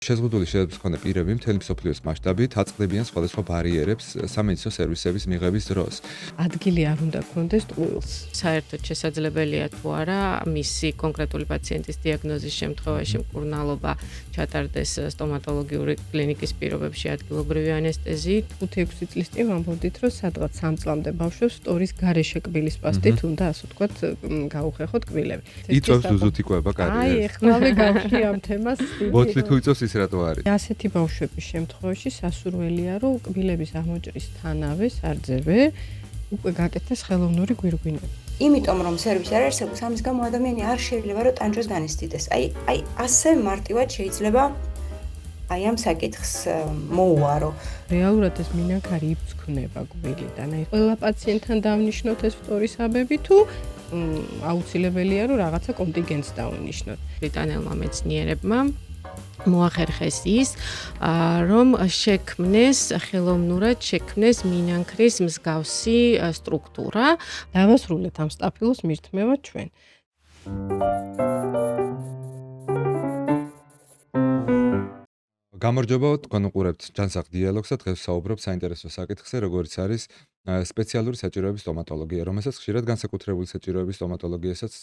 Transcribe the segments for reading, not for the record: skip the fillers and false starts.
შეზღუდული შედეგების მქონე პირები მთელი მსოფლიოს მასშტაბით აწყდებიან სხვადასხვა ბარიერებს სამედიცინო სერვისების მიღების დროს. ადგილი არ უნდა გქონდეს ტყუილს. საერთოდ შესაძლებელია თუ არა მისი კონკრეტული პაციენტის დიაგნოზის შემთხვევაში მკურნალობა ჩატარდეს სტომატოლოგიური კლინიკის პირობებში ადგილობრივი ანესტეზიით. 5-6 წლის წინ ვამბობდით, რომ სადღაც 3 წლამდე ბავშვებს სტორის გარეშე კბილის პასტით უნდა, ასე ვთქვათ, გაუხერხოთ კბილები. იწვევს ზუზუთი კვება კარიერას. აი, ეხლავე გავხდი ამ თემას. ბოთლი თუ იწვევს ის რატო არის? ასეთი ბავშვების შემთხვევაში სასურველია, რომ კბილების აღმოჭრის თანავე სარძევე უკვე გაკეთდეს ხელოვნური გვირგვინები. იმიტომ რომ სერვისი არ არსებობს, ამის გამო ადამიანი არ შეიძლება რომ ტანჯვას განესტიდეს. აი ასე მარტივად შეიძლება აი ამ საკითხს მოუარო. რეალურად ეს მინანქარი იფსქნება კბილიდან. აი ყველა პაციენტთან დავნიშნოთ ეს ფტორისაბები თუ აუცილებელია რომ რაღაცა კონტინგენტს დავნიშნოთ. ბრიტანელმა მეცნიერებმა მოახერხეს ის, რომ ხელოვნურად შექმნეს მინანქრის მსგავსი სტრუქტურა. დავასრულეთ ამ სტაფილოს მირთმევა ჩვენ. გამარჯობა, თქვენ უყურებთ ჯანსაღ დიალოგს და დღეს ვსაუბრობ საინტერესო საკითხზე, როგორიც არის სპეციალური საჭიროების სტომატოლოგია, რომელსაც ხშირად განსაკუთრებული საჭიროების სტომატოლოგიასაც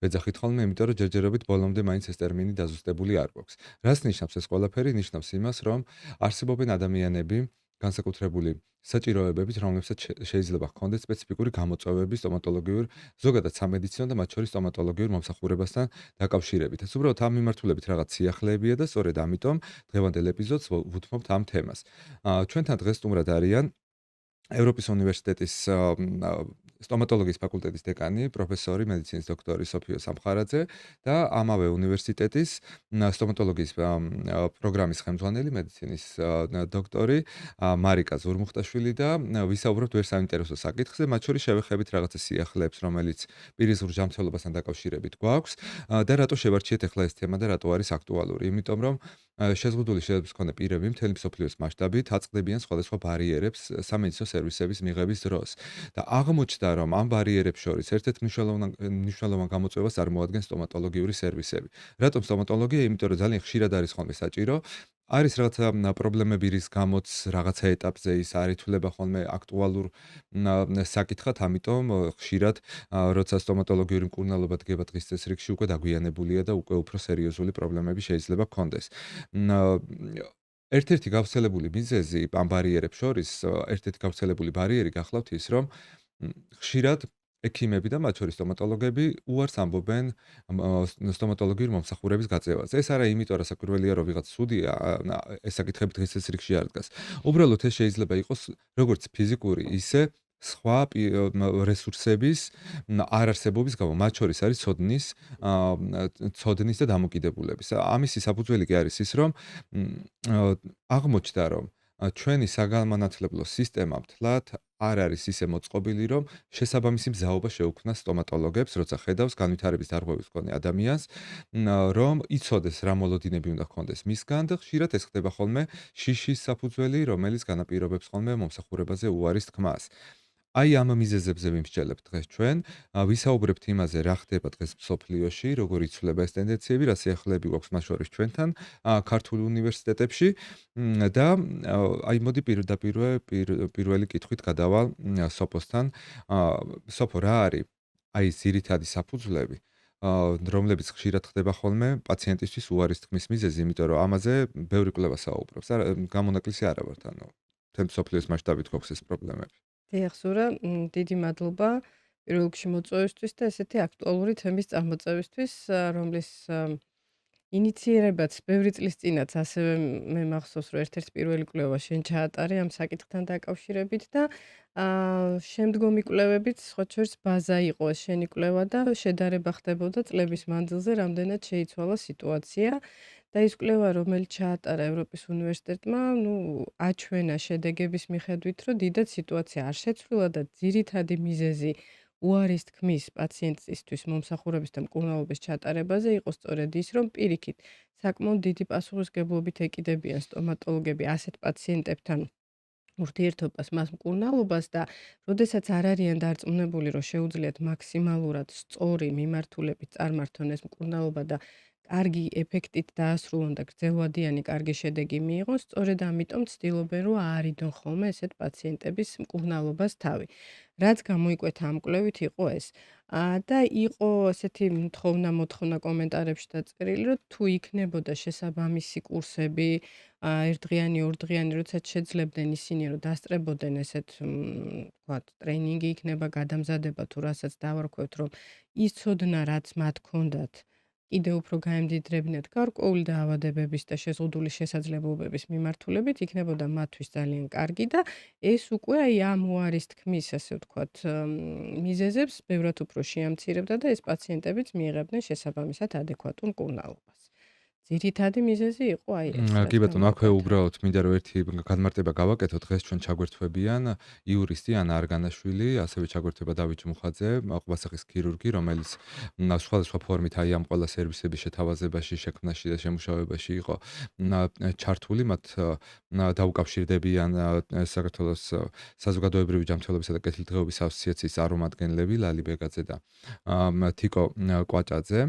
ვეძახით ხოლმე, იმიტომ რომ ჯერჯერობით ბოლომდე მაინც ეს ტერმინი დაზუსტებული არ გვაქვს. რას ნიშნავს ეს ყველაფერი? ნიშნავს იმას, რომ არსებობენ ადამიანები განსაკუთრებული საჭიროებებით, რომლებსაც შეიძლება ჰქონდეთ სპეციფიკური გამოწვევები სტომატოლოგიურ, ზოგადად სამედიცინო და მათ შორის სტომატოლოგიურ მომსახურებასთან დაკავშირებით. ეს უბრალოდ ამ მიმართულებით რაღაც სიახლეებია და სწორედ ამიტომ დღევანდელ ეპიზოდს ვუთმობთ ამ თემას. ჩვენთან დღეს სტუმრად არიან ევროპის უნივერსიტეტის სტომატოლოგიის ფაკულტეტის დეკანი, პროფესორი, მედიცინის დოქტორი სოფიო სამხარაძე და ამავე უნივერსიტეტის სტომატოლოგიის პროგრამის ხელმძღვანელი, მედიცინის დოქტორი მარიკა ზურმუხტაშვილი და ვისაუბრებთ ვერ საინტერესო საკითხზე, მათ შორის შევეხებით რაღაცა სიახლეებს, რომელიც პირისპირ ჯანმრთელობასთან დაკავშირებით გვაქვს და რატო შევარჩიეთ ახლა ეს თემა და რატო არის აქტუალური? იმიტომ რომ შეზღუდული შედეგების მქონე პირები მთელი მსოფლიოს მასშტაბით აწყდებიან სხვადასხვა ბარიერებს სამედიცინო სერვისების მიღების დროს და აღმოჩნდა, რომ ამ ბარიერებს შორის ერთ-ერთ მნიშვნელოვან გამოწვევას წარმოადგენს სტომატოლოგიური სერვისები. რატომ სტომატოლოგია? იმიტომ რომ ძალიან ხშირად არის ხოლმე საჭირო. არის რაღაცა პრობლემები, რის გამოც რაღაცა ეტაპზე ის არ ითვლება ხოლმე აქტუალურ საკითხად, ამიტომ ხშირად როცა სტომატოლოგიური მკურნალობა დგება დღის წესრიგში, უკვე დაგვიანებულია და უკვე უფრო სერიოზული პრობლემები შეიძლება გქონდეს. ერთ-ერთი გავრცელებული მიზეზი ამ ბარიერებს შორის, ერთ-ერთი გავრცელებული ბარიერი გახლავთ ის, რომ ხშირად ექიმები და მათ შორის სტომატოლოგები უარს ამბობენ სტომატოლოგიური მომსახურების გაწევაზე. ეს არა იმიტომ, რომ საკვირველია, რომ ვიღაც ცუდია, ეს საკითხები დღის წესრიგში არ დგას. უბრალოდ ეს შეიძლება იყოს როგორც ფიზიკური, ისე სხვა რესურსების არარსებობის გამო, მათ შორის არის ცოდნის და დამოკიდებულების. ამისი საფუძველი კი არის ის, რომ აღმოჩნდა, რომ ჩვენი საგანმანათლებლო სისტემა მთლად არ არის ისე მოწყობილი, რომ შესაბამისი მზაობა შეუქმნას სტომატოლოგებს, როცა ხედავს განვითარების დარღვევის მქონე ადამიანს, რომ იცოდეს რა მოლოდინები უნდა ჰქონდეს მისგან და ხშირად ეს ხდება ხოლმე შიშის საფუძველი, რომელიც განაპირობებს ხოლმე მომსახურებაზე უარის თქმას. აი ამ მიზეზებზე ვიმსჯელებთ დღეს ჩვენ, ვისაუბრებთ იმაზე, რა ხდება დღეს მსოფლიოში, როგორ იცვლება ეს ტენდენციები, რა სიახლეები გვაქვს მათ შორის ჩვენთან, ქართულ უნივერსიტეტებში და აი მოდი პირველი კითხვით გადავალ სოფოსთან. სოფო, რა არის აი ძირითადი საფუძვლები, რომლებიც ხშირად ხდება ხოლმე პაციენტისთვის უარის თქმის მიზეზი, იმიტომ რომ ამაზე ბევრი კვლევა საუბრობს. გამონაკლისი არა ვართ, ანუ მთელ მსოფლიოს მასშტაბით გვაქვს ეს პრობლემები. დიახ, სურა, დიდი მადლობა პირველ რიგში მოწვევისთვის და ესეთი აქტუალური თემის წარმოწევისთვის, რომლის ინიციერებაც ბევრი წლის წინაც ასევე მე მახსოვს, რომ ერთ-ერთი პირველი კვლევა შენ ჩაატარე ამ საკითხთან დაკავშირებით და შემდგომი კვლევებიც სხვა შორის ბაზა იყო ეს შენი კვლევა და შედარება ხდებოდა წლების მანძილზე, რამდენად შეიცვალა სიტუაცია. და ის კვლევა, რომელიც ჩაატარა ევროპის უნივერსიტეტმა, აჩვენა შედეგების მიხედვით, რომ დიდად სიტუაცია არ შეცვლილა და ძირითადი მიზეზი უარის თქმის პაციენტისთვის მომსახურების და მკურნალობის ჩატარებაზე იყო სწორედ ის, რომ პირიქით საკმაოდ დიდი პასუხისმგებლობით ეკიდებიან სტომატოლოგები ასეთ პაციენტებთან ურთიერთობას, მას მკურნალობას და როდესაც არ არიან დარწმუნებული, რომ შეუძლიათ მაქსიმალურად სწორი მიმართულებით წარმართონ ეს მკურნალობა და კარგი ეფექტით დაასრულონ და გრძელვადიანი კარგი შედეგი მიიღონ, სწორედ ამიტომ ცდილობენ, რომ აარიდონ ხოლმე ესეთ პაციენტების მკურნალობას თავი. რაც გამოიკვეთა ამ კვლევით იყო ეს. და იყო ესეთი მოთხოვნა კომენტარებში დაწერილი, რომ თუ იქნებოდა შესაბამისი კურსები, ერთდღიანი, ორდღიანი, როდესაც შეძლებდნენ ისინი, რომ დასწრებოდნენ ესეთ, ვთქვათ, ტრეინინგი იქნება, გადამზადება თუ რასაც დავარქვევთ, რომ იცოდნა, რაც მათ ჰქონდათ, კიდევ უფრო გაემდიდრებინათ გარკვეული დაავადებების და შეზღუდული შესაძლებლობების მიმართულებით, იქნებოდა მათთვის ძალიან კარგი და ეს უკვე აი ამ უარის თქმის, ასე ვთქვათ, მიზეზებს ბევრად უფრო შეამცირებდა და ეს პაციენტებიც მიიღებდნენ შესაბამისად ადეკვატურ მკურნალობას. ძირითადი მიზეზი იყო აი ეს, რაც კი ბატონო, აქვე გამოიკვეთა. უბრალოდ მინდა რომ ერთი განმარტება გავაკეთო. დღეს ჩვენ ჩაგვერთვებიან იურისტი ანა არგანაშვილი, ასევე ჩაგვერთვება დავით მუხაძე, ყვასახის ქირურგი, რომელიც სხვადასხვა ფორმით აი ამ ყველა სერვისების შეთავაზებაში, შექმნაში და შემუშავებაში იყო ჩართული. მათ დაუკავშირდებიან საქართველოს საზოგადოებრივი ჯანმრთელობისა და კეთილდღეობის ასოციაციის წარმომადგენლები ლალი ბეგაძე და თიკო კვაჭაძე.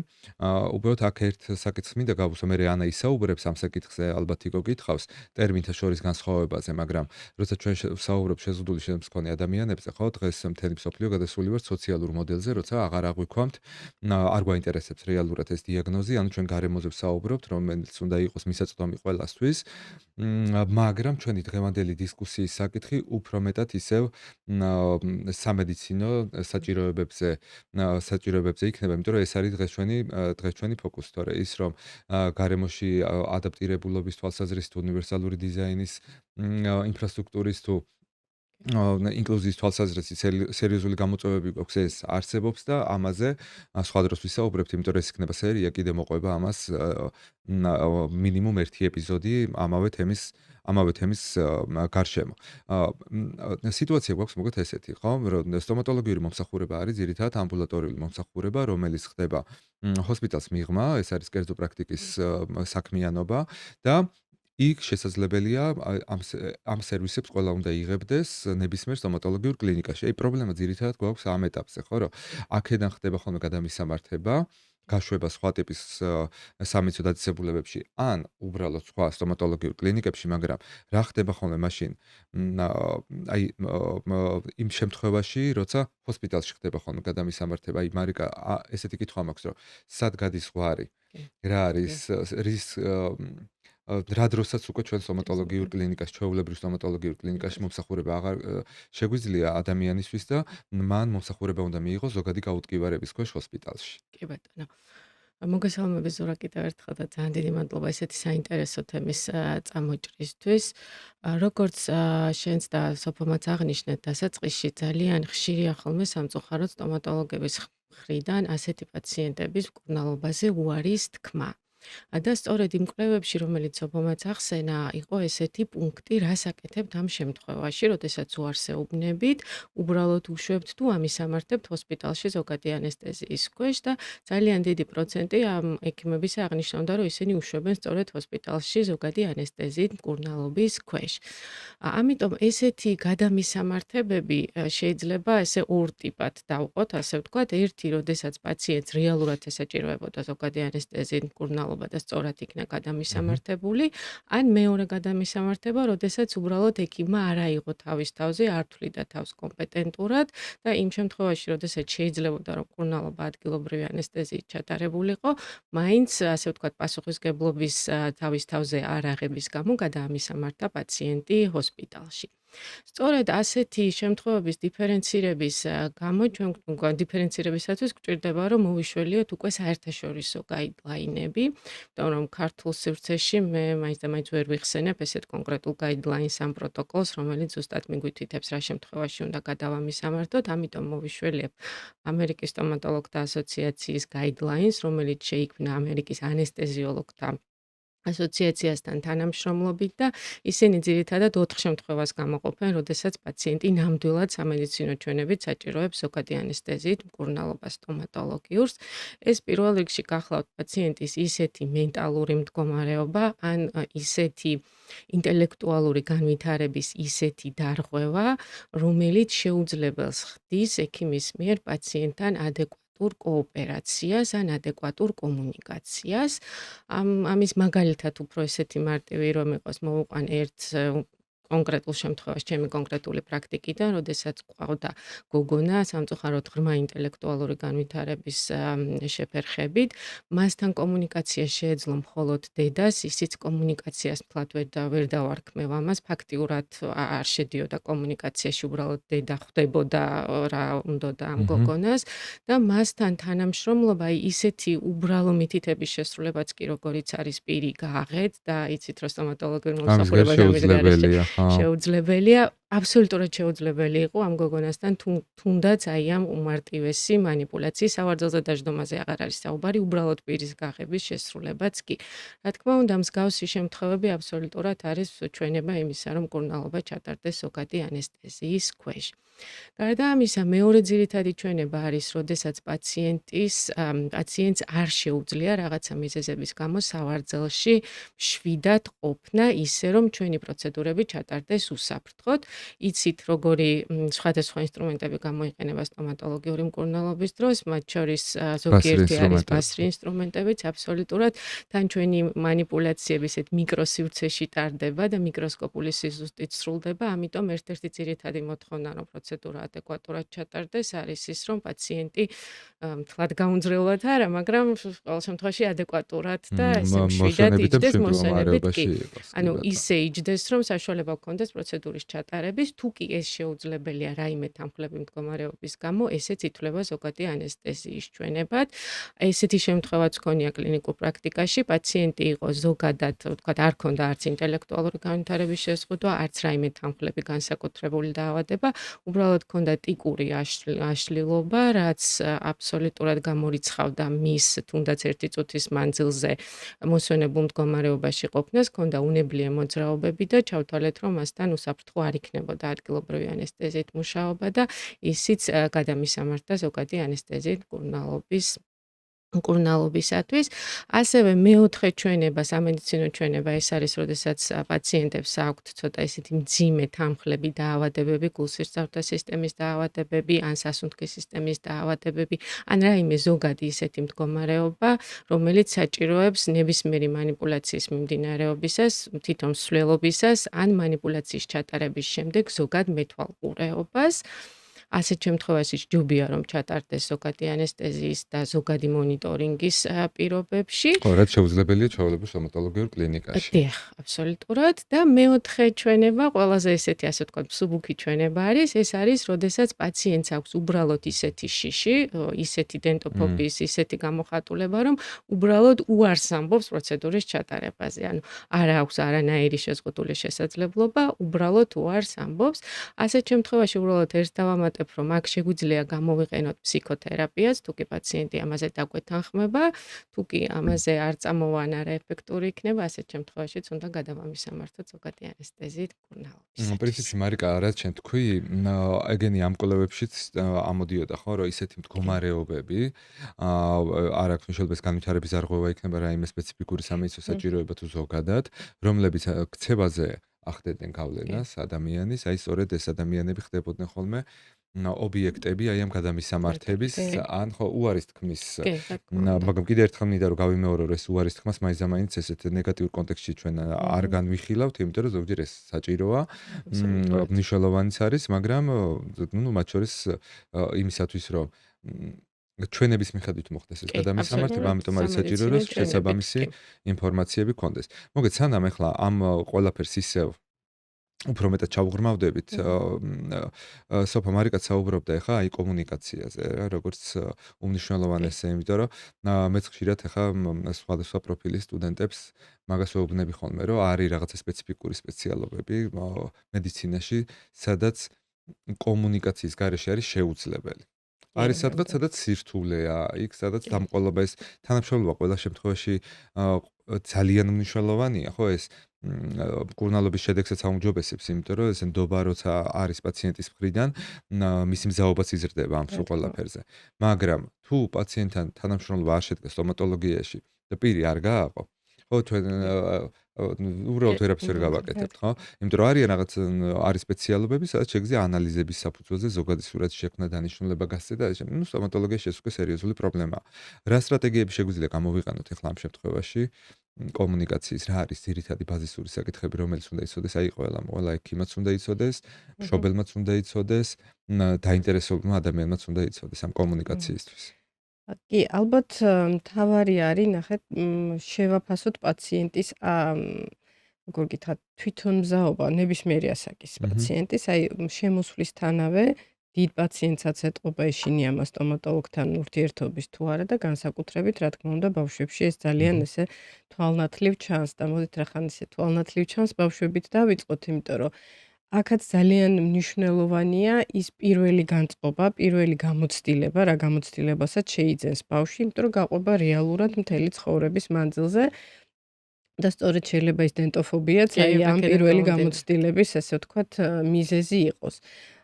უბრალოდ აქ ერთ საკითხს მინდა გავუსვა, მე ანა ისაუბრებს ამ საკითხზე, ალბათ თიკო გითხავს ტერმინთა შორის განსხვავებაზე, მაგრამ როცა ჩვენ ვსაუბრობთ შეზღუდული შრომის მქონე ადამიანებზე, ხო, დღეს მთელი მსოფლიო გადასული ვართ სოციალურ მოდელზე, როცა აღარ აღვიქვამთ, არ გვაინტერესებს რეალურად ეს დიაგნოზი, ანუ ჩვენ გარემოზე ვსაუბრობთ, რომელიც უნდა იყოს მისაწვდომი ყველასთვის, მაგრამ ჩვენი დღევანდელი დისკუსიის საკითხი უფრო მეტად ისევ სამედიცინო საჭიროებებზე იქნება, იმიტომ რომ ეს არის დღეს ჩვენი ფოკუსი, თორე ის რომ გარემოში ადაპტირებულობის თვალსაზრისით, უნივერსალური დიზაინის ინფრასტრუქტურის თუ ინკლუზიის თვალსაზრისით სერიოზული გამოწვევები გვაქვს, ეს არსებობს და ამაზე სხვა დროს ვისაუბრებთ, იმიტომ რომ ეს იქნება სერია, კიდე მოყვება ამას მინიმუმ ერთი ეპიზოდი ამავე თემის გარშემო. სიტუაცია გვაქვს მოკლედ ესეთი, ხო, რომ სტომატოლოგიური მომსახურება არის ძირითადად ამბულატორიული მომსახურება, რომელიც ხდება ჰოსპიტალს მიღმა, ეს არის კერძო პრაქტიკის საქმიანობა და იქ შესაძლებელია ამ სერვისებს ყველა უნდა იღებდეს ნებისმიერ სტომატოლოგიურ კლინიკაში. აი პრობლემა ძირითადად გვაქვს ამ ეტაპზე, ხო, რომ აქედან ხდება ხოლმე გადამისამართება, გაშვება სხვა ტიპის სამედიცინო დაწესებულებებში ან უბრალოდ სხვა სტომატოლოგიურ კლინიკებში, მაგრამ რა ხდება ხოლმე მაშინ აი იმ შემთხვევაში, როცა ჰოსპიტალში ხდება ხოლმე გადამისამართება, აი მარიკა ესეთი კითხვა მაქვს, რომ სად გადის ზღვარი? რა არის რის რა დროსაც უკვე ჩვენ სტომატოლოგიურ კლინიკაში, ჩვეულებრივ სტომატოლოგიურ კლინიკაში მომსახურება აღარ შეგვიძლია ადამიანისთვის და მან მომსახურება უნდა მიიღოს ზოგადი გაუტკივარების ქვეშ ჰოსპიტალში. კი ბატონო. მოგესალმებით ზურა კიდევ ერთხელ და ძალიან დიდი მადლობა ესეთი საინტერესო თემის წამოჭრისთვის. როგორც შენც და სოფომაც აღნიშნეთ დასაწყისში, ძალიან ხშირია ხოლმე სამწუხაროდ სტომატოლოგების მხრიდან ასეთი პაციენტების მკურნალობაზე უარის თქმა. და სწორედ იმ კვლევებში, რომელიც სოფომაც ახსენა, იყო ესეთი პუნქტი, რას აკეთებთ ამ შემთხვევაში, როდესაც უარსეუბნებით, უბრალოდ უშვებთ თუ ამისამართებთ ჰოსპიტალში ზოგადი ანესტეზიის ქვეშ და ძალიან დიდი პროცენტი ამ ექიმებისა აღნიშნავდა, რომ ისინი უშვებენ სწორედ ჰოსპიტალში ზოგადი ანესტეზიით მკურნალობის ქვეშ. ამიტომ ესეთი გადამისამართებები შეიძლება ესე ორ ტიპად დავყოთ, ასე ვთქვათ, ერთი, როდესაც პაციენტს რეალურად ესაჭიროებოდა ზოგადი ანესტეზიით მკურნალობა და სწორად იქნა გადამისამართებული, ან მეორე გადამისამართება, როდესაც უბრალოდ ექიმმა არ აიღო თავის თავზე, არ თვლიდა თავს კომპეტენტურად და იმ შემთხვევაში, როდესაც შეიძლებოდა, რომ მკურნალობა ადგილობრივი ანესტეზიით ჩატარებულიყო, მაინც, ასე ვთქვათ, პასუხისმგებლობის თავის თავზე არ აღების გამო გადაამისამართა პაციენტი ჰოსპიტალში. სწორედ ასეთი შემთხვევების დიფერენცირების გამო ჩვენ დიფერენცირებისათვის გვჭირდება, რომ მოვიშველიოთ უკვე საერთაშორისო გაიდლაინები, იმიტომ რომ ქართულ სივრცეში მე მაინც და მაინც ვერ ვიხსენებ ესეთ კონკრეტულ გაიდლაინს ამ პროტოკოლს, რომელიც ზუსტად მიგვითითებს რა შემთხვევაში უნდა გადავამისამართოთ, ამიტომ მოვიშველიებ ამერიკის სტომატოლოგთა ასოციაციის გაიდლაინს, რომელიც შეიქმნა ამერიკის ანესტეზიოლოგთა ასოციაციასთან თანამშრომლობით და ისინი ძირითადად 4 შემთხვევას გამოყოფენ, როდესაც პაციენტი ნამდვილად სამედიცინო ჩვენებით საჭიროებს ზოგადი ანესტეზიით მკურნალობას სტომატოლოგიურს. ეს პირველ რიგში გახლავთ პაციენტის ისეთი მენტალური მდგომარეობა, ან ისეთი ინტელექტუალური განვითარების ისეთი დარღვევა, რომელიც შეუძლებელს ხდის ექიმის მიერ პაციენტთან ადეკვატურ ადეკვატურ კოოპერაციას ან ადეკვატურ კომუნიკაციას. ამის მაგალითად უფრო ესეთი მარტივი რომ იყოს მოვუყვან ერთ კონკრეტულ შემთხვევაში ჩემი კონკრეტული პრაქტიკიდან, როდესაც ყავდა გოგონა სამწუხაროდ ღრმა ინტელექტუალური განვითარების შეფერხებით, მასთან კომუნიკაცია შეეძლო მხოლოდ დედას, ისიც კომუნიკაციას მთლად ვერ დავარქმევ ამას, ფაქტიურად არ შედიოდა კომუნიკაციაში, უბრალოდ დედა ხვდებოდა რა უნდოდა ამ გოგონას და მასთან თანამშრომლობა ისეთი უბრალო მითითების შესრულებაც კი როგორიც არის პირი გააღეთ და იცით რომ სტომატოლოგიური მომსახურება შეუძლებელია. შეუძლებელია, აბსოლუტურად შეუძლებელი იყო ამ გოგონასთან თუნდაც აი ამ უმარტივესი манипуляციის სავარძელზე დაждომაზე აღარ არის საუბარი, უბრალოდ პირის გაღების შესრულებაც კი. რა თქმა უნდა, მსგავსი შემთხვევები აბსოლუტურად არის ჩვენება იმისა, რომ მკურნალობა ჩატარდეს ზოგადი ანესტეზიის ქვეშ. გარდა ამისა, მეორე ძირითადი ჩვენება არის, როდესაც პაციენტს არ შეუძლია რაღაცა მიზეზების გამო სავარძელში მშვიდად ყოფნა, ისე რომ ჩვენი პროცედურები ჩატარდეს უსაფრთხოდ. იცით, როგორი სხვადასხვა ინსტრუმენტები გამოიყენება სტომატოლოგიური მკურნალობის დროს, მათ შორის ზოგიერთი არის ბასრი ინსტრუმენტებიც, აბსოლუტურად თან ჩვენი манипуляციები ესეთ მიკროსივრცეში ტარდება და მიკროსკოპული სიზუსტით სრულდება, ამიტომ ერთ-ერთი ძირითადი მოთხოვნა, რომ პროცედურა ადეკვატურად ჩატარდეს, არის ის, რომ პაციენტი მთლად გაუნძრევლად არა, მაგრამ ყოველ შემთხვევაში ადეკვატურად და ესე მშვიდად იჯდეს მოსვენებით კი. ანუ ისე იჯდეს, რომ საშუალება გქონდეს პროცედურის ჩატარების, თუ კი ეს შეუძლებელია რაიმე თანხმლები მდგომარეობის გამო, ესეც ითვლება ზოგადი ანესტეზიის ჩვენებად. ესეთი შემთხვევაც ქონია კლინიკურ პრაქტიკაში, პაციენტი იყო ზოგადად, ვთქვათ, არ ქონდა არც ინტელექტუალური განვითარების შეზღუდვა, არც რაიმე თანხმლები განსაკუთრებული დაავადება, უბრალოდ ქონდა ტიკური აშლილობა, რაც აბსოლუტურად გამორიცხავდა მის თუნდაც ერთი წუთის მანძილზე მოსვენებულ მდგომარეობაში ყოფნას, ქონდა უნებლიე მოძრაობები და ჩავთვალეთ, რომ მასთან უსაფრთხო არ იქნებოდა ადგილობრივი ანესტეზიით მუშაობა და ისიც გადამისამართა ზოგადი ანესტეზიით მკურნალობისათვის. ასევე მეოთხე ჩვენება, სამედიცინო ჩვენება ეს არის, როდესაც პაციენტებს აქვთ ცოტა ისეთი მძიმე თანხმლები დაავადებები, გულსისხლძარღვთა სისტემის დაავადებები, ან სასუნთქის სისტემის დაავადებები, ან რაიმე ზოგადი ისეთი მდგომარეობა, რომელიც საჭიროებს ნებისმიერი манипуляციის მიმდინარეობისას, თვითონ მსვლელობისას, ან манипуляციის ჩატარების შემდეგ ზოგად მეთვალყურეობას. ასეთ შემთხვევაში ჯობია რომ ჩატარდეს ზოგადი ანესტეზიის და ზოგადი მონიტორინგის პირობებში. ხო, რაც შეუძლებელია ჩვეულებრივ სტომატოლოგიურ კლინიკაში. დიახ, აბსოლუტურად და მეოთხე ჩვენება, ყველაზე ესეთი ასე ვთქვათ, მსუბუქი ჩვენება არის, ეს არის, როდესაც პაციენტს აქვს უბრალოდ ისეთი შიში, ისეთი დენტოფობიის, ისეთი გამოხატულება, რომ უბრალოდ უარს ამბობს პროცედურის ჩატარებაზე. ანუ არ აქვს არანაირი შეზღუდული შესაძლებლობა, უბრალოდ უარს ამბობს. ასეთ შემთხვევაში უბრალოდ ერთ დავამატებ რომ აქ შეგვიძლია გამოვიყენოთ ფსიქოთერაპიას, თუ კი პაციენტი ამაზე დაგვეთანხმება, თუ კი ამაზე არ წამოვან არაეფექტური იქნება, ასეთ შემთხვევაშიც უნდა გადავამისამართოთ ზოგადი ანესტეზიით მკურნალობისათვის. პრინციპში მარიკა, რაც შენ თქვი, ეგენი ამ კვლევებშიც ამოდიოდა ხო, რომ ისეთი მდგომარეობები, არ აქვს მნიშვნელობას განვითარების არღვევა იქნება რაიმე სპეციფიკური სამედიცინო საჭიროება თუ ზოგადად, რომლებიც ქცევაზე ახდედნენ გავლენას ადამიანის, აი სწორედ ეს ადამიანები ხდებოდნენ ხოლმე ობიექტები აი ამ გადამისამართების ან ხო უარის თქმის მაგრამ კიდე ერთხელ მინდა რომ გავიმეორო რომ ეს უარის თქმას მაინც და მაინც ესეთ ნეგატიურ კონტექსტში ჩვენ არ განვიხილავთ, იმიტომ რომ ზოგჯერ ეს საჭიროა, მნიშვნელოვანიც არის, მაგრამ ნუ მათ შორის იმისათვის რომ ჩვენების მიხედვით მოხდეს ეს გადამისამართება, ამიტომ არის საჭირო რომ შესაბამისი ინფორმაციები გქონდეს. მოგეთ სანამ ახლა ამ ყველაფერს ისევ უფრო მეტად ჩავღრმავდებით, სოფო მარიკაც საუბრობდა ახლა აი კომუნიკაციაზე, როგორც უმნიშვნელოვანესზე, იმიტომ რომ მეც ხშირად ახლა სხვადასხვა პროფილის სტუდენტებს მაგას ვეუბნები ხოლმე, რომ არის რაღაცა სპეციფიკური სპეციალობები მედიცინაში, სადაც კომუნიკაციის გარეშე არის შეუძლებელი. არის სადღაც, სადაც სირთულეა, იქ სადაც დამყოლობა ეს თანამშრომლობა ყველა შემთხვევაში ძალიან მნიშვნელოვანია, ხო ეს მკურნალობის შედეგსაც აუმჯობესებს, იმიტომ რომ ეს ნდობა როცა არის პაციენტის მხრიდან, მისი მზაობაც იზრდება ამ სულ ყველაფერზე. მაგრამ თუ პაციენტთან თანამშრომლობა არ შედგა სტომატოლოგიაში და პირი არ გააყო, ხო ჩვენ უბრალოდ ვერაფერს ვერ უბრალოდ გავაკეთებთ, ხო? იმიტომ რომ არიან რაღაც არის სპეციალობები, სადაც შეგვიძლია ანალიზების საფუძველზე ზოგადი სურათი შექმნა, დანიშნულება გასცე და სტომატოლოგიაში ეს უკვე სერიოზული პრობლემაა. რა სტრატეგიები შეგვიძლია გამოვიყენოთ ახლა ამ შემთხვევაში? კომუნიკაციის რა არის ძირითადი ბაზისური საკითხები, რომელიც უნდა იცოდეს, აი ყველა ექიმაც უნდა იცოდეს, მშობელმაც უნდა იცოდეს, დაინტერესებულმა ადამიანმაც უნდა იცოდეს ამ კომუნიკაციისთვის. კი, ალბათ მთავარი არის, ნახეთ, შევაფასოთ პაციენტის როგორ გითხრათ, თვითონმზაობა, ნებისმიერი ასაკის პაციენტის, აი შემოსვლისთანავე დიდ პაციენტსაც ეტყობა ეშინია მას სტომატოლოგთან ურთიერთობის თუ არა და განსაკუთრებით, რა თქმა უნდა, ბავშვებში ეს ძალიან ესე თვალნათლივ ჩანს და მოდით რახან ისე თვალნათლივ ჩანს ბავშვებით დავიწყოთ, იმიტომ რომ აქაც ძალიან მნიშვნელოვანია ის პირველი განწყობა, პირველი გამოცდილება, რა გამოცდილებასაც შეიძენს ბავშვი, იმიტომ რომ გაყვება რეალურად მთელი ცხოვრების მანძილზე და სწორედ შეიძლება ის დენტოფობიაც კი, აი ამ აქედან პირველი გამომდინარე. გამოცდილების, ასე ვთქვათ, მიზეზი იყოს.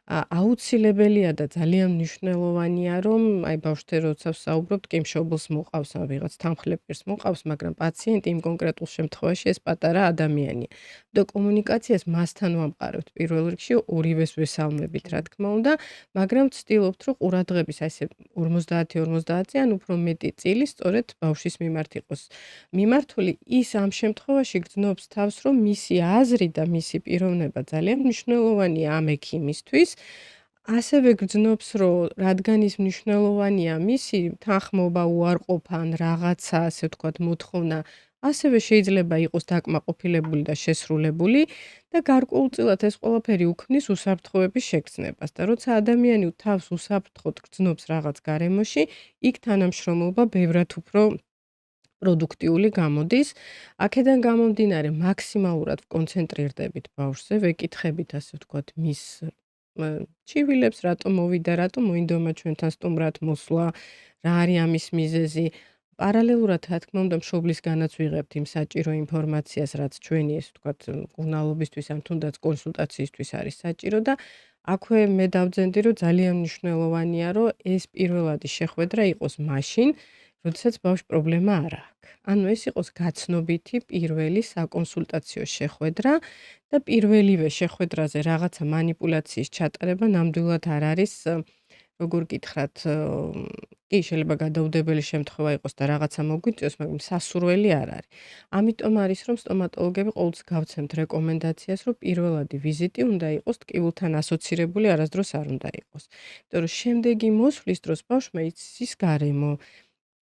აუცილებელია და ძალიან მნიშვნელოვანია, რომ აი ბავშვთან როცა ვსაუბრობთ, კი მშობელს მოყავს ან ვიღაც თანხლეპირს მოყავს, მაგრამ პაციენტი იმ კონკრეტულ შემთხვევაში ეს პატარა ადამიანია. და კომუნიკაციას მასთან ვამყარებთ პირველ რიგში, ორივეს ვესალმებით, რა თქმა უნდა, მაგრამ ვცდილობთ, რომ ყურადღების აი ესე 50-50 ან უფრო მეტი წილი სწორედ ბავშვის მიმართ იყოს მიმართული. ის ამ შემთხვევაში გრძნობს თავს, რომ მისი აზრი და მისი პიროვნება ძალიან მნიშვნელოვანია ამ ექიმისთვის. ასევე გრძნობს, რომ რადგან ის მნიშვნელოვანია მისი თანხმობა, უარყოფა ან რაღაცა, ასე ვთქვათ, მოთხოვნა, ასევე შეიძლება იყოს დაკმაყოფილებული და შესრულებული და გარკვეულწილად ეს ყველაფერი უქმნის უსაფრთხოების შეგრძნებას და როცა ადამიანი თავს უსაფრთხოდ გრძნობს რაღაც გარემოში, იქ თანამშრომლობა ბევრად უფრო პროდუქტიული გამოდის. აქედან გამომდინარე, მაქსიმალურად ვკონცენტრირდებით ბავშვზე, ვეკითხებით, ასე ვთქვათ, მის ჩივილებს, რატომ მოვიდა, რატომ მოინდომა ჩვენთან სტუმრად მოსვლა, რა არის ამის მიზეზი. პარალელურად, რა თქმა უნდა, მშობლისგანაც ვიღებთ იმ საჭირო ინფორმაციას, რაც ჩვენი, ასე ვთქვათ, მკურნალობისთვის ან თუნდაც კონსულტაციისთვის არის საჭირო და აქვე მე დავძენდი, რომ ძალიან მნიშვნელოვანია, რომ ეს პირველადი შეხვედრა იყოს მაშინ, როდესაც ბავშვს პრობლემა არ აქვს. ანუ ეს იყოს გაცნობითი პირველი საკონსულტაციო შეხვედრა და პირველივე შეხვედრაზე რაღაცა манипуляციის ჩატარება ნამდვილად არ არის, როგორ გითხრათ, კი შეიძლება გადაუდებელი შემთხვევა იყოს და რაღაცა მოგვიწევს, მაგრამ სასურველი არ არის. ამიტომ არის, რომ სტომატოლოგები ყოველთვის გავცემთ რეკომენდაციას, რომ პირველადი ვიზიტი უნდა იყოს ტკივილთან ასოცირებული, არასდროს არ უნდა იყოს. იმიტომ რომ შემდეგი მოსვლის დროს ბავშვმა იცის გარემო,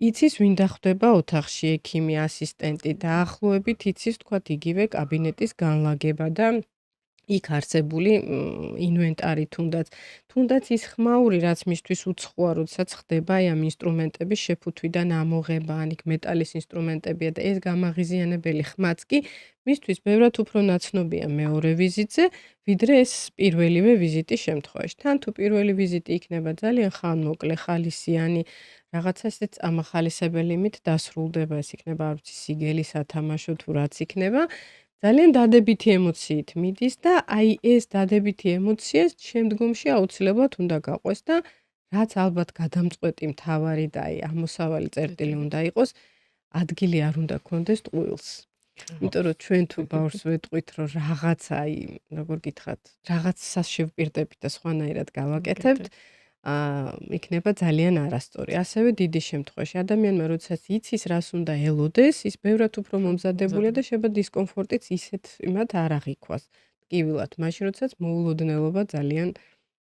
იცის ვინ დახვდება ოთახში, ექიმი, ასისტენტი, დაახლოებით იცის, ვთქვათ, იგივე კაბინეტის განლაგება და იქ არსებული ინვენტარი თუნდაც ის ხმაური, რაც მისთვის უცხოა, როდესაც ხდება აი ამ ინსტრუმენტების შეფუთვიდან ამოღება, ან იქ მეტალის ინსტრუმენტებია და ეს გამაღიზიანებელი ხმაც კი მისთვის ბევრად უფრო ნაცნობია მეორე ვიზიტზე, ვიდრე ეს პირველივე ვიზიტის შემთხვევაში. თან თუ პირველი ვიზიტი იქნება ძალიან ხანმოკლე, ხალისიანი, რაღაცა ესე წამახალისებელი იმით დასრულდება, ეს იქნება არ ვიცი სიგელი, სათამაშო თუ რაც იქნება. ძალიან დადებითი ემოციით მიდის და აი ეს დადებითი ემოციას შემდგომში აუცილებლად უნდა გაყვეს და რაც ალბათ გადამწყვეტი მთავარი და აი ამოსავალი წერტილი უნდა იყოს, ადგილი არ უნდა გქონდეს ტყუილს. იმიტომ რომ ჩვენ თუ ბავშვს ვეტყვით, რომ რაღაცა აი, როგორ გითხრათ, რაღაცას შევპირდებით და სხვანაირად გავაკეთებთ, იქნება ძალიან არასწორი. ასევე დიდი შემთხვევაში ადამიანმა როდესაც იცის რას უნდა ელოდეს, ის ბევრად უფრო მომზადებულია და შეიძლება დისკომფორტიც ისეთ იმათ არ აღიქვას. ტკივილად, მაშინ როდესაც მოულოდნელობა ძალიან,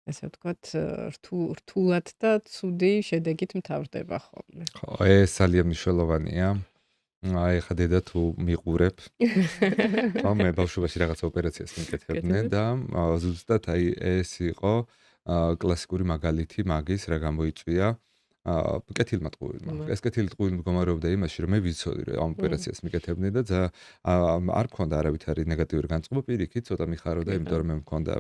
ასე ვთქვათ, რთულად და ცუდი შედეგით მთავრდება ხოლმე. ხო, ეს ძალიან მნიშვნელოვანია. აი ხა დედა თუ მიყურებ. ხო, მე ბავშვობაში რაღაც ოპერაციას მიკეთებდნენ და ზუსტად აი ეს იყო კლასიკური მაგალითი მაგის, რა გამოიწვია კეთილმა ტყუილმა. ეს კეთილი ტყუილი მდგომარეობდა იმაში, რომ მე ვიცოდი, რომ ამ ოპერაციას მიკეთებდნენ და არ მქონდა არავითარი ნეგატიური განწყობა, პირიქით, ცოტა მიხაროდა, იმიტომ რომ მე მქონდა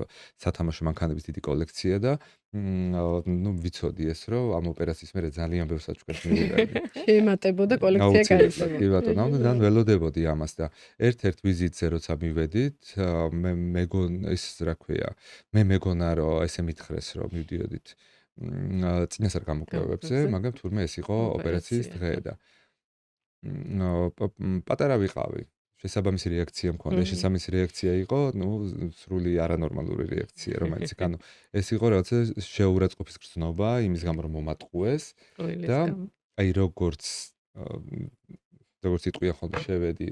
სათამაშო მანქანების დიდი კოლექცია და ნუ ვიცოდი ეს, რომ ამ ოპერაციის მერე ძალიან ბევრ საჩუქრებს მივიღებდი. შეემატებოდა კოლექცია გაიზარდა. კი ბატონო, ნამდვილად ველოდებოდი ამას და ერთ-ერთ ვიზიტზე როცა მივედით, მე რა ქვია, მე მეგონა რომ ესე მითხრეს, რომ მივდიოდით წინასწარ გამოკვლევებზე, მაგრამ თურმე ეს იყო ოპერაციის დღე და პატარა ვიყავი. შესაბამისი რეაქცია მქონდა. შესაბამისი რეაქცია იყო, სრული არანორმალური რეაქცია, რომელიც ანუ ეს იყო რაღაცა შეურაცხყოფის გრძნობა იმის გამო რომ მომატყუეს და აი როგორც იტყვია ხოლმე შევედი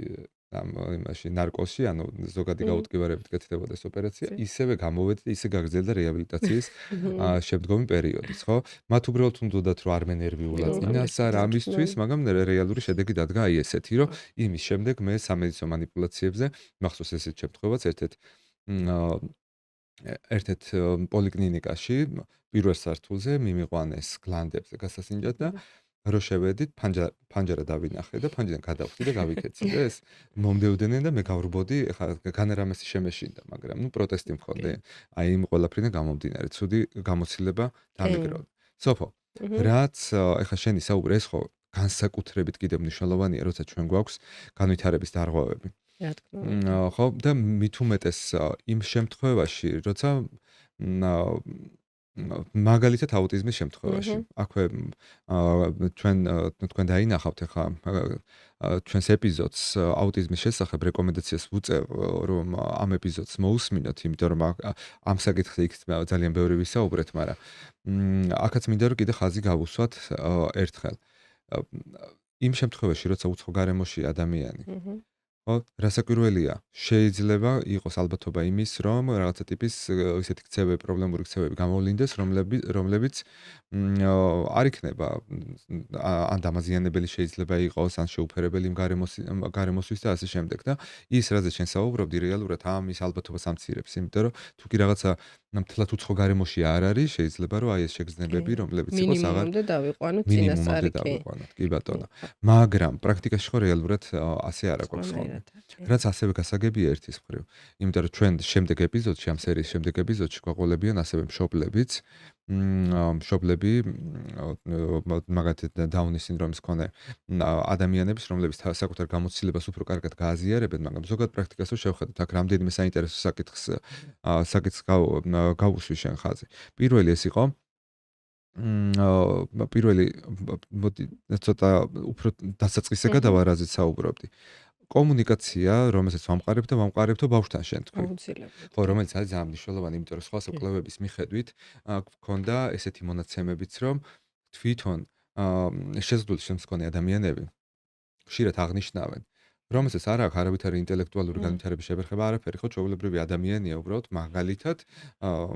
ამ იმაში ნარკოსში, ანუ ზოგადი გაუტკივარებით კეთდებოდა ეს ოპერაცია, ისევე გამოვედი და ისე გაგრძელდა რეაბილიტაციის შემდგომი პერიოდიც, ხო? მათ უბრალოდ უნდათ რომ არ მენერვიულა წინასწარ ამისთვის, მაგრამ რეალური შედეგი დადგა აი ესეთი, რომ იმის შემდეგ მე სამედიცინო манипуляციებზე მახსოვს ესეთ შემთხვევაც ერთ-ერთ პოლიკლინიკაში პირველ სართულზე მიმიყვანეს გლანდებზე გასასინჯად და რო შევედით, ფანჯარა დავინახე და ფანჯრიდან გადავხდი და გავიქეცი და ეს მომდევდნენ და მე გავრბოდი, ეხლა განერამესი შემეშინდა, მაგრამ პროტესტი მქონდა. აი იმ ყველაფრიდან გამომდინარე, ცუდი გამოცდილება დამიგროვდა. სოფო, რაც ეხლა შენი საუბარი ეს ხო განსაკუთრებით კიდევ მნიშვნელოვანია, როცა ჩვენ გვაქვს განვითარების დარღვევები. რა თქმა უნდა. ხო, და მით უმეტეს იმ შემთხვევაში, როცა მაგალითად აუტიზმის შემთხვევაში. აქვე თქვენ დაინახავთ ახლა ჩვენს ეპიზოდს აუტიზმის შესახებ რეკომენდაციას ვუწევ, რომ ამ ეპიზოდს მოусმინოთ, იმიტომ რომ ამ საკითხზე იქ ძალიან ბევრი ვისაუბრეთ, მაგრამ აქაც მინდა რომ კიდე ხაზი გავუსვათ ერთხელ. იმ შემთხვევაში, როცა უცხო გარემოში ადამიანი ხო, რასაკვირველია, შეიძლება იყოს ალბათობა იმის, რომ რაღაცა ტიპის ისეთი ქცევები, პრობლემური ქცევები გამოვლინდეს, რომლებიც არ იქნება ან დამაზიანებელი შეიძლება იყოს, ან შეუფერებელი გარემოსთვის და ასე შემდეგ და ის, რაზე შენ საუბრობდი, რეალურად ამის ალბათობას ამცირებს, იმიტომ რომ თუ კი რაღაცა მთლად უცხო გარემოში არ არის, შეიძლება რომ აი ეს შეგრძნებები, რომლებიც იყოს მინიმუმამდე დავიყვანოთ წინასწარი კი ბატონო. მაგრამ პრაქტიკაში ხო რეალურად ასე არ აქვს ხოლმე. რაც ასევე გასაგებია ერთის მხრივ, იმიტომ რომ ჩვენ შემდეგ ეპიზოდში, ამ სერიის შემდეგ ეპიზოდში გვაყოლებიან ასევე მშობლები, მაგათი დაუნის სინდრომის მქონე ადამიანების, რომლებიც საკუთარ გამოცდილებას უფრო კარგად გააზიარებენ, მაგრამ ზოგად პრაქტიკას რო შევხედოთ, აქ რამდენიმე საინტერესო საკითხს გავუსვი შენ ხაზი. პირველი ეს იყო პირველი მოდი ცოტა უფრო დასაწყისზე გადავა, რაზეც საუბრობდი. კომუნიკაცია, რომელსაც ვამყარებთო ბავშვთან შენ თქვი. ხო, რომელიც არის ძალიან მნიშვნელოვანი, იმიტომ რომ სხვა კვლევების მიხედვით გვქონდა ესეთი მონაცემებიც, რომ თვითონ შეზღუდული შემთხვევის მქონე ადამიანები ხშირად აღნიშნავენ, რომელსაც არ აქვს არავითარი ინტელექტუალური განვითარების შებერხება, არაფერი, ხო, ჩვეულებრივი ადამიანია, უბრალოდ მაგალითად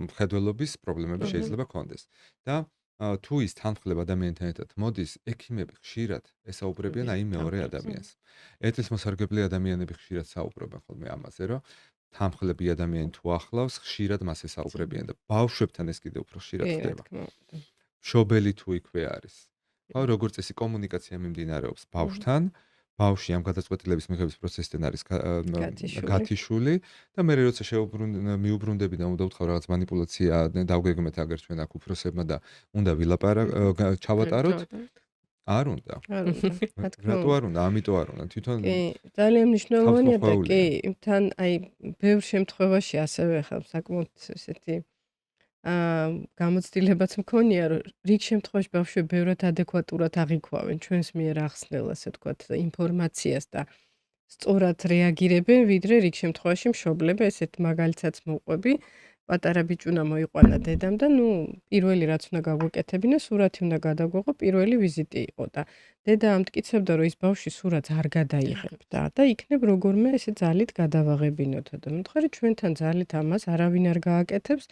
მხედველობის პრობლემები შეიძლება ქონდეს. და თუ ის თანმხლებ ადამიანთან ერთად მოდის, ექიმები ხშირად ესაუბრებიან აი მეორე ადამიანს. ეთნის მოსარგებლე ადამიანები ხშირად საუბრობენ ხოლმე ამაზე, რომ თანმხლები ადამიანი თუ ახლავს, ხშირად მას ესაუბრებიან და ბავშვებთან ეს კიდევ უფრო ხშირად ხდება. მშობელი თუ იქვე არის. ხო, როგორც წესი კომუნიკაცია მიმდინარეობს ბავშვთან, ბავშვი ამ გადაწყვეტილების მიღების პროცესიდან არის გათიშული და მე როცა მიუბრუნდები და უნდა ვთქვა რაღაც манипуляცია დავგეგმეთ აგერ ჩვენ აქ უფროსებმა და უნდა ჩავატაროთ არ უნდა. რატო არ უნდა? ამიტომ არ უნდა. თვითონ კი, ძალიან მნიშვნელოვანია და კი, თან აი ბევრ შემთხვევაში ასევე ხარ საკმაოდ ესეთი გამოცდილებაც მქონია, რომ რიგ შემთხვევაში ბავშვები ბევრად ადეკვატურად აღიქვავენ ჩვენს მიერ ახსნელ, ასე ვთქვათ, ინფორმაციას და სწორად რეაგირებენ, ვიდრე რიგ შემთხვევაში მშობლები, ესეთ მაგალითსაც მოვყვები, პატარა ბიჭუნა მოიყვანა დედამ და პირველი რაც უნდა გაგვეკეთებინა, სურათი უნდა გადაგვეღო, პირველი ვიზიტი იყო და დედა ამტკიცებდა, რომ ის ბავშვი სურათს არ გადაიღებდა და იქნებ როგორმე ესე ძალით გადავაღებინოთ და მომთხარი ჩვენთან ძალით ამას არავინ არ გააკეთებს.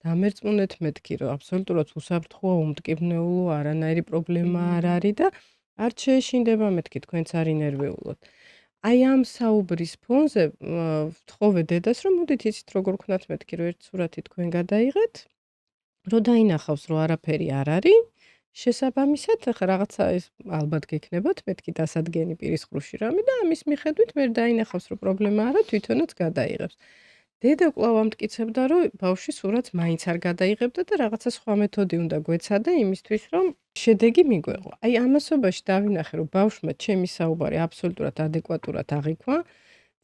დამერწმუნეთ მეთქი, რომ აბსოლუტურად უსაფრთხოა, უმტკივნეულო, არანაირი პრობლემა არ არის და არ შეეშინდება მეთქი, თქვენც არ ინერვიულოთ. აი ამ საუბრის ფონზე ვთხოვე დედას, რომ მოდით იცით როგორ ვქნათ მეთქი, რომ ერთ სურათი თქვენ გადაიღეთ, რომ დაინახავს, რომ არაფერი არ არის, შესაბამისად, ახლა რაღაცა ეს ალბათ გექნებათ მეთქი დასადგენი პირის ხრუში რამე და ამის მიხედვით მე დაინახავს, რომ პრობლემა არა, თვითონაც გადაიღებს. დედა კვლავ ამტკიცებდა, რომ ბავშვი სურათს მაინც არ გადაიღებდა და რაღაცა სხვა მეთოდი უნდა გვეცადა იმისთვის, რომ შედეგი მიგვეღო. აი ამასობაში დავინახე, რომ ბავშვმა ჩემი საუბარი აბსოლუტურად ადეკვატურად აღიქვა.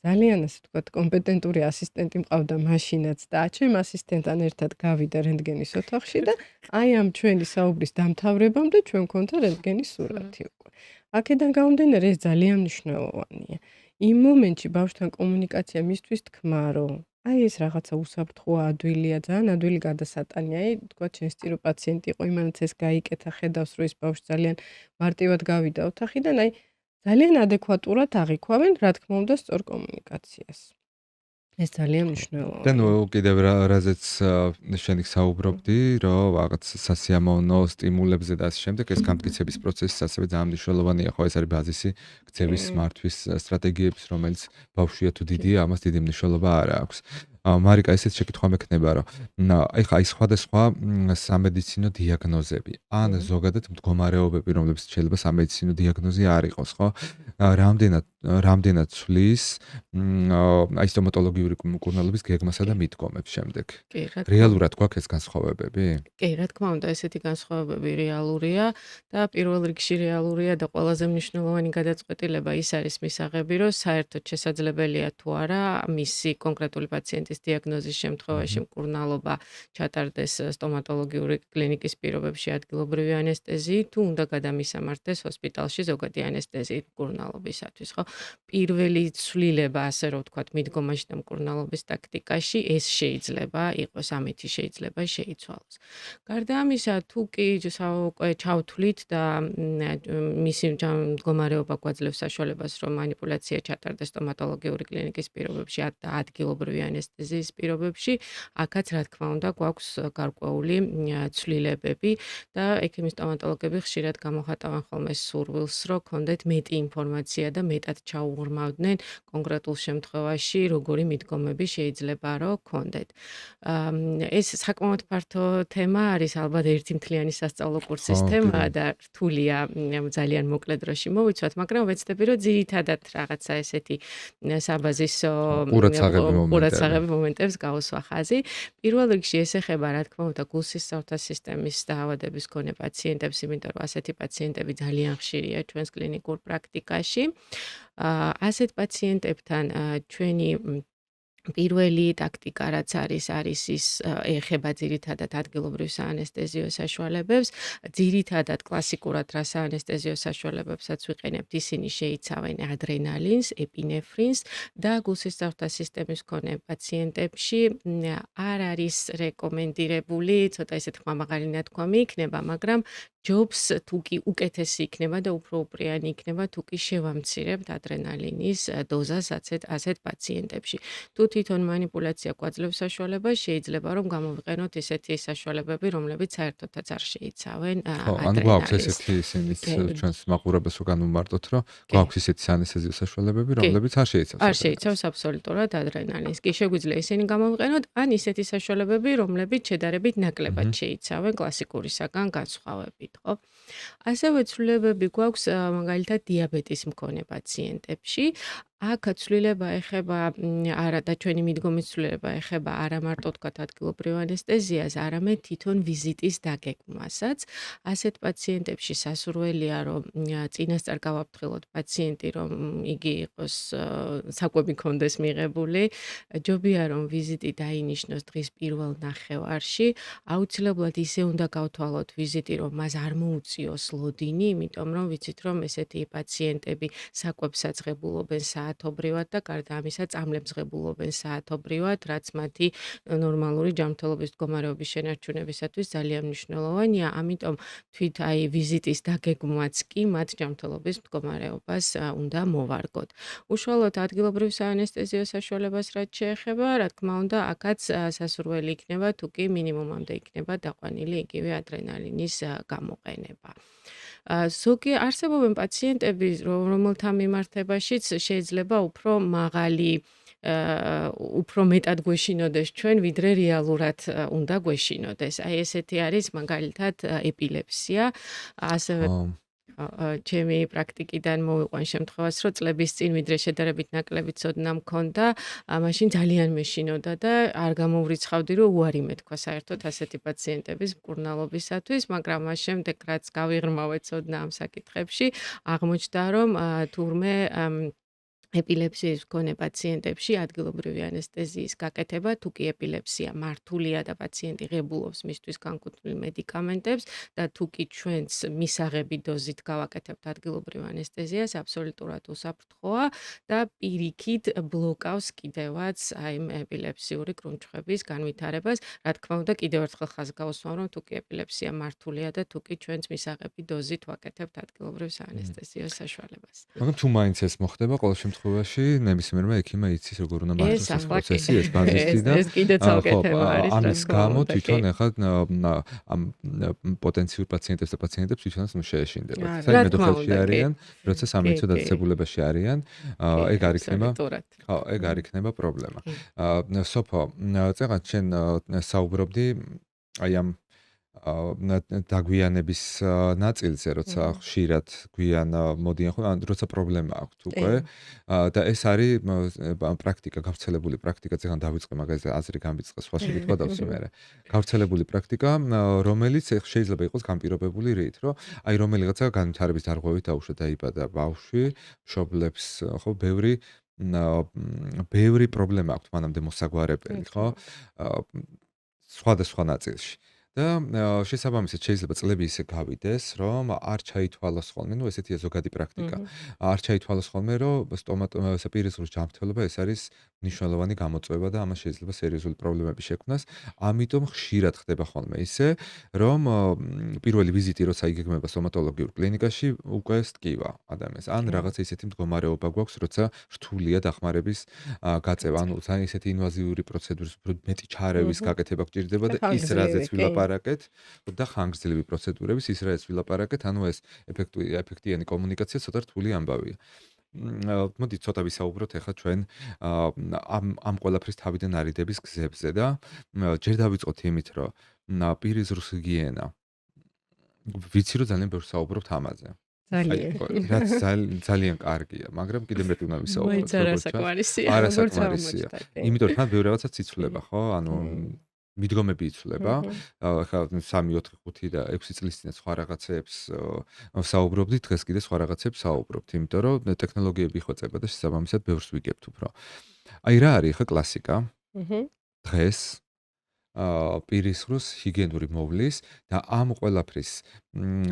ძალიან ასე ვთქვათ, კომპეტენტური ასისტენტი მყავდა მაშინაც და ჩემ ასისტენტთან ერთად გავიდა რენტგენის ოთახში და აი ამ ჩვენი საუბრის დამთავრებამდე ჩვენ გვქონდა რენტგენის სურათი უკვე. აქედან გამომდინარე ეს ძალიან მნიშვნელოვანია. იმ მომენტში ბავშვთან კომუნიკაცია მისთვის თქმა, რომ აი ეს რაღაცა უსაფრთხოა, ადვილია, ძალიან ადვილი გადასატანია. აი, თქვა ჩემს ტირო პაციენტი იყო, იმანაც ეს გაიკეთა, ხედავს, რომ ეს ბავშვი ძალიან მარტივად გავიდა ოთახიდან, აი, ძალიან ადეკვატურად აღიქვამენ, რა თქმა უნდა, სწორ კომუნიკაციას. ეს ძალიან და მნიშვნელოვანია. ნუ კიდევ რაზეც შენი საუბრობდი, რომ რაღაც სასიამოვნო სტიმულებზე და ასე შემდეგ, ეს გამტკიცების პროცესიც ასევე ძალიან მნიშვნელოვანია, ხო, ეს არის ბაზისი ქცევის მართვის სტრატეგიების, რომელიც ბავშვია თუ დიდია, ამას დიდი მნიშვნელობა არ აქვს. მარიკა, ესეც შეკითხვა მექნება, რომ ეხლა აი სხვადასხვა სამედიცინო დიაგნოზები, ან ზოგადად მდგომარეობები, რომლებიც შეიძლება სამედიცინო დიაგნოზი არ იყოს, ხო? რამდენად ცვლის აი სტომატოლოგიური მკურნალობის გეგმასა და მიდგომებს შემდეგ. კი, რა თქმა უნდა. რეალურად გვაქვს ეს განსხვავებები? კი, რა თქმა უნდა, ესეთი განსხვავებები რეალურია და პირველ რიგში რეალურია და ყველაზე მნიშვნელოვანი გადაწყვეტილება ის არის მისაღები, რომ საერთოდ შესაძლებელია თუ არა მისი კონკრეტული პაციენტის დიაგნოზის შემთხვევაში მკურნალობა ჩატარდეს სტომატოლოგიური კლინიკის პირობებში ადგილობრივი ანესტეზიით, თუ უნდა გადამისამართდეს ჰოსპიტალში ზოგადი ანესტეზიით მკურნალობისათვის, ხო? პირველი ცვლილება, ასე რომ ვთქვათ, მიდგომაში და მკურნალობის ტაქტიკაში ეს შეიძლება იყოს, ამითი შეიძლება შეიცვალოს. გარდა ამისა, თუ კი უკვე ჩავთვლით და მისი მდგომარეობა გვაძლევს საშუალებას, რომ манипуляცია ჩატარდეს სტომატოლოგიური კლინიკის პირობებში და ადგილობრივი ანესტეზიის პირობებში, აქაც რა თქმა უნდა გვაქვს გარკვეული ცვლილებები და ექიმი სტომატოლოგები ხშირად გამოხატავენ ხოლმე სურვილს, რომ გქონდეთ მეტი ინფორმაცია და მეტად ჩაუღრმავდნენ კონკრეტულ შემთხვევაში, როგორი მიდგომები შეიძლება რომ გქონდეთ. ეს საკმაოდ ფართო თემა არის, ალბათ ერთი მთლიანი სასწავლო კურსის თემაა და რთულია ძალიან მოკლე დროში მოვიცვათ, მაგრამ ვეცდები, რომ ძირითადად რაღაცა ესეთი საბაზისო ყურადსაღები მომენტებს გავუსვა ხაზი. პირველ რიგში ეს ეხება, რა თქმა უნდა, გულსისხლთა სისტემის დაავადების მქონე პაციენტებს, იმიტომ რომ ასეთი პაციენტები ძალიან ხშირია ჩვენს კლინიკურ პრაქტიკაში. ასეთ პაციენტებთან ჩვენი პირველი ტაქტიკა რაც არის ის ეხება ძირითადად ადგილობრივ საანესტეზიო საშუალებებს, ძირითადად კლასიკურად რა საანესტეზიო საშუალებებსაც ვიყენებთ, ისინი შეიცავენ ადრენალინს, ეპინეფრინს და გულსისხლთა სისტემის მქონე პაციენტებში არ არის რეკომენდირებული, ცოტა ისეთ ხმამაღალი ნათქვამი იქნება, მაგრამ ჯობს თუ კი უკეთესი იქნება და უფრო უპრიანი იქნება, თუ კი შევამცირებთ ადრენალინის დოზას ასეთ პაციენტებში. თუ თვითონ манипуляცია გვაძლევს საშუალებას, შეიძლება რომ გამოვიყენოთ ისეთი საშუალებები, რომლებიც საერთოდაც არ შეიცავენ ადრენალინს. ან გვაქვს ესეთი ისინიც ჩვენს მაყურებელს განვმარტოთ, რომ გვაქვს ისეთი ანესთეზიო საშუალებები, რომლებიც არ შეიცავს. არ შეიცავს აბსოლუტურად ადრენალინს. კი, შეგვიძლია ისინი გამოვიყენოთ, ან ისეთი საშუალებები, რომლებიც შედარებით ნაკლებად შეიცავენ კლასიკურისაგან განსხვავებით. ხო? ასევე ცვლილებები გვაქვს მაგალითად დიაბეტის მქონე პაციენტებში. აქ ცვლილება ეხება არა და ჩვენი მიდგომის ცვლილება ეხება არა მარტო თქვათ ადგილობრივ ანესტეზიას, არამედ თვითონ ვიზიტის დაგეგმვასაც. ასეთ პაციენტებში სასურველია, რომ წინასწარ გავაფრთხილოთ პაციენტი, რომ იგი იყოს საკვები ქონდეს მიღებული. ჯობია რომ ვიზიტი დაინიშნოს დღის პირველ ნახევარში. აუცილებლად ისე უნდა გავთვალოთ ვიზიტი, რომ მას არ მოუწიოს ლოდინი, იმიტომ რომ ვიცით რომ ესეთი პაციენტები საკვებს აწყებულობენ საათობრივად და გარდა ამისა წამლებს ღებულობენ საათობრივად, რაც მათი ნორმალური ჯანმრთელობის მდგომარეობის შენარჩუნებისათვის ძალიან მნიშვნელოვანია, ამიტომ თვით აი ვიზიტის დაგეგმვაც კი მათ ჯანმრთელობის მდგომარეობას უნდა მოვარგოთ. უშუალოდ ადგილობრივ საანესტეზიო საშუალებას რაც შეეხება, რა თქმა უნდა, აქაც სასურველი იქნება, თუ კი მინიმუმამდე იქნება დაყვანილი იგივე ადრენალინის გამოყენება. ზოგი არსებობენ პაციენტები, რომელთა მიმართებაშიც შეიძლება უფრო მაღალი უფრო მეტად გვეშინოდეს ჩვენ, ვიდრე რეალურად უნდა გვეშინოდეს. აი ესეთი არის მაგალითად ეპილეფსია, ასევე ჩემი პრაქტიკიდან მოვიყვან შემთხვევას, რომ წლების წინ ვიდრე შედარებით ნაკლები ცოდნა მქონდა, მაშინ ძალიან მეშინოდა და არ გამოვრიცხავდი, რომ უარი მეთქვა საერთოდ ასეთი პაციენტების მკურნალობისათვის, მაგრამ მას შემდეგ რაც გავიღრმავე ცოდნა ამ საკითხებში, აღმოჩნდა, რომ თურმე ეპილეფსიის მქონე პაციენტებში ადგილობრივი ანესტეზიის გაკეთება, თუ კი ეპილეფსია მართულია და პაციენტი ღებულობს მისთვის განკუთვნილ მედიკამენტებს და თუ კი ჩვენს მისაღები დოზით გავაკეთებთ ადგილობრივ ანესტეზიას, აბსოლუტურად უსაფრთხოა და პირიქით ბლოკავს კიდევაც აი ამ ეპილეფსიური კრუნჩხების განვითარებას. რა თქმა უნდა, კიდევ ერთხელ ხაზს გავუსვამ, რომ თუ კი ეპილეფსია მართულია და თუ კი ჩვენს მისაღები დოზით ვაკეთებთ ადგილობრივ საანესტეზიო საშუალებას. მაგრამ თუ მაინც ეს მოხდება, ყოველ შემთხვევაში ნებისმიერმა ექიმმა იცის როგორ უნდა ეს მართოს ეს ახლა პროცესი, ეს კიდე ბაზისი და ეს კიდე ცალკე ხო, თემა არის, რა ამის თქმა გამო უნდა, თვითონ კი. ეხლა ამ პოტენციურ პაციენტებს და პაციენტებს თვითონაც შეეშინდებათ. არა, საერთოდ რა თქმა ხელში უნდა, კი. არიან, როცა სამედიცინო კი. დაწესებულებაში არიან, კი, ეგ არ იქნება აბსოლუტურად. ხო, ეგ არ იქნება პრობლემა. კი. სოფო, წეგან შენ საუბრობდი აი ამ დაგვიანების ნაწილზე, როცა ხშირად გვიან მოდიან ხო, ან როცა პრობლემა აქვთ უკვე და ეს არის პრაქტიკა, გავრცელებული პრაქტიკა, ზეგან დავიწყე მაგაზე აზრი გამიწყე, სხვა შეკითხვა დავსვი მერე. გავრცელებული პრაქტიკა, რომელიც შეიძლება იყოს განპირობებული რით, რომ აი რომელიღაცა განვითარების დარღვევით დაუშვა დაიბადა ბავშვი, მშობლებს ხო, ბევრი პრობლემა აქვთ მანამდე მოსაგვარებელი, ხო? სხვადასხვა ნაწილში. და შესაბამისად შეიძლება წლები ისე გავიდეს, რომ არ ჩაითვალოს ხოლმე, ну ესეთია ზოგადი პრაქტიკა. არ ჩაითვალოს ხოლმე, რომ პირისგრულის ჯანმრთელობა ეს არის მნიშვნელოვანი გამოწვევა და ამას შეიძლება სერიოზული პრობლემები შექმნას. ამიტომ ხშირად ხდება ხოლმე ისე, რომ პირველი ვიზიტი როცა იგეგმება სტომატოლოგიურ კლინიკაში, უკვე სტკივა ადამიანს. ან რაღაცა ისეთი მდგომარეობა გვაქვს, როცა რთულია დახმარების გაწევა, ანუ ძალიან ისეთი ინვაზიური პროცედურის, უფრო მეტი ჩარევის გაკეთება გჭირდება და ის რაზეც ვილაპარაკეთ და ხანგრძლივი პროცედურების ის რაც ვილაპარაკეთ, ანუ ეს ეფექტიანი კომუნიკაცია ცოტა რთული ამბავია. მოდი ცოტა ვისაუბროთ ახლა ჩვენ ამ ყველაფრის თავიდან არიდების გზებზე და ჯერ დავიწყოთ იმით, რომ პირიზრუს ჰიგიენა. ვიცი რომ ძალიან ბევრს საუბრობთ ამაზე. ძალიან. რაც ძალიან კარგია, მაგრამ კიდე მეტი უნდა ვისაუბროთ. მაინც არასაკმარისია. არასაკმარისია. იმიტომ რომ თან ბევრი რაღაცაც იცვლება, ხო? ანუ მიდგომები იცვლება. ახლა 3, 4, 5 და 6 წლის წინაც სხვა რაღაცებს საუბრობდი, დღეს კიდე სხვა რაღაცებს საუბრობთ, იმიტომ რომ ტექნოლოგიები იხვეწება და შესაბამისად ბევრს ვიგებთ უფრო. აი რა არის ახლა კლასიკა? დღეს პირისხროს ჰიგიენური მოვლის და ამ ყველაფრის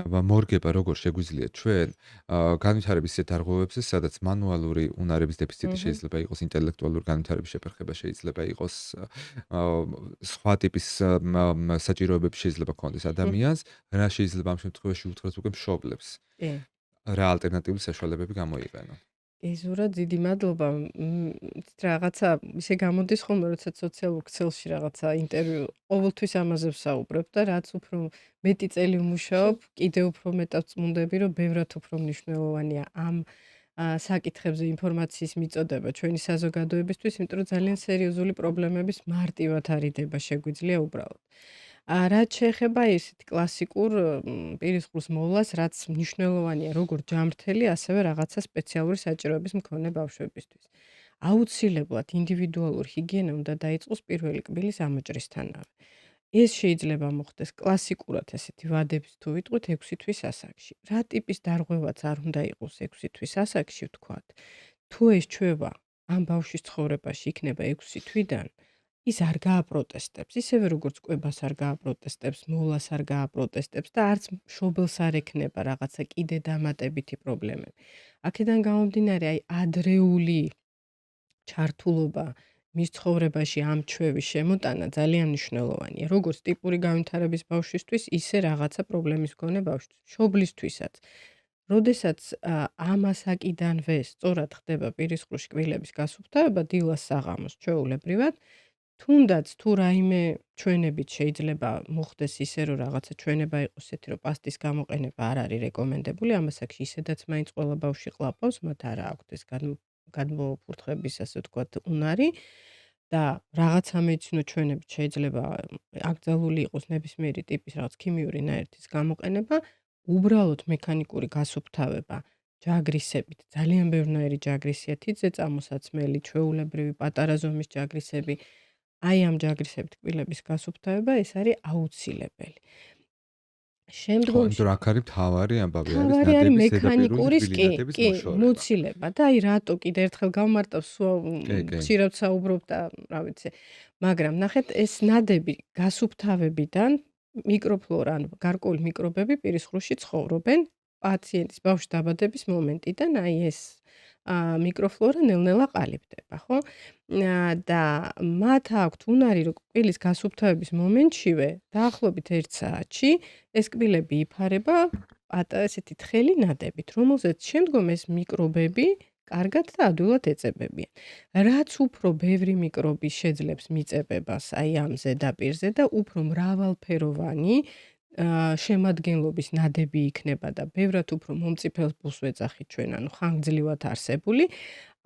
მორგება როგორ შეგვიძლია ჩვენ განვითარების ისეთ დარღვევებზე, სადაც მანუალური უნარების დეფიციტი შეიძლება იყოს, ინტელექტუალური განვითარების შეფერხება შეიძლება იყოს, სხვა ტიპის საჭიროებები შეიძლება ქონდეს ადამიანს, რა შეიძლება ამ შემთხვევაში უთხრათ უკვე მშობლებს. რა ალტერნატიული საშუალებები გამოიყენო. ზურა დიდი მადლობა. რაღაცა ისე გამოდის ხოლმე, როცა სოციალურ ქსელში რაღაცა ინტერვიუ ყოველთვის ამაზე ვსაუბრებ და რაც უფრო მეტი წელი ვმუშაობ, კიდევ უფრო მეტად წმუნდები, რომ ბევრად უფრო მნიშვნელოვანია ამ საკითხებზე ინფორმაციის მიწოდება ჩვენი საზოგადოებისთვის, იმიტომ რომ ძალიან სერიოზული პრობლემების მარტივად არიდება შეგვიძლია უბრალოდ. რაც შეეხება ესეთ კლასიკურ პირისყრულს მოვლას, რაც მნიშვნელოვანია როგორც ჯანმრთელი, ასევე რაღაცა სპეციალური საჭიროების მქონე ბავშვებისთვის. აუცილებლად ინდივიდუალური ჰიგიენა უნდა დაიწყოს პირველი კბილის ამოჭრისთანავე. ეს შეიძლება მოხდეს კლასიკურად ესეთი ვადების თუ ვიტყვით 6 თვის ასაკში. რა ტიპის დარღვევაც არ უნდა იყოს 6 თვის ასაკში, ვთქვათ. თუ ეს ჩვევა ამ ბავშვის ცხოვრებაში იქნება 6 თვიდან, ის არ გააპროტესტებს, ისევე როგორც კვებას არ გააპროტესტებს, მოვლას არ გააპროტესტებს და არც მშობელს არ ექნება რაღაცა კიდე დამატებითი პრობლემები. აქედან გამომდინარე, აი ადრეული ჩართულობა მის ცხოვრებაში ამ ჩვევის შემოტანა ძალიან მნიშვნელოვანია, როგორც ტიპური განვითარების ბავშვისთვის, ისე რაღაცა პრობლემის მქონე ბავშვისთვის, მშობლისთვისაც. როდესაც ამ ასაკიდანვე სწორად ხდება პირისყრუში კბილების გასუფთავება დილას საღამოს ჩვეულებრივად, თუნდაც თუ რაიმე ჩვენებით შეიძლება მოხდეს ისე, რომ რაღაცა ჩვენება იყოს ესეთი, რომ პასტის გამოყენება არ არის რეკომენდებული, ამ ასაკში ისედაც მაინც ყველა ბავშვი ყლაპავს, მათ არა აქვთ ეს გადმოფურთხების, ასე ვთქვათ, უნარი და რაღაცა სამედიცინო ჩვენებით შეიძლება აკრძალული იყოს ნებისმიერი ტიპის რაღაც ქიმიური ნაერთის გამოყენება, უბრალოდ მექანიკური გასუფთავება ჯაგრისებით, ძალიან ბევრნაირი ჯაგრისია, თითზე წამოსაცმელი, ჩვეულებრივი პატარა ზომის ჯაგრისები, აი ამ ჯაგრისებით კბილების გასუფთავება ეს არის აუცილებელი. ხო, შემდგომში იმიტომ რომ აქ არის მთავარი ამბავი არის თავარი არის ნადების ზედაპირული მექანიკური რბილი კი, ნადების კი, მოშორება. მოცილება და აი რატო კიდე ერთხელ გავმარტავს კი. ხშირად საუბრობ და რა ვიცი. მაგრამ ნახეთ ეს ნადები გასუფთავებიდან მიკროფლორა ან გარკვეული მიკრობები პირის ღრუში ცხოვრობენ პაციენტის ბავშვის დაბადების მომენტიდან აი ეს მიკროფლორა ნელ-ნელა ყალიბდება, ხო? და მათ აქვთ უნარი რომ კბილის გასუფთავების მომენტშივე დაახლოებით 1 საათში ეს კბილები იფარება ესეთი თხელი ნადებით, რომელზეც შემდგომ ეს მიკრობები კარგად და ადვილად ეწებებიან. რაც უფრო ბევრი მიკრობი შეძლებს მიწებებას აი ამ ზედაპირზე და უფრო მრავალფეროვანი შემადგენლობის ნადები იქნება და ბევრად უფრო მომწიფებულს ვეძახით ჩვენ, ანუ ხანგრძლივად არსებული,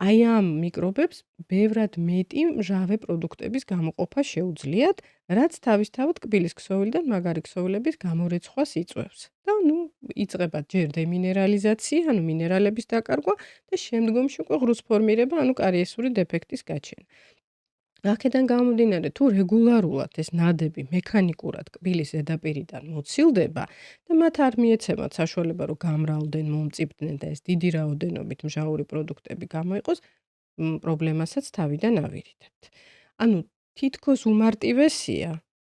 აი ამ მიკრობებს ბევრად მეტი მჟავე პროდუქტების გამოყოფა შეუძლიათ, რაც თავისთავად კბილის ქსოვილიდან მაგარი ქსოვილების გამორეცხვას იწვევს. და იწყება ჯერ დემინერალიზაცია, ანუ მინერალების დაკარგვა და შემდგომში უკვე ღრუს ფორმირება, ანუ კარიესული დეფექტის გაჩენა. აქედან გამომდინარე, თუ რეგულარულად ეს ნადები მექანიკურად კბილის ზედაპირიდან მოცილდება და მათ არ მიეცემათ საშუალება, რომ გამრავლდნენ, მომწიფდნენ და ეს დიდი რაოდენობით მჟავური პროდუქტები გამოიყოს, პრობლემასაც თავიდან ავირითებთ. ანუ თითქოს უმარტივესია,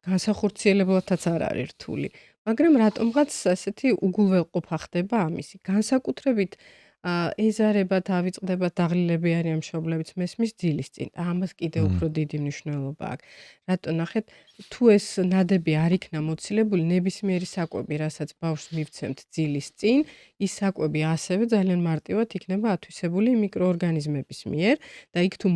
განსახორციელებელადაც არ არის რთული, მაგრამ რატომღაც ესეთი უგულვებყოფა ხდება ამისი. განსაკუთრებით ეზარება დავიწყდება დაღლილებიანი ამ მშობლებიც მესმის ძილის წინ. ამას კიდევ უფრო დიდი მნიშვნელობა აქვს. რატო ნახეთ, თუ ეს ნადები არ იქნა მოცილებული, ნებისმიერი საკვები, რასაც ბავშვს მივცემთ ძილის წინ, ის საკვები ასევე ძალიან მარტივად იქნება ათვისებული მიკროორგანიზმების მიერ და იქ თუ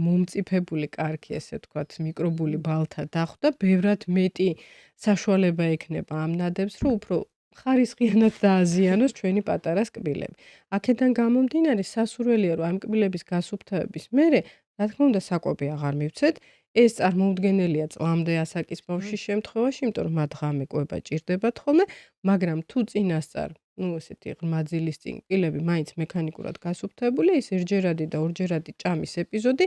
მომწიფებული კარგი, ესე ვთქვათ, მიკრობული ბალთა დახვდა, ბევრად მეტი საშუალება ექნება ამ ნადებს, რომ უფრო ხარისხიანად დააზიანოს ჩვენი პატარას კბილები. აქედან გამომდინარე, სასურველია, რომ ამ კბილების გასუფთავების მერე, რა თქმა უნდა, საკვები აღარ მივცეთ. ეს წარმოუდგენელია წლამდე ასაკის ბავშვის შემთხვევაში, იმიტომ რომ მათ ღამე კვება ჭირდებათ ხოლმე, მაგრამ თუ წინასწარ, ესეთი ღრმა ძილის წინ კბილები მაინც მექანიკურად გასუფთავებულია, ის ერთჯერადი და ორჯერადი ჭამის ეპიზოდი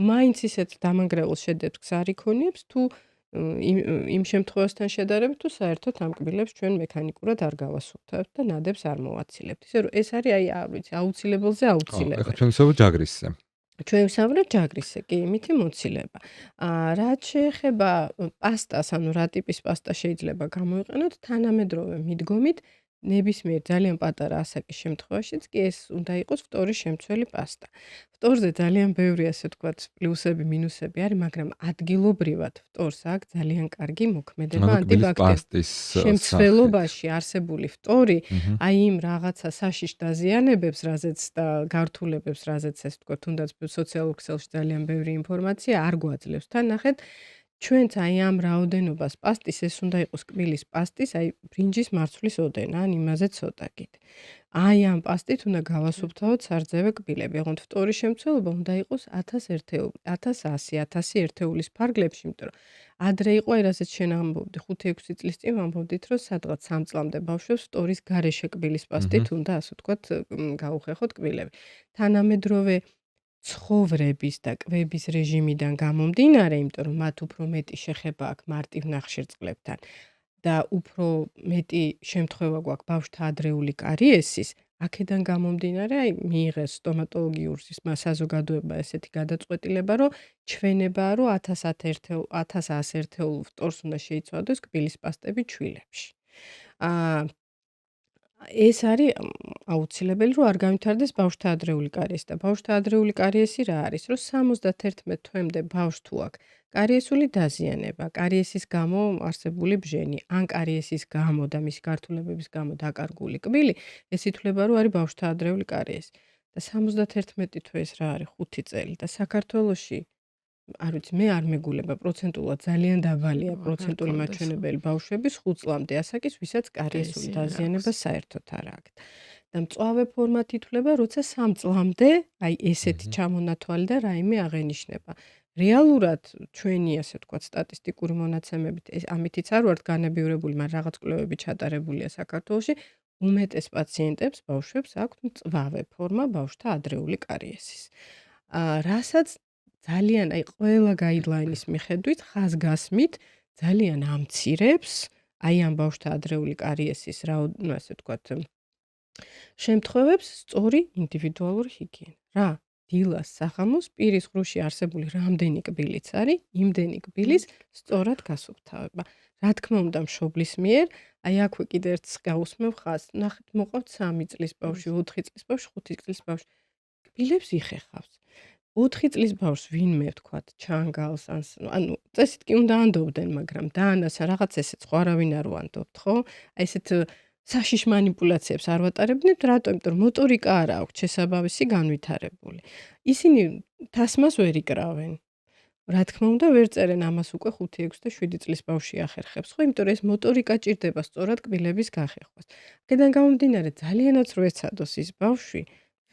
მაინც ისეთ დამანგრეულ შედეგს არ იქონიებს, თუ იმ შემთხვევასთან შედარებით, თუ საერთოდ ამ კბილებს ჩვენ მექანიკურად არ გავასუფთავებთ და ნადებს არ მოვაცილებთ. ისე რომ ეს არის აი არ ვიცი, აუცილებელზე ხო, აუცილებელი. ეხლა ჩვენ ვსაუბრობთ ჯაგრისზე. ჩვენ ვსაუბრობთ ჯაგრისზე, კი, იმითი მოცილება. რაც შეეხება პასტას, ანუ რა ტიპის პასტა შეიძლება გამოიყენოთ, თანამედროვე მიდგომით ნებისმიერ ძალიან პატარა ასაკის შემთხვევაშიც კი ეს უნდა იყოს ფტორის შემცველი პასტა. ფტორზე ძალიან ბევრი, ასე ვთქვათ, პლუსები, მინუსები არის, მაგრამ ადგილობრივად ფტორს აქვს ძალიან კარგი მოქმედება პასტის შემცველობაში არსებული ფტორი, აი იმ რაღაცა საშიშ დაზიანებებს, რაზეც და გართულებებს, რაზეც ეს ვთქვათ, თუნდაც სოციალურ ქსელში ძალიან ბევრი ინფორმაცია არ გვაძლევს. თან ნახეთ, ჩვენც აი ამ რაოდენობას პასტის ეს უნდა იყოს კბილის პასტის, აი ბრინჯის მარცვლის ოდენა, ან იმაზე ცოტაკით. აი ამ პასტით უნდა გავასუფთავოთ სარძევე კბილები. ოღონდ ფტორის შემცველობა უნდა იყოს 1000 ერთეული, 1100, 1000 ერთეულის ფარგლებში, იმიტომ რომ ადრე იყო, აი რასაც შენ ამბობდი, 5-6 წლის წინ ამბობდით, რომ სადღაც 3 წლამდე ბავშვებს ფტორის გარეშე კბილის პასტით უნდა, ასე ვთქვათ, გაუხეხოთ კბილები. თანამედროვე ცხოვრების და კვების რეჟიმიდან გამომდინარე, იმიტომ რომ მათ უფრო მეტი შეხება აქვს მარტივ ნახშირწყლებთან და უფრო მეტი შემთხვევა გვაქვს ბავშვთა ადრეული კარიესის, აქედან გამომდინარე, აი მიიღეს სტომატოლოგიურ საზოგადოება ესეთი გადაწყვეტილება, რომ ჩვენებაა, რომ 1100 ერთეულ ფტორს უნდა შეიცვალოს კბილის პასტები ჩვილებში. ეს არის აუცილებელი, რომ არ განვითარდეს ბავშვთა ადრეული კარიესი და ბავშვთა ადრეული კარიესი რა არის, რომ 71 თვემდე ბავშვს თუ აქვს კარიესული დაზიანება, კარიესის გამო არსებული ბჟენი, ან კარიესის გამო და მისი გართულებების გამო დაკარგული კბილი, ეს ითვლება, რომ არის ბავშვთა ადრეული კარიესი. და 71 თვე ეს რა არის 5 წელი და საქართველოში არ ვიცი, მე არ მეგულება პროცენტულად ძალიან დაბალია პროცენტული მაჩვენებელი ბავშვების 5 წლამდე ასაკის, ვისაც კარიესული დაზიანება საერთოდ არ აქვს. და მწვავე ფორმად ითვლება, როცა 3 წლამდე, აი ესეთი ჩამონათვალი და რაიმე აღენიშნება. რეალურად ჩვენი, ასე ვთქვათ, სტატისტიკური მონაცემებით ამითიც არ ვართ განებივრებული, მაგრამ რაღაც კვლევები ჩატარებულია საქართველოში, უმეტეს პაციენტებს, ბავშვებს აქვთ მწვავე ფორმა ბავშვთა ადრეული კარიესის. რასაც ძალიან აი ყველა გაიდლაინის მიხედვით ხაზგასმით ძალიან ამცირებს აი ამ ბავშვთა ადრეული კარიესის ასე ვთქვათ, შემთხვევებს სწორი ინდივიდუალური ჰიგიენა. რა? დილას, საღამოს პირის ღრუში არსებული რამდენი კბილიც არის, იმდენი კბილის სწორად გასუფთავება. რა თქმა უნდა, მშობლის მიერ, აი აქვე კიდე ერთს გაუსმევ ხაზს. ნახეთ, მოყავთ 3 წლის ბავშვი, 4 წლის ბავშვი, 5 წლის ბავშვი. კბილებს იხეხავს. 4 წლის ბავშვს ვინმე ვთქვათ, ჩანგალს ანუ წესით კი უნდა ანდობდნენ, მაგრამ დაანასა რაღაც ესეც ხო არავინ არ ვანდობთ, ხო? აი ესეთ საშიშ манипуляციებს არ ვატარებდით, რატომ? იმიტომ რომ მოტორიკა არ აქვს შესაბამისი განვითარებული. ისინი თასმას ვერ იკრავენ. რა თქმა უნდა, ვერ წერენ ამას უკვე 5, 6 და 7 წლის ბავშვი ახერხებს, ხო? იმიტომ რომ ეს მოტორიკა ჭირდება სწორად კბილების გახეხვას. აქედან გამომდინარე, ძალიანაც რო ეცადოს ის ბავშვი,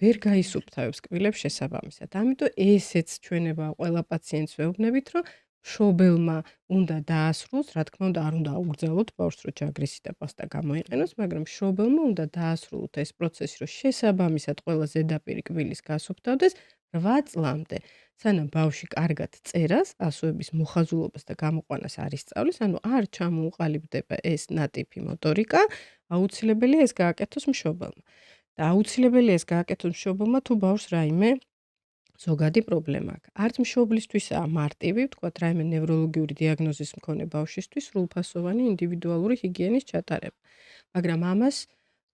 ვერ გაისუფთავებს კბილებს შესაბამისად. ამიტომ ესეც ჩვენება ყველა პაციენტს ვეუბნებით, რომ მშობელმა უნდა დაასრულოს, რა თქმა უნდა, არ უნდა აუგრძელოთ ბავშვს, რომ ჯაგრისი და პასტა გამოიყენოს, მაგრამ მშობელმა უნდა დაასრულოთ ეს პროცესი, რომ შესაბამისად ყველა ზედაპირი კბილის გასუფთავდეს 8 წლამდე. სანამ ბავშვი კარგად წერას, ასოების მოხაზულობას და გამოყვანას არ ისწავლის, ანუ არ ჩამოუყალიბდება ეს ნატიფი მოტორიკა, აუცილებელია ეს გააკეთოს მშობელმა. და აუცილებელია ეს გააკეთოს მშობელმა, თუ ბავშვს რაიმე ზოგადი პრობლემა აქვს. არც მშობლისთვისაა მარტივი, ვთქვათ, რაიმე ნევროლოგიური დიაგნოზის მქონე ბავშვისთვის სრულფასოვანი ინდივიდუალური ჰიგიენის ჩატარება. მაგრამ ამას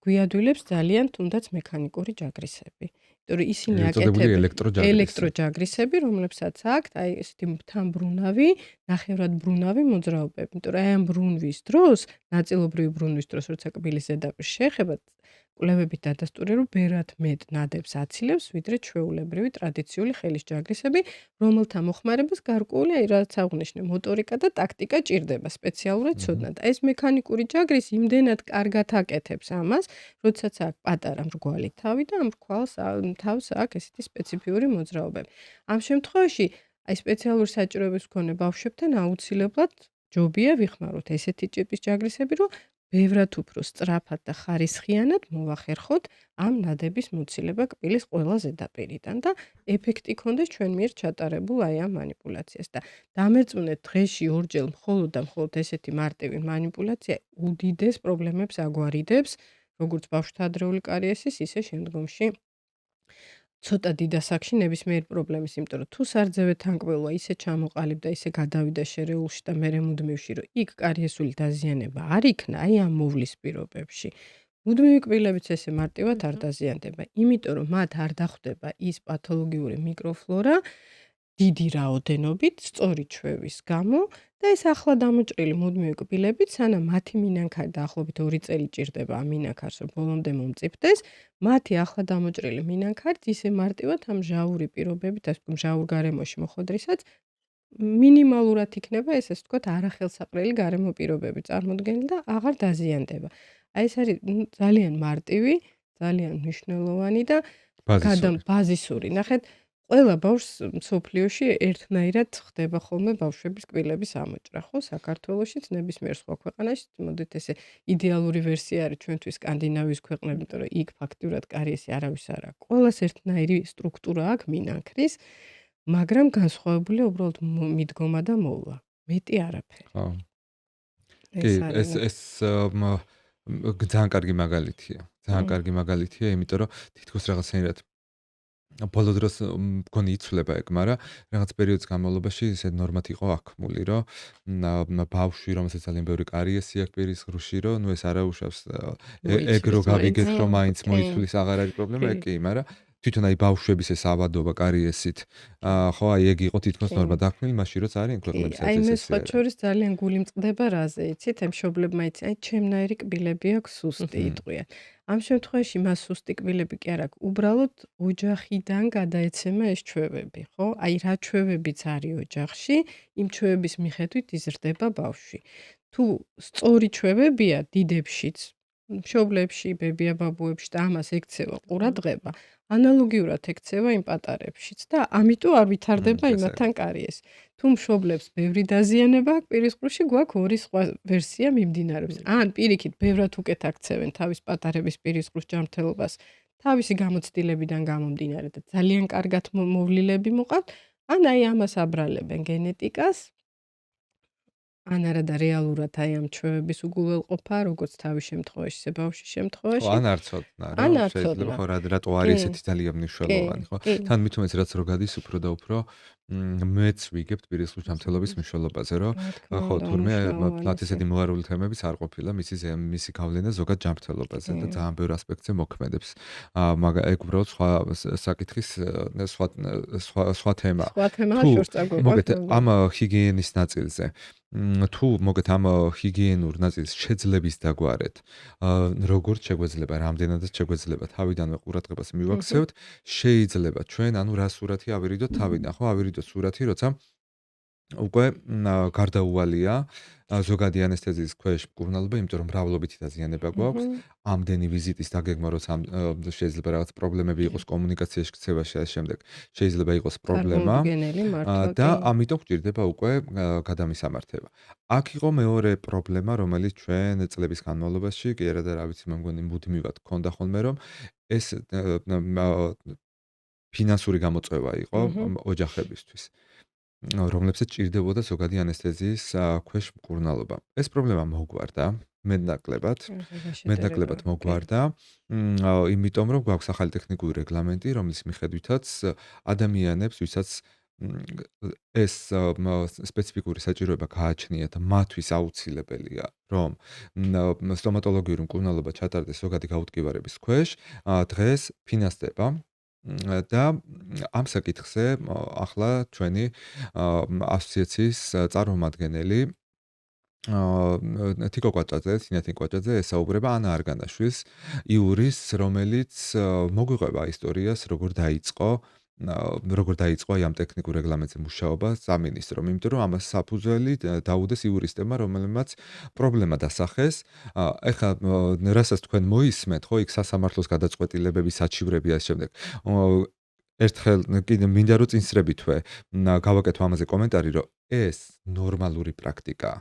გვიადვილებს ძალიან თუნდაც მექანიკური ჯაგრისები. იმიტომ რომ ისინი წოდებული აკეთებენ ელექტროჯაგრისები, რომლებსაც აქვთ აი ესეთი მთამბრუნავი, ნახევრად ბრუნავი მოძრაობები. იმიტომ რომ აი ამ ბრუნვის დროს, ნაწილობრივი ბრუნვის დროს, როცა კბილის ზედაპირს შეეხება, კვლევებით დადასტურდა, რომ ბერად მეტ ნადებს აცილებს, ვიდრე ჩვეულებრივი ტრადიციული ხელის ჯაგრისები, რომელთა მოხმარებას გარკვეული, აი რაც აღნიშნე, მოტორიკა და ტაქტიკა ჭირდება, სპეციალურად ცოდნა. და ეს მექანიკური ჯაგრისი იმდენად კარგად აკეთებს ამას, როდესაც აქვს პატარა მრგვალი თავი და ამ მრგვალს თავს აქვს ესეთი სპეციფიური მოძრაობები. ამ შემთხვევაში, აი სპეციალური საჭიროების მქონე ბავშვებთან აუცილებლად ჯობია ვიხმაროთ ესეთი ტიპის ჯაგრისები, რომ ბევრად უფრო სწრაფად და ხარისხიანად მოვახერხოთ ამ ნადების მოცილება კბილის ყველა ზედაპირიდან და ეფექტი ქონდეს ჩვენ მიერ ჩატარებულ აი ამ манипуляციას და დამერწმუნეთ დღეში ორჯერ მხოლოდ და მხოლოდ ესეთი მარტივი манипуляცია უდიდეს პრობლემებს აგვარიდებს, როგორც ბავშვთა ადრეული კარიესის, ისე შემდგომში ცოტა დიდ ასაკში ნებისმიერ პრობლემის, იმიტომ რომ თუ სარძევე თანკბელვა ისე ჩამოყალიბდა, ისე გადავიდა შერეულში და მერე მუდმივში, რომ იქ კარიესული დაზიანება არ იქნა, აი ამ მოვლის პირობებში. მუდმივი კბილებიც ესე მარტივად არ დაზიანდება, იმიტომ რომ მათ არ დახვდება ის პათოლოგიური მიკროფლორა დიდი რაოდენობით, სწორი ჩვევის გამო და ეს ახლა დამოჭრილი მუდმივი კბილებიც, სანამ მათი მინანქარი დაახლოებით 2 წელი ჭირდება ამ მინანქარს, რომ ბოლომდე მომწიფდეს, მათი ახლა დამოჭრილი მინანქარით ისე მარტივად ამ ჟაური პირობებით, ასე ვთქვათ, ჟაურ გარემოში მოხვედრისაც მინიმალურად იქნება ეს ასე ვთქვათ, არახელსაყრელი გარემო პირობები წარმოდგენილი და აღარ დაზიანდება. აი ეს არის ძალიან მარტივი, ძალიან მნიშვნელოვანი და ბაზისური. ნახეთ, ყველა ბავშვს მსოფლიოში ერთნაირად ხდება ხოლმე ბავშვების კბილების ამოჭრა, ხო? საქართველოშიც, ნებისმიერ სხვა ქვეყანაში, მოდით ესე იდეალური ვერსია არის ჩვენთვის სკანდინავიის ქვეყნები, იმიტომ რომ იქ ფაქტიურად კარიესი არავის არ აქვს. ყველას ერთნაირი სტრუქტურა აქვს მინანქრის, მაგრამ განსხვავებულია უბრალოდ მიდგომა და მოვლა. მეტი არაფერი. ხო. კი, ეს ძალიან კარგი მაგალითია. ძალიან კარგი მაგალითია, იმიტომ რომ თითქოს რაღაცნაირად ბოლო დროს მგონი იცვლება ეგ, მაგრამ რაღაც პერიოდის განმავლობაში ესე ნორმად იყო აქმული, რომ ბავშვი, რომელსაც ძალიან ბევრი კარიესი აქვს პირის ღრუში, რომ ნუ ეს არა უშავს ეგ რო გავიგეთ, რომ მაინც მოიცვლის, აღარ არის პრობლემა, ეგ კი, მაგრამ თვითონ აი ბავშვების ეს ავადობა კარიესით, ხო, აი ეგ იყო თითქოს ნორმა დაქმნილი, მაშინ როცა არის ქვეყნებსაც აი მე სხვა შორის ძალიან გული მწყდება რაზე, იცით, ამ მშობლებმა იცი, აი ჩემნაირი კბილები აქვს სუსტი იტყვიან. ამ შემთხვევაში მას სუსტი კბილები კი არ აქვს, უბრალოდ ოჯახიდან გადაეცემა ეს ჩვევები, ხო? აი რა ჩვევებიც არის ოჯახში, იმ ჩვევების მიხედვით იზრდება ბავშვი. თუ სწორი ჩვევებია დიდებშიც, მშობლებში, ბებია-ბაბუებში და ამას ექცევა ყურადღება, ანალოგიურად ექცევა იმ პატარებშიც და ამიტომ არ ვითარდება იმათთან კარიესი. თუ მშობლებს ბევრი დაზიანება აქვს პირის ღრუში, გვაქვს ორი სხვა ვერსია მიმდინარეობს. ან პირიქით ბევრად უკეთ აქცევენ თავის პატარების პირის ღრუს ჯანმრთელობას, თავისი გამოცდილებიდან გამომდინარე და ძალიან კარგად მოვლილები მოყავთ, ან აი ამას აბრალებენ გენეტიკას ან არა და რეალურად აი ამ ჩვევების უგულებელყოფა, როგორც თავის შემთხვევაში, ისე ბავშვის ხო, შემთხვევაში, ან არ ცოდნა, ან რომ არ შეიძლება ცოდნა. ხო რატო კი, არის ესეთი ძალიან კი, მნიშვნელოვანი, ხო? კი. თან მით უმეტეს რაც რო გადის უფრო და უფრო მეც ვიგებთ პირისხრივ ჯანმრთელობის მნიშვნელობაზე, რომ რა თქმა ხო, უნდა, თურმე უმნიშვნელოვანესი. ფლათ ესეთი მოარული თემებიც არ ყოფილა მისი გავლენა ზოგად ჯანმრთელობაზე და კი. ძალიან ბევრ ასპექტზე მოქმედებს. ეგ უბრალოდ სხვა საკითხის სხვა თემაა. სხვა თემაა თუ შორს წაგვეყვანთ. მოგეთ ამ ჰიგიენის ნაწილზე თუ მოგეთ ამ ჰიგიენურ ნაწილს შეძლების დაგვარეთ, როგორც შეგვეძლება, რამდენადაც შეგვეძლება თავიდანვე ყურადღებას მივაქცევთ, შეიძლება ჩვენ ანუ რა სურათი ავირიდოთ თავიდან, ხო, ავირიდოთ სურათი, როცა უკვე გარდაუვალია ზოგადი ანესთეზიის ქვეშ მკურნალობა, იმიტომ რომ მრავლობითი დაზიანება გვაქვს. ამდენი ვიზიტის დაგეგმა, როცა შეიძლება რაღაც პრობლემები იყოს კომუნიკაციაში, ქცევაში და შემდეგ შეიძლება იყოს პრობლემა წარმოუდგენელი მართლა და კი. ამიტომ გვჭირდება უკვე გადამისამართება. აქ იყო მეორე პრობლემა, რომელიც ჩვენ წლების განმავლობაში, კი არა და რა ვიცი, მე მგონი მუდმივად გქონდა ხოლმე, რომ ეს ფინანსური გამოწვევა იყო ოჯახებისთვის. რომლებსაც ჭირდებოდა ზოგადი ანესთეზიის ქვეშ მკურნალობა. ეს პრობლემა მოგვარდა მეტნაკლებად მოგვარდა, იმიტომ რომ გვაქვს ახალი ტექნიკური რეგლამენტი, რომლის მიხედვითაც ადამიანებს, ვისაც ეს სპეციფიკური საჭიროება გააჩნიათ, მათთვის აუცილებელია, რომ სტომატოლოგიური მკურნალობა ჩატარდეს ზოგადი გაუტკივარების ქვეშ, დღეს ფინანსდება და ამ საკითხზე ახლა ჩვენი ასოციაციის წარმომადგენელი თიკო კვაჭაძე, სინათინ კვაჭაძე ესაუბრება ანა არგანაშვილს, იურის, რომელიც მოგვიყვება ისტორიას, როგორ დაიწყო აი ამ ტექნიკურ რეგლამენტზე მუშაობა სამინისტრომ, იმიტომ რომ ამას საფუძველი დაუდეს იურისტებმა, რომელმაც პრობლემა დასახეს. ეხლა რასაც თქვენ მოისმენთ, ხო, იქ სასამართლოს გადაწყვეტილებები, საჩივრები და შემდეგ. ერთხელ კიდე მინდა რომ წინსრებითვე გავაკეთო ამაზე კომენტარი, რომ ეს ნორმალური პრაქტიკაა.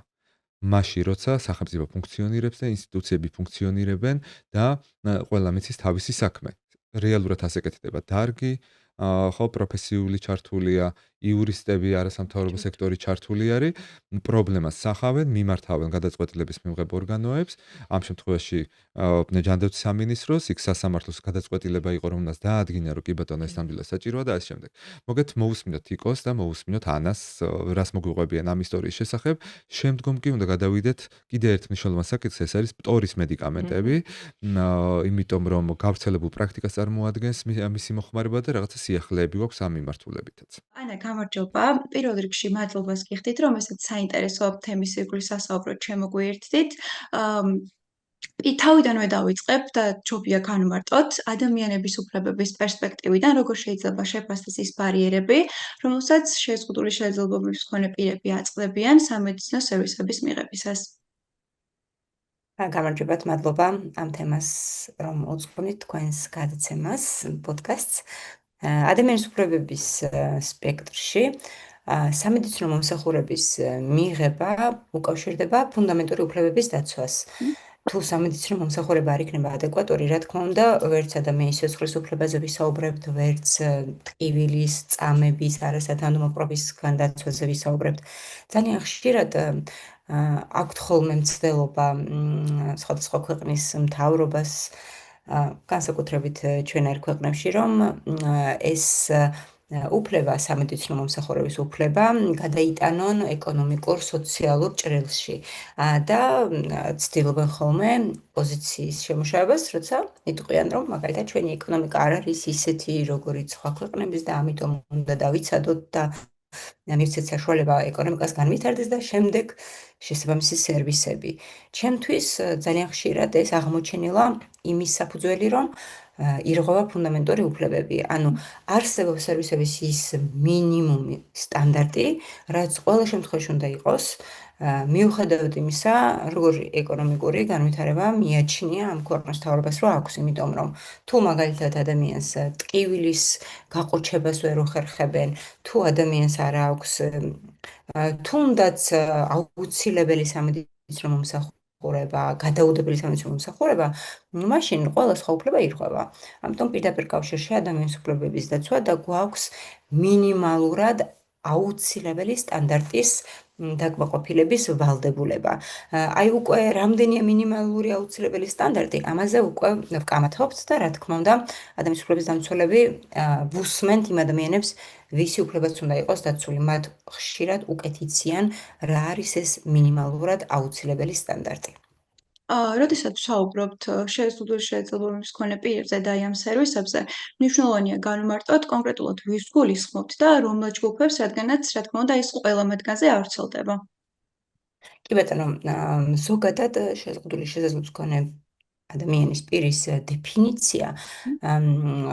მაშინ როცა სახელმწიფო ფუნქციონირებს და ინსტიტუციები ფუნქციონირებენ და ყველა მიცის თავისი საქმე. რეალურად ასე კეთდება დარგი, ხო, პროფესიული ჩართულია, იურისტები, არასამთავრობო სექტორი ჩართული არის, პრობლემას სახავენ, მიმართავენ გადაწყვეტილების მიღებ ორგანოებს, ამ შემთხვევაში ჯანდაცვის სამინისტროს, იქ სასამართლოს გადაწყვეტილება იყო, რომ უნდა დაადგინა, რომ კი ბატონო ეს ნამდვილად საჭიროა და ასე შემდეგ. მოგეთ მოусმინოთ თიკოს და მოусმინოთ ანას, რას მოგვიყვებიან ამ ისტორიის შესახებ. შემდგომ კი უნდა გადავიდეთ კიდე ერთ მნიშვნელოვან საკითხს, ეს არის პტორის მედიკამენტები, იმიტომ რომ გავრცელებულ პრაქტიკას წარმოადგენს მისი მოხმარება და რაღაცა სიახლეები გვაქვს ამ მიმართულებითაც. ანა, გამარჯობა. პირველ რიგში მადლობას გიხდით, რომ ესეთ საინტერესო თემის ირგვლივ სასაუბროდ შემოგვიერთდით. თავიდანვე დავიწყებ და ჯობია განვარტოთ ადამიანების უფლებების პერსპექტივიდან, როგორ შეიძლება შეფასდეს ის ბარიერები, რომელსაც შეზღუდული შესაძლებლობების მქონე პირები აწყდებიან სამედიცინო სერვისების მიღებისას. გამარჯობათ, მადლობა ამ თემას, რომ უძღვნით თქვენს გადაცემას, პოდკასტს. ადამიანის უფლებების სპექტრში სამედიცინო მომსახურების მიღება უკავშირდება ფუნდამენტური უფლებების დაცვას. თუ სამედიცინო მომსახურება არ იქნება ადეკვატური, რა თქმა უნდა, ვერც ადამიანის სიცოცხლის უფლებაზე ვისაუბრებთ, ვერც ტკივილის, წამების, არასათანადო პროფის განდაცვაზე ვისაუბრებთ. ძალიან ხშირად აქვთ ხოლმე მცდელობა სხვადასხვა ქვეყნის მთავრობას, განსაკუთრებით ჩვენერ ქვეყნებში, რომ ეს უფლება, სამედიცინო მომსახურების უფლება გადაიტანონ ეკონომიკურ, სოციალურ ჭრილში და ცდილობენ ხოლმე პოზიციის შემუშავებას, როცა იტყვიან, რომ მაგალითად ჩვენი ეკონომიკა არ არის ისეთი, როგორიც სხვა ქვეყნების და ამიტომ უნდა დავიცადოთ და მივცეთ საშუალება ეკონომიკას განვითარდეს და შემდეგ შესაბამისი სერვისები. ჩემთვის ძალიან ხშირად ეს აღმოჩენილა იმის საფუძველი, რომ ირღვევა ფუნდამენტური უფლებები. ანუ არსებობს სერვისების ის მინიმუმი სტანდარტი, რაც ყველა შემთხვევაში უნდა იყოს, მიუხედავად იმისა, როგორი ეკონომიკური განვითარება მიაჩნია ამ ქვეყნის მთავრობას რო აქვს, იმიტომ რომ თუ მაგალითად ადამიანს ტკივილის გაყოჩებას ვერ უხერხებენ, თუ ადამიანს არ აქვს თუნდაც აუცილებელი სამედიცინო მომსახურება, გადაუდებელი სამედიცინო მომსახურება, მაშინ ყველა სხვა უფლება ირღვევა. ამიტომ პირდაპირ კავშირში ადამიანის უფლებების დაცვა და გვაქვს მინიმალურად აუცილებელი სტანდარტის დაკმაყოფილების ვალდებულება. აი უკვე რამდენია მინიმალური აუცილებელი სტანდარტი, ამაზე უკვე ვკამათობთ და რა თქმა უნდა, ადამიანის უფლებების დამცველები ვუსმენთ იმ ადამიანებს, ვისი უფლებაც უნდა იყოს დაცული, მათ ხშირად უკეთ იციან, რა არის ეს მინიმალურად აუცილებელი სტანდარტი. როდესაც ვსაუბრობთ შეზღუდული შესაძლებლობების მქონე პირებზე და აი ამ სერვისებზე, მნიშვნელოვანია განვმარტოთ კონკრეტულად ვის გულისხმობთ და რომელ ჯგუფებს, რადგანაც, რა თქმა უნდა, ის ყველა მათგანზე არ ვრცელდება. კი ბატონო, ზოგადად შეზღუდული შესაძლებლობის მქონე ადამიანის პირის დეფინიცია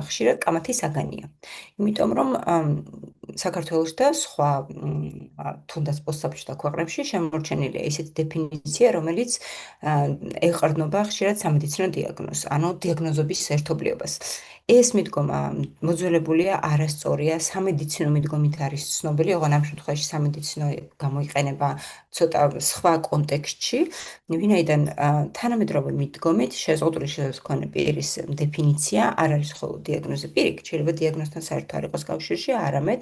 ხშირად კამათი საგანია. იმიტომ რომ საქართველოს და სხვა თუნდაც პოსტსაბჭოთა ქვეყნებში შემორჩენილია ისეთი დეფინიცია, რომელიც ეყრდნობა ხშირად სამედიცინო დიაგნოზს, ანუ დიაგნოზების ერთობლიობას. ეს მიდგომა მოძველებულია, არასწორია, სამედიცინო მიდგომით არის ცნობილი, ოღონდ ამ შემთხვევაში სამედიცინო გამოიყენება ცოტა სხვა კონტექსტში, ვინაიდან თანამედროვე მიდგომით შეზღუდული შესაძლებლობის მქონე პირის დეფინიცია არ არის მხოლოდ დიაგნოზი პირიქით, შეიძლება დიაგნოზთან საერთოდ არ იყოს კავშირში, არამედ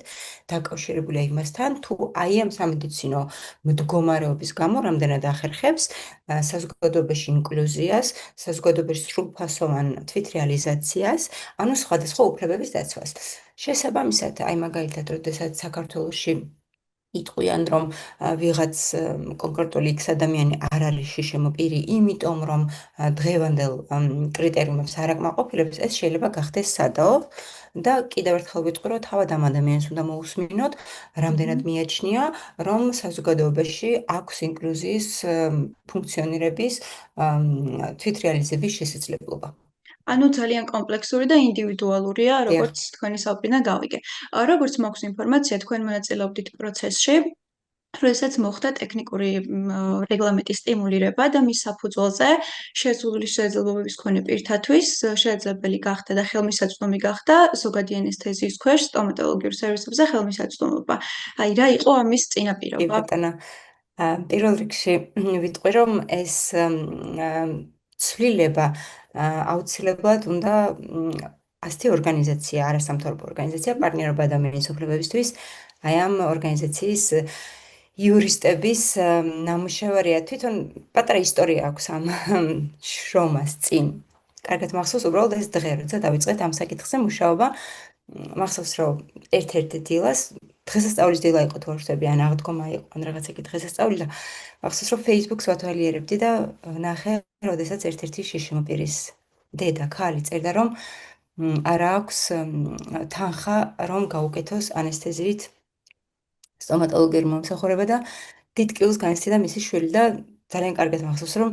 დაკავშირებულია იმასთან, თუ აი ამ სამედიცინო მდგომარეობის გამო რამდენად ახერხებს საზოგადოებაში ინკლუზიას, საზოგადოებაში სრულფასოვან თვითრეალიზაციას, ანუ სხვადასხვა უფლებების დაცვას. შესაბამისად, აი მაგალითად, როდესაც საქართველოში იტყვიან, რომ ვიღაც კონკრეტული X ადამიანი არ არის შიშემო პირი, იმიტომ რომ დღევანდელ კრიტერიუმებს არ აკმაყოფილებს, ეს შეიძლება გახდეს სადაო და კიდევ ერთხელ ვიტყვი, რომ თავად ამ ადამიანს უნდა მოусმინოთ, რამდენად მიაჩნია, რომ საზოგადოებაში აქვს ინკლუზიის ფუნქციონირების თვითრეალიზების შესაძლებლობა. ანუ ძალიან კომპლექსური და ინდივიდუალურია, როგორც თქვენი საუბრიდან გავიგე. როგორც მაქვს ინფორმაცია, თქვენ მონაწილეობდით პროცესში, როდესაც მოხდა ტექნიკური რეგლამენტის სტიმულირება და მის საფუძველზე შეზღუდული შესაძლებლობების მქონე პირთათვის შესაძლებელი გახდა და ხელმისაწვდომი გახდა ზოგადი ანესთეზიის ქვეშ სტომატოლოგიურ სერვისებზე ხელმისაწვდომობა. აი, რა იყო ამის კი წინაპირობა? ბატონო, პირველ რიგში ვიტყვი, რომ ეს ცვლილება აუცილებლად უნდა ასეთი ორგანიზაცია, არასამთავრობო ორგანიზაცია, პარტნიორობა ადამიანის უფლებებისთვის, აი ამ ორგანიზაციის იურისტების ნამუშევარია. თვითონ პატარა ისტორია აქვს ამ შრომას წინ. კარგად მახსოვს, უბრალოდ ეს დღე, როცა დავიწყეთ ამ საკითხზე მუშაობა, მახსოვს, რომ ერთ-ერთი დილას დღესასწაულის დილა იყო თუ არ ვშტები, ან აღდგომა იყო, ან რაღაცა კი დღესასწაული და მახსოვს, რომ Facebook-ს ვათვალიერებდი და ვნახე, როდესაც ერთ-ერთი შიშიმო პირის დედა, ქალი წერდა, რომ არ აქვს თანხა, რომ გაუკეთოს ანესთეზიით სტომატოლოგიური მომსახურება და დიდკილს განიცდიდა მისი შვილი და ძალიან კარგად მახსოვს, რომ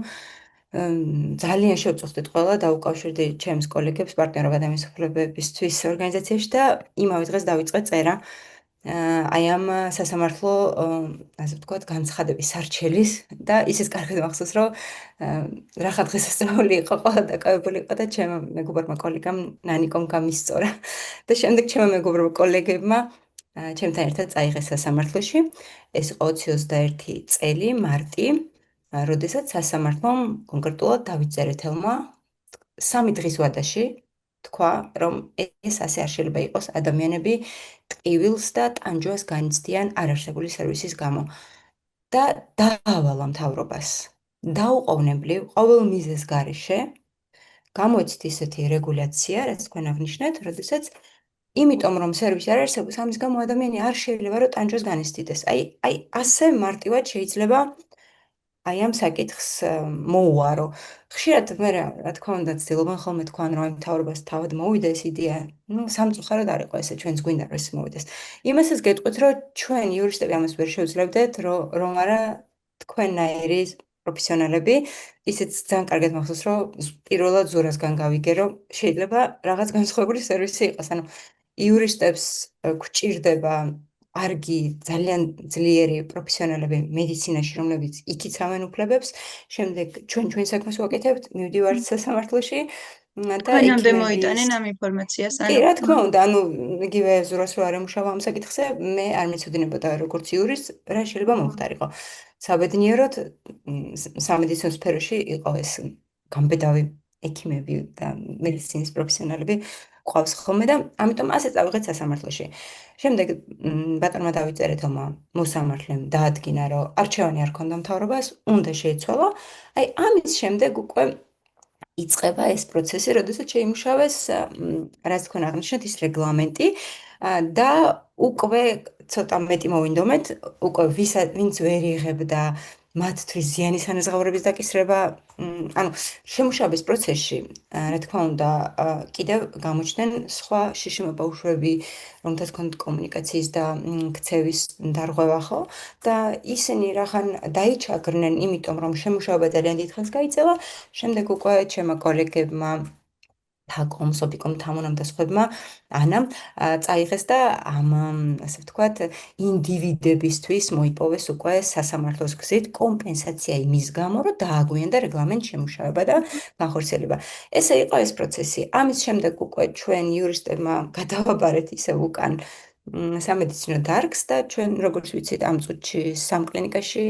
ძალიან შევწუხდით ყველა და უკავშირდი ჩემს კოლეგებს პარტნიორობა ადამიანის უფლებებისთვის ორგანიზაციაში და იმავე დღეს დავიწყე წერა აი ამ სასამართლო, ასე ვთქვათ, განცხადების სარჩელის და ისიც კარგად მახსოვს, რომ რახან დღესასწაული იყო, ყველა დაკავებული იყო და ჩემო მეგობრმა კოლეგამ ნანიკომ გამისწორა და შემდეგ ჩემო მეგობრებმა კოლეგებმა ჩემთან ერთად წაიღეს სასამართლოში. ეს იყო 21 წელი, მარტი, როდესაც სასამართლომ კონკრეტულად დავით წერეთელმა 3 დღის ვადაში თქვა, რომ ეს ასე არ შეიძლება იყოს, ადამიანები ტყივილს და ტანჯვას განიცდიან არარსებული სერვისის გამო და დაავალა მთავრობას. დაუყოვნებლივ ყოველ მიზეზს გარეშე გამოეცით ისეთი რეგულაცია, რაც თქვენ აღნიშნეთ, როდესაც იმიტომ რომ სერვისი არ არსებობს, ამის გამო ადამიანი არ შეიძლება რომ ტანჯვას განიცდიდეს. აი ასე მარტივად შეიძლება აი ამ საკითხს მოუარო. ხშირად მე რა თქმა უნდა ცდილობენ ხოლმე თქვან რომ აი მთავრობას თავად მოვიდა ეს იდეა, სამწუხაროდ არ იყო ესე, ჩვენც გვინდა რომ ეს მოვიდეს. იმასაც გეტყვით რომ ჩვენ იურისტები ამას ვერ შევძლებდეთ, რომ არა თქვენნაირი პროფესიონალები, ისიც ძალიან კარგად მახსოვს რომ პირველად ზურასგან გავიგე რომ შეიძლება რაღაც განსხვავებული სერვისი იყოს, ანუ იურისტებს გვჭირდება არგი ძალიან ძლიერი პროფესიონალები მედიცინაში, რომლებიც იქიცავენ უფლებებს, შემდეგ ჩვენ საქმეს ვაკეთებთ, მივდივართ სასამართლოში და თქვენამდე მოიტანენ ამ ინფორმაციას, კი, რა თქმა უნდა, ანუ იგივე ზურას რო არ ემუშავა ამ საკითხზე, მე არ მეცოდინებოდა როგორც იურისტ, რა შეიძლება მომხდარიყო. საბედნიეროდ სამედიცინო სფეროში იყო ეს გამბედავი ექიმები და მედიცინის პროფესიონალები, გვყავს ხოლმე და ამიტომ ასე წავიღეთ სასამართლოში. შემდეგ ბატონმა დავით წერეთელმა მოსამართლემ დაადგინა, რომ არჩევანი არ ქონდა მთავრობას, უნდა შეეცვალა. აი ამის შემდეგ უკვე იწყება ეს პროცესი, როდესაც შეიმუშავეს, რაც თქვენ აღნიშნეთ, ის რეგლამენტი და უკვე ცოტა მეტი მოვინდომეთ, უკვე ვინც ვერ იღებდა მათთვის ზიანის ანაზღაურების დაკისრება, ანუ შემუშავების პროცესში, რა თქმა უნდა, კიდევ გამოჩნდნენ სხვა შიშიმო ბავშვები, რომელთაც ჰქონდათ კომუნიკაციის და ქცევის დარღვევა, ხო? და ისინი რახან დაიჩაგრნენ, იმიტომ რომ შემუშავება ძალიან დიდ ხანს გაიწევა, შემდეგ უკვე ჩემმა კოლეგებმა თაკომ, სოფიკომ, თამონამ და სხვებმა ანამ წაიღეს და ამ ასე ვთქვათ ინდივიდებისთვის მოიპოვეს უკვე სასამართლოს გზით კომპენსაცია იმის გამო, რომ დააგვიანდა რეგლამენტ შემუშავება და განხორციელება. ესე იყო ეს პროცესი. ამის შემდეგ უკვე ჩვენ იურისტებმა გადავაბარეთ ისევ უკან სამედიცინო დარგს და ჩვენ როგორც ვიცით ამ წუთში სამ კლინიკაში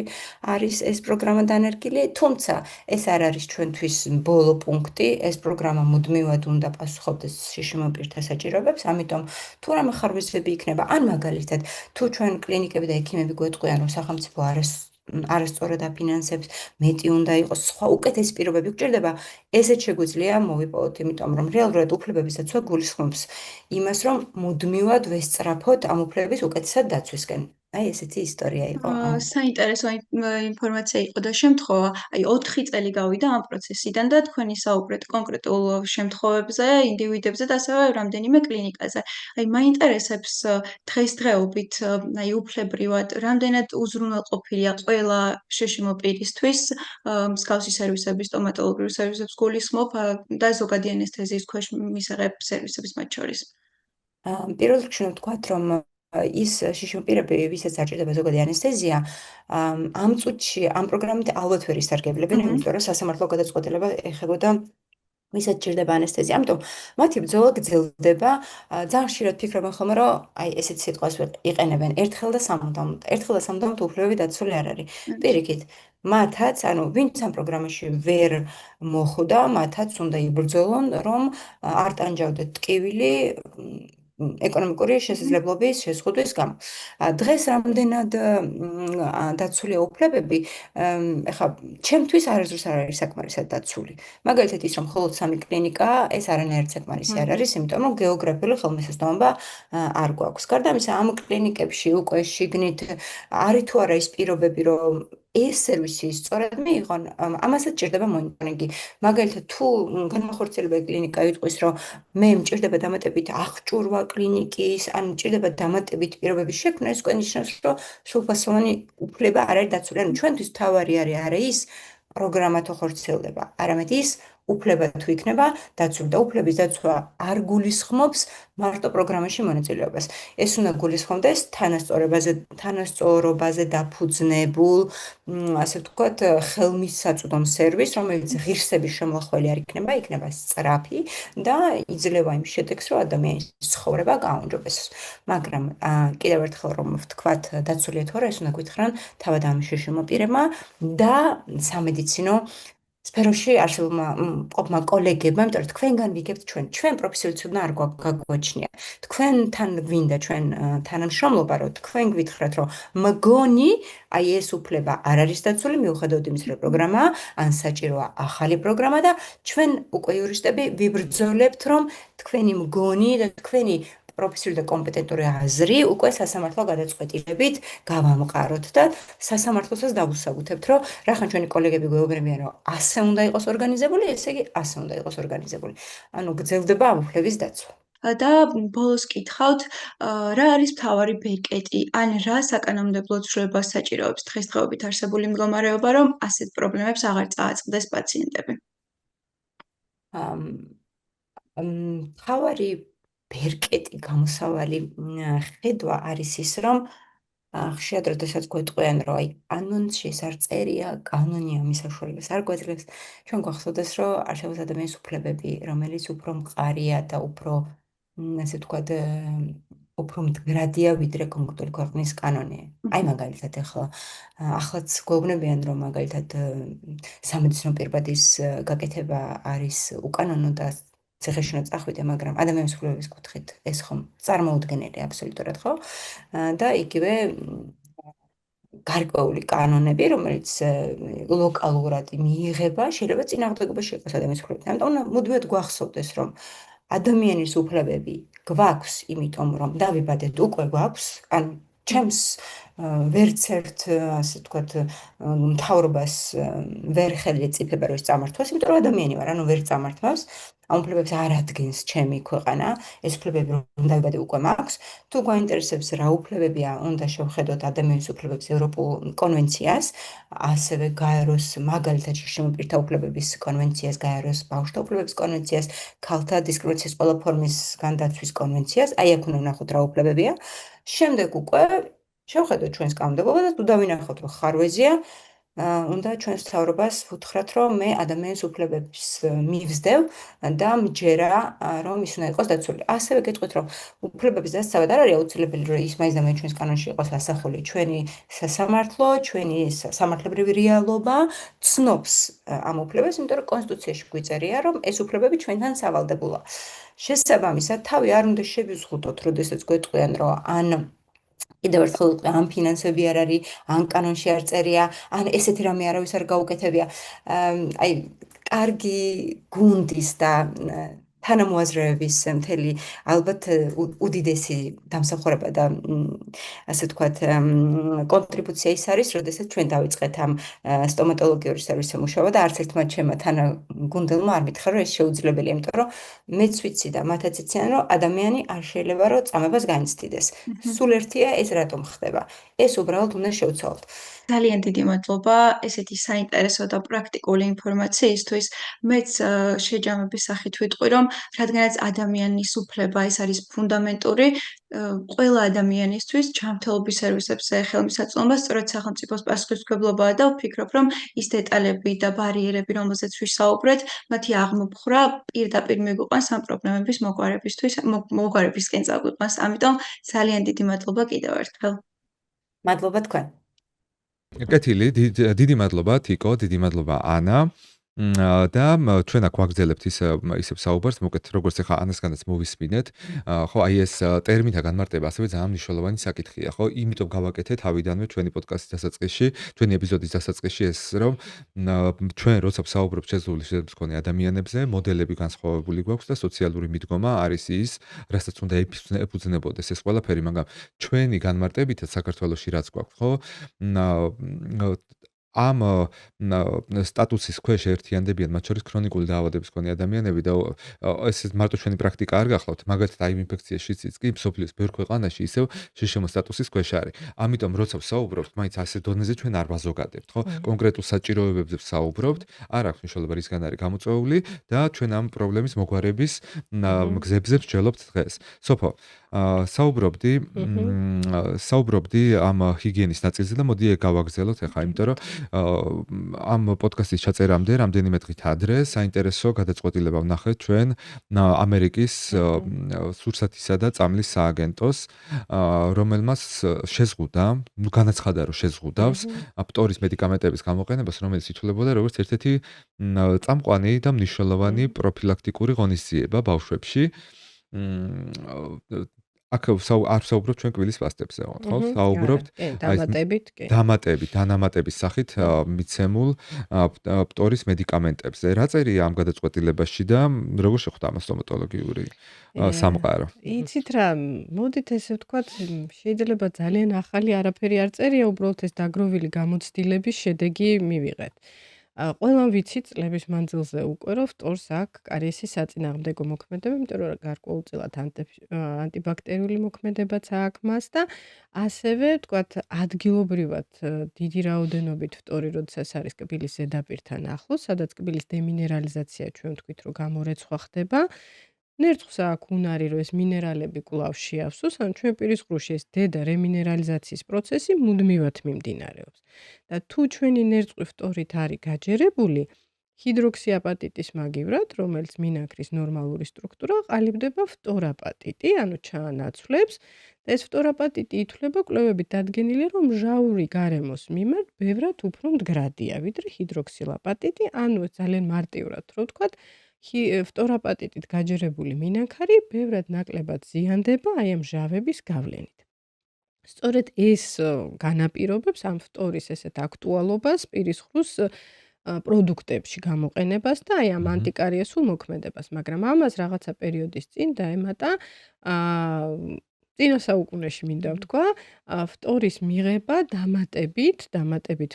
არის ეს პროგრამა დანერგილი, თუმცა ეს არ არის ჩვენთვის ბოლო პუნქტი, ეს პროგრამა მუდმივად უნდა პასუხობდეს შიშიმო პირთა საჭიროებებს, ამიტომ თუ რამე ხარვეზები იქნება, ან მაგალითად, თუ ჩვენ კლინიკები და ექიმები გვეტყვიან, რომ სახელმწიფო არასწორად აფინანსებს, მეტი უნდა იყოს, სხვა უკეთესი პირობები გვჭირდება, ესეც შეგვიძლია მოვიპოვოთ, იმიტომ რომ რეალურად უფლებების დაცვა გულისხმობს იმას, რომ მუდმივად ვესწრაფოთ ამ უფლებების უკეთესად დაცვისკენ. აი ესეთი ისტორია იყო. საინტერესო ინფორმაცია იყო და შემთხვევა, აი 4 წელი გავიდა ამ პროცესიდან და თქვენი საუბრეთ კონკრეტულ შემთხვევებზე, ინდივიდებზე და ასევე რამდენიმე კლინიკაზე. აი მაინტერესებს დღესდღეობით, აი უფლებრივად, რამდენად უზრუნველყოფილია ყველა შიშიმო პირისთვის მსგავსი სერვისების, სტომატოლოგიური სერვისების გულისხმობ და ზოგადი ანესთეზიის ქვეშ მისაღებ სერვისების მათ შორის. პირველ რიგში უნდა ვთქვათ, რომ ის შიშიმო პირები, ვისაც არ ჭირდება ზოგადი ანესთეზია, ამ წუთში ამ პროგრამით ალბათ ვერ ისარგებლებენ, იმიტომ რომ სასამართლო გადაწყვეტილება ეხებოდა ვისაც ჭირდება ანესთეზია. ამიტომ მათი ბრძოლა გრძელდება. ძალიან ხშირად ფიქრობენ ხოლმე, რომ აი ესეთი სიტყვას იყენებენ ერთხელ და სამუდამოდ უფლებები დაცული არ არის. პირიქით, მათაც, ანუ ვინც ამ პროგრამაში ვერ მოხვდა, მათაც უნდა იბრძოლონ, რომ არ ტანჯავდეთ ტკივილი ეკონომიკური შესაძლებლობის შეზღუდვის გამო. დღეს რამდენად დაცულია უფლებები, ეხლა ჩემთვის არასდროს არ არის საკმარისად დაცული. მაგალითად ის, რომ მხოლოდ 3 კლინიკა, ეს არანაირად საკმარისი არ არის, იმიტომ რომ გეოგრაფიული ხელმისაწვდომობა არ გვაქვს. გარდა ამისა, ამ კლინიკებში უკვე შიგნით არის თუ არა ის პირობები, რომ ეს სერვისი სწორად მიიღონ, ამასაც ჭირდება მონიტორინგი. მაგალითად, თუ განახორციელებელი კლინიკა იტყვის, რომ მე მჭირდება დამატებით აღჭურვა კლინიკის, ან მჭირდება დამატებით პირობების შექმნა, ეს უკვე ნიშნავს, რომ სრულფასოვანი უფლება არ არის დაცული. ანუ ჩვენთვის მთავარი არის არა ის პროგრამა თუ ხორციელდება, არამედ ის უფლება თუ იქნება დაცული და უფლების დაცვა არ გულისხმობს მარტო პროგრამაში მონაწილეობას. ეს უნდა გულისხმობდეს თანასწორობაზე დაფუძნებულ, ასე ვთქვათ, ხელმისაწვდომ სერვისს, რომელიც ღირსების შემოხველი არ იქნება სწრაფი და იძლევა იმ შედეგს, რომ ადამიანის ცხოვრება გააუმჯობესოს. მაგრამ კიდევ ერთხელ რომ ვთქვათ, დაცულია თუ არა, ეს უნდა გითხრან თავად ამ შიშიმო პირებმა და სამედიცინო სფეროში არსებულმა ყოფმა კოლეგებმა, იმიტომ რომ თქვენგან ვიგებთ ჩვენ პროფესიული ცოდნა არ გაგვაჩნია. თქვენთან გვინდა ჩვენ თანამშრომლობა, რომ თქვენ გვითხრათ, რომ მგონი აი ეს უფლება არ არის დაცული, მიუხედავად იმისა, რომ პროგრამაა, ან საჭიროა ახალი პროგრამა და ჩვენ უკვე იურისტები ვიბრძოლებთ, რომ თქვენი მგონი და თქვენი პროფესიული და კომპეტენტური აზრი უკვე სასამართლო გადაწყვეტილებით გავამყაროთ და სასამართლოსაც დავუსაბუთებთ, რომ რახან ჩვენი კოლეგები გვეუბნებიან, რომ ასე უნდა იყოს ორგანიზებული, ესე იგი ასე უნდა იყოს ორგანიზებული. ანუ გრძელდება ამ უფლების დაცვა. და ბოლოს კითხავთ, რა არის მთავარი ბერკეტი, ან რა საკანონმდებლო ცვლილებას საჭიროებს დღესდღეობით არსებული მდგომარეობა, რომ ასეთ პრობლემებს აღარ წააწყდეს პაციენტები? მთავარი ბერკეტი, გამოსავალი ხედვა არის ის, რომ ხშირად როდესაც გვეტყვიან, რომ აი კანონში ეს არ წერია, კანონი ამის საშუალებას არ გვეძლევს, ჩვენ გვახსოვდეს, რომ არსებობს ადამიანის უფლებები, რომელიც უფრო მყარია და უფრო, ასე ვთქვათ, უფრო მდგრადია ვიდრე კონკრეტული ქვეყნის კანონი. აი მაგალითად ახლაც გვეუბნებიან, რომ მაგალითად სამედიცინო პირბადის გაკეთება არის უკანონო და ციხეშუნა წახვიდე, მაგრამ ადამიანის უფლებების კუთხით ეს ხომ წარმოუდგენელი აბსოლუტურად, ხო? და იგივე გარკვეული კანონები, რომელიც ლოკალურად მიიღება, შეიძლება წინააღმდეგობაში იყოს ადამიანის უფლებებთან. ამიტომ მუდმივად გვახსოვდეს, რომ ადამიანის უფლებები გვაქვს, იმიტომ რომ დავიბადეთ უკვე გვაქვს, ან ჩემს ვერც ერთ ასე ვთქვათ მთავრობას ვერ ხელი წიფება რომ წამართვას, იმიტომ რომ ადამიანი ვარ, ანუ ვერ წამართვას. ამ უფლებებს არ ადგენს ჩემი ქვეყანა, ეს უფლებები რომ დავიბადე უკვე მაქვს. თუ გვაინტერესებს რა უფლებებია, უნდა შევხედოთ ადამიანის უფლებების ევროპულ კონვენციას, ასევე გაეროს მაგალითად შემოპირთა უფლებების კონვენციას, გაეროს ბავშვთა უფლებების კონვენციას, ქალთა დისკრიმინაციის ყველა ფორმის განდაცვის კონვენციას, აი აქ უნდა ვნახოთ რა უფლებებია. შემდეგ უკვე შევხედოთ ჩვენს კანონმდებლობა და თუ დავინახოთ რომ ხარვეზია, უნდა ჩვენს მთავრობას ვუთხრათ, რომ მე ადამიანის უფლებებს მივსდევ და მჯერა, რომ ის უნდა იყოს დაცული. ასევე გეტყვით, რომ უფლებების დასაცავად არ არის აუცილებელი, რომ ის მაინც და მაინც ჩვენს კანონში იყოს ასახული. ჩვენი სასამართლო, ჩვენი სამართლებრივი რეალობა ცნობს ამ უფლებებს, იმიტომ რომ კონსტიტუციაში გვიწერია, რომ ეს უფლებები ჩვენთან სავალდებულა. შესაბამისად, თავი არ უნდა შევიზღუდოთ, როდესაც გვეტყვიან, რომ ან კიდევ ერთხელ ამ ფინანსები არ არის, ან კანონში არ წერია, ან ესეთი რამე არავის არ გაუკეთებია. აი, კარგი გუნდის და თანამოაზრეების მთელი ალბათ უდიდესი დამსახურება და ასე ვთქვათ კონტრიბუცია ის არის, როდესაც ჩვენ დავიწყეთ ამ სტომატოლოგიური სერვისზე მუშაობა და არც ერთმა ჩემმა თანაგუნდელმა არ მითხრა, რომ ეს შეუძლებელია, იმიტომ რომ მეც ვიცი და მათაც იციან, რომ ადამიანი არ შეიძლება რომ წამებას განიცდიდეს. სულ ერთია ეს რატომ ხდება. ეს უბრალოდ უნდა შევცვალოთ. ძალიან დიდი მადლობა ესეთი საინტერესო და პრაქტიკული ინფორმაციისთვის. მეც შეჯამების სახით ვიტყვი, რომ რადგანაც ადამიანის უფლება ეს არის ფუნდამენტური, ყველა ადამიანისთვის ჯანმრთელობის სერვისებზე ხელმისაწვდომობა სწორედ სახელმწიფოს პასუხისმგებლობაა და ვფიქრობ, რომ ის დეტალები და ბარიერები, რომელზეც ვისაუბრეთ, მათი აღმოფხვრა პირდაპირ მიგვიყვანს ამ პრობლემების მოგვარებისკენ წაგვიყვანს. ამიტომ ძალიან დიდი მადლობა კიდევ ერთხელ. მადლობა თქვენ. კეთილი, დიდი მადლობა თიკო, დიდი მადლობა ანა. და ჩვენ აქ ვაგრძელებთ ისევ საუბარს, მოკეთ როგორც ახლა ანასგანაც მოვისმინეთ, ხო, აი ეს ტერმინთა განმარტება ასევე ძალიან მნიშვნელოვანი საკითხია, ხო? იმიტომ გავაკეთე თავიდანვე ჩვენი პოდკასტის დასაწყისში, ჩვენი ეპიზოდის დასაწყისში ეს, რომ ჩვენ როცა ვსაუბრობთ შეზღუდული შედეგების მქონე ადამიანებზე, მოდელები განსხვავებული გვაქვს და სოციალური მიდგომა არის ის, რასაც უნდა ეფუძნებოდეს ეს ყველაფერი, მაგრამ ჩვენი განმარტებითაც საქართველოში რაც გვაქვს, ხო? ამ სტატუსის ქვეშ ერთიანდებიან მათ შორის ქრონიკული დაავადების მქონე ადამიანები და ეს მარტო ჩვენი პრაქტიკა არ გახლავთ, მაგალითად აი ინფექციის შიციც კი მსოფლიოს ბევრ ქვეყანაში ისევ შშმ სტატუსის ქვეშ არის. ამიტომ როცა ვსაუბრობთ, მაინც ასე დონეზე ჩვენ არ ვაზოგადებთ, ხო? კონკრეტულ საჭიროებებზე ვსაუბრობთ, არ აქვს მნიშვნელობა რისგან არის გამოწვეული და ჩვენ ამ პრობლემის მოგვარების მგზებზე ვსჯელობთ დღეს. სოფო, საუბრობდი ამ ჰიგიენის ნაწილზე და მოდი გავაგრძელოთ ახლა, იმიტომ რომ ამ პოდკასტის ჩაწერამდე რამდენიმე დღით ადრე საინტერესო გადაწყვეტილება ვნახეთ ჩვენ ამერიკის სურსათისა და წამლის სააგენტოს, რომელმაც შეზღუდა, განაცხადა, რომ შეზღუდავს ფტორის მედიკამენტების გამოყენებას, რომელიც ითვლებოდა როგორც ერთ-ერთი წამყვანი და მნიშვნელოვანი პროფილაქტიკური ღონისძიება ბავშვებში. აქ არ ვსაუბრობთ ჩვენ კვილის პასტებზე, ხო? საუბრობთ დამატების სახით მიცემულ ფტორის მედიკამენტებზე. რა წერია ამ გადაწყვეტილებაში და როგორ შეხვდა ამ სტომატოლოგიური სამყარო? იცით რა, მოდით ესე ვთქვათ, შეიძლება ძალიან ახალი არაფერი არ წერია, უბრალოდ ეს დაგროვილი გამოცდილების შედეგი მივიღეთ. ყველამ ვიცით წლების მანძილზე უკვე, რომ ფტორს აქვს კარიესის საწინააღმდეგო მოქმედება, იმიტომ რომ გარკვეულწილად ანტიბაქტერიული მოქმედებაც აქვს მას და ასევე ვთქვათ, ადგილობრივად დიდი რაოდენობით ფტორი, როდესაც არის კბილის ზედაპირთან ახლოს, სადაც კბილის დემინერალიზაცია ჩვენ ვთქვით, რომ გამორეცხვა ხდება. ნერწყვს აქვს უნარი, რომ ეს მინერალები კვლავ შეავსოს, ან ჩვენ პირის ღრუში ეს დედა რემინერალიზაციის პროცესი მუდმივად მიმდინარეობს. და თუ ჩვენი ნერწყვი ფტორით არის გაჯერებული, ჰიდროქსიაპატიტის მაგივრად, რომელიც მინაქრის ნორმალური სტრუქტურა, ყალიბდება ფტორაპატიტი, ანუ ჩაანაცვლებს და ეს ფტორაპატიტი ითვლება კვლევებით დადგენილია, რომ მჟავური გარემოს მიმართ ბევრად უფრო მდგრადია, ვიდრე ჰიდროქსილაპატიტი, ანუ ძალიან მარტივად რო ვთქვათ, ფტორაპატიტით გაჯერებული მინანქარი ბევრად ნაკლებად ზიანდება აი ამ ჟავების გავლენით. სწორედ ეს განაპირობებს ამ ფტორის ესეთ აქტუალობას პირის ხრუს პროდუქტებში გამოყენებას და აი ამ ანტიკარიესულ მოქმედებას, მაგრამ ამას რაღაცა პერიოდის წინ დაემატა წინა საუკუნეში მინდა ვთქვა, ფტორის მიღება დამატებით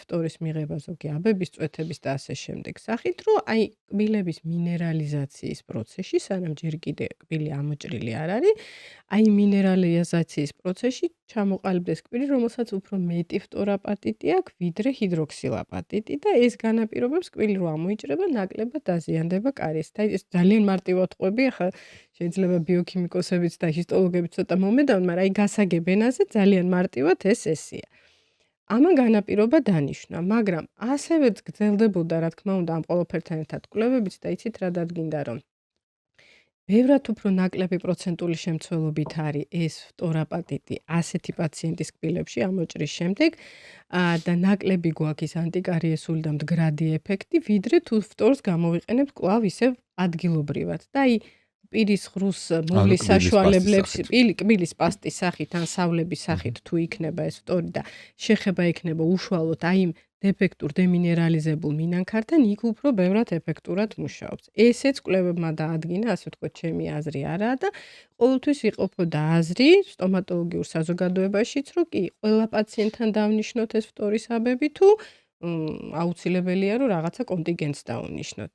ფტორის მიღება ზოგი აბების წვეთების და ასე შემდეგ სახით, რომ აი კბილების მინერალიზაციის პროცესში, სანამ ჯერ კიდე კბილი ამოჭრილი არ არის, აი მინერალიზაციის პროცესში ჩამოყალიბდეს კბილი, რომელსაც უფრო მეტი ფტორაპატიტი აქვს, ვიდრე ჰიდროქსილაპატიტი და ეს განაპირობებს კბილი რომ ამოიჭრება, ნაკლებად დაზიანდება კარიესი. და ეს ძალიან მარტივად ყვები, ახლა შეიძლება ბიოქიმიკოსებიც და ჰისტოლოგებიც ცოტა მომედავენ, მაგრამ აი გასაგებ ენაზე ძალიან მარტივად ეს ესია. ამან განაპირობა დანიშნა, მაგრამ ასევე გრძელდებოდა, რა თქმა უნდა, ამ ყველაფერთან ერთად კვლევებიც და იცით რა დადგინდა, რომ ბევრად უფრო ნაკლები პროცენტული შემცველობით არის ეს ფტორაპატიტი ასეთი პაციენტის კბილებში ამოჭრის შემდეგ და ნაკლები გვაქვს ის ანტიკარიესული და მდგრადი ეფექტი, ვიდრე თუ ფტორს გამოვიყენებთ კვლავ ისევ ადგილობრივად. და აი პირის ხრუს მოვლის საშუალებლებში კბილის პასტის სახით ან სავლების სახით თუ იქნება ეს ფტორი და შეხება იქნება უშუალოდ აი იმ დეფექტურ დემინერალიზებულ მინანქართან, იქ უფრო ბევრად ეფექტურად მუშაობს. ესეც კვლევებმა დაადგინა, ასე ვთქვათ, ჩემი აზრი არაა და ყოველთვის იყოფოდა აზრი სტომატოლოგიურ საზოგადოებაშიც, რომ კი, ყველა პაციენტთან დავნიშნოთ ეს ფტორის აბები თუ აუცილებელია რომ რაღაცა კონტინგენტს დავუნიშნოთ.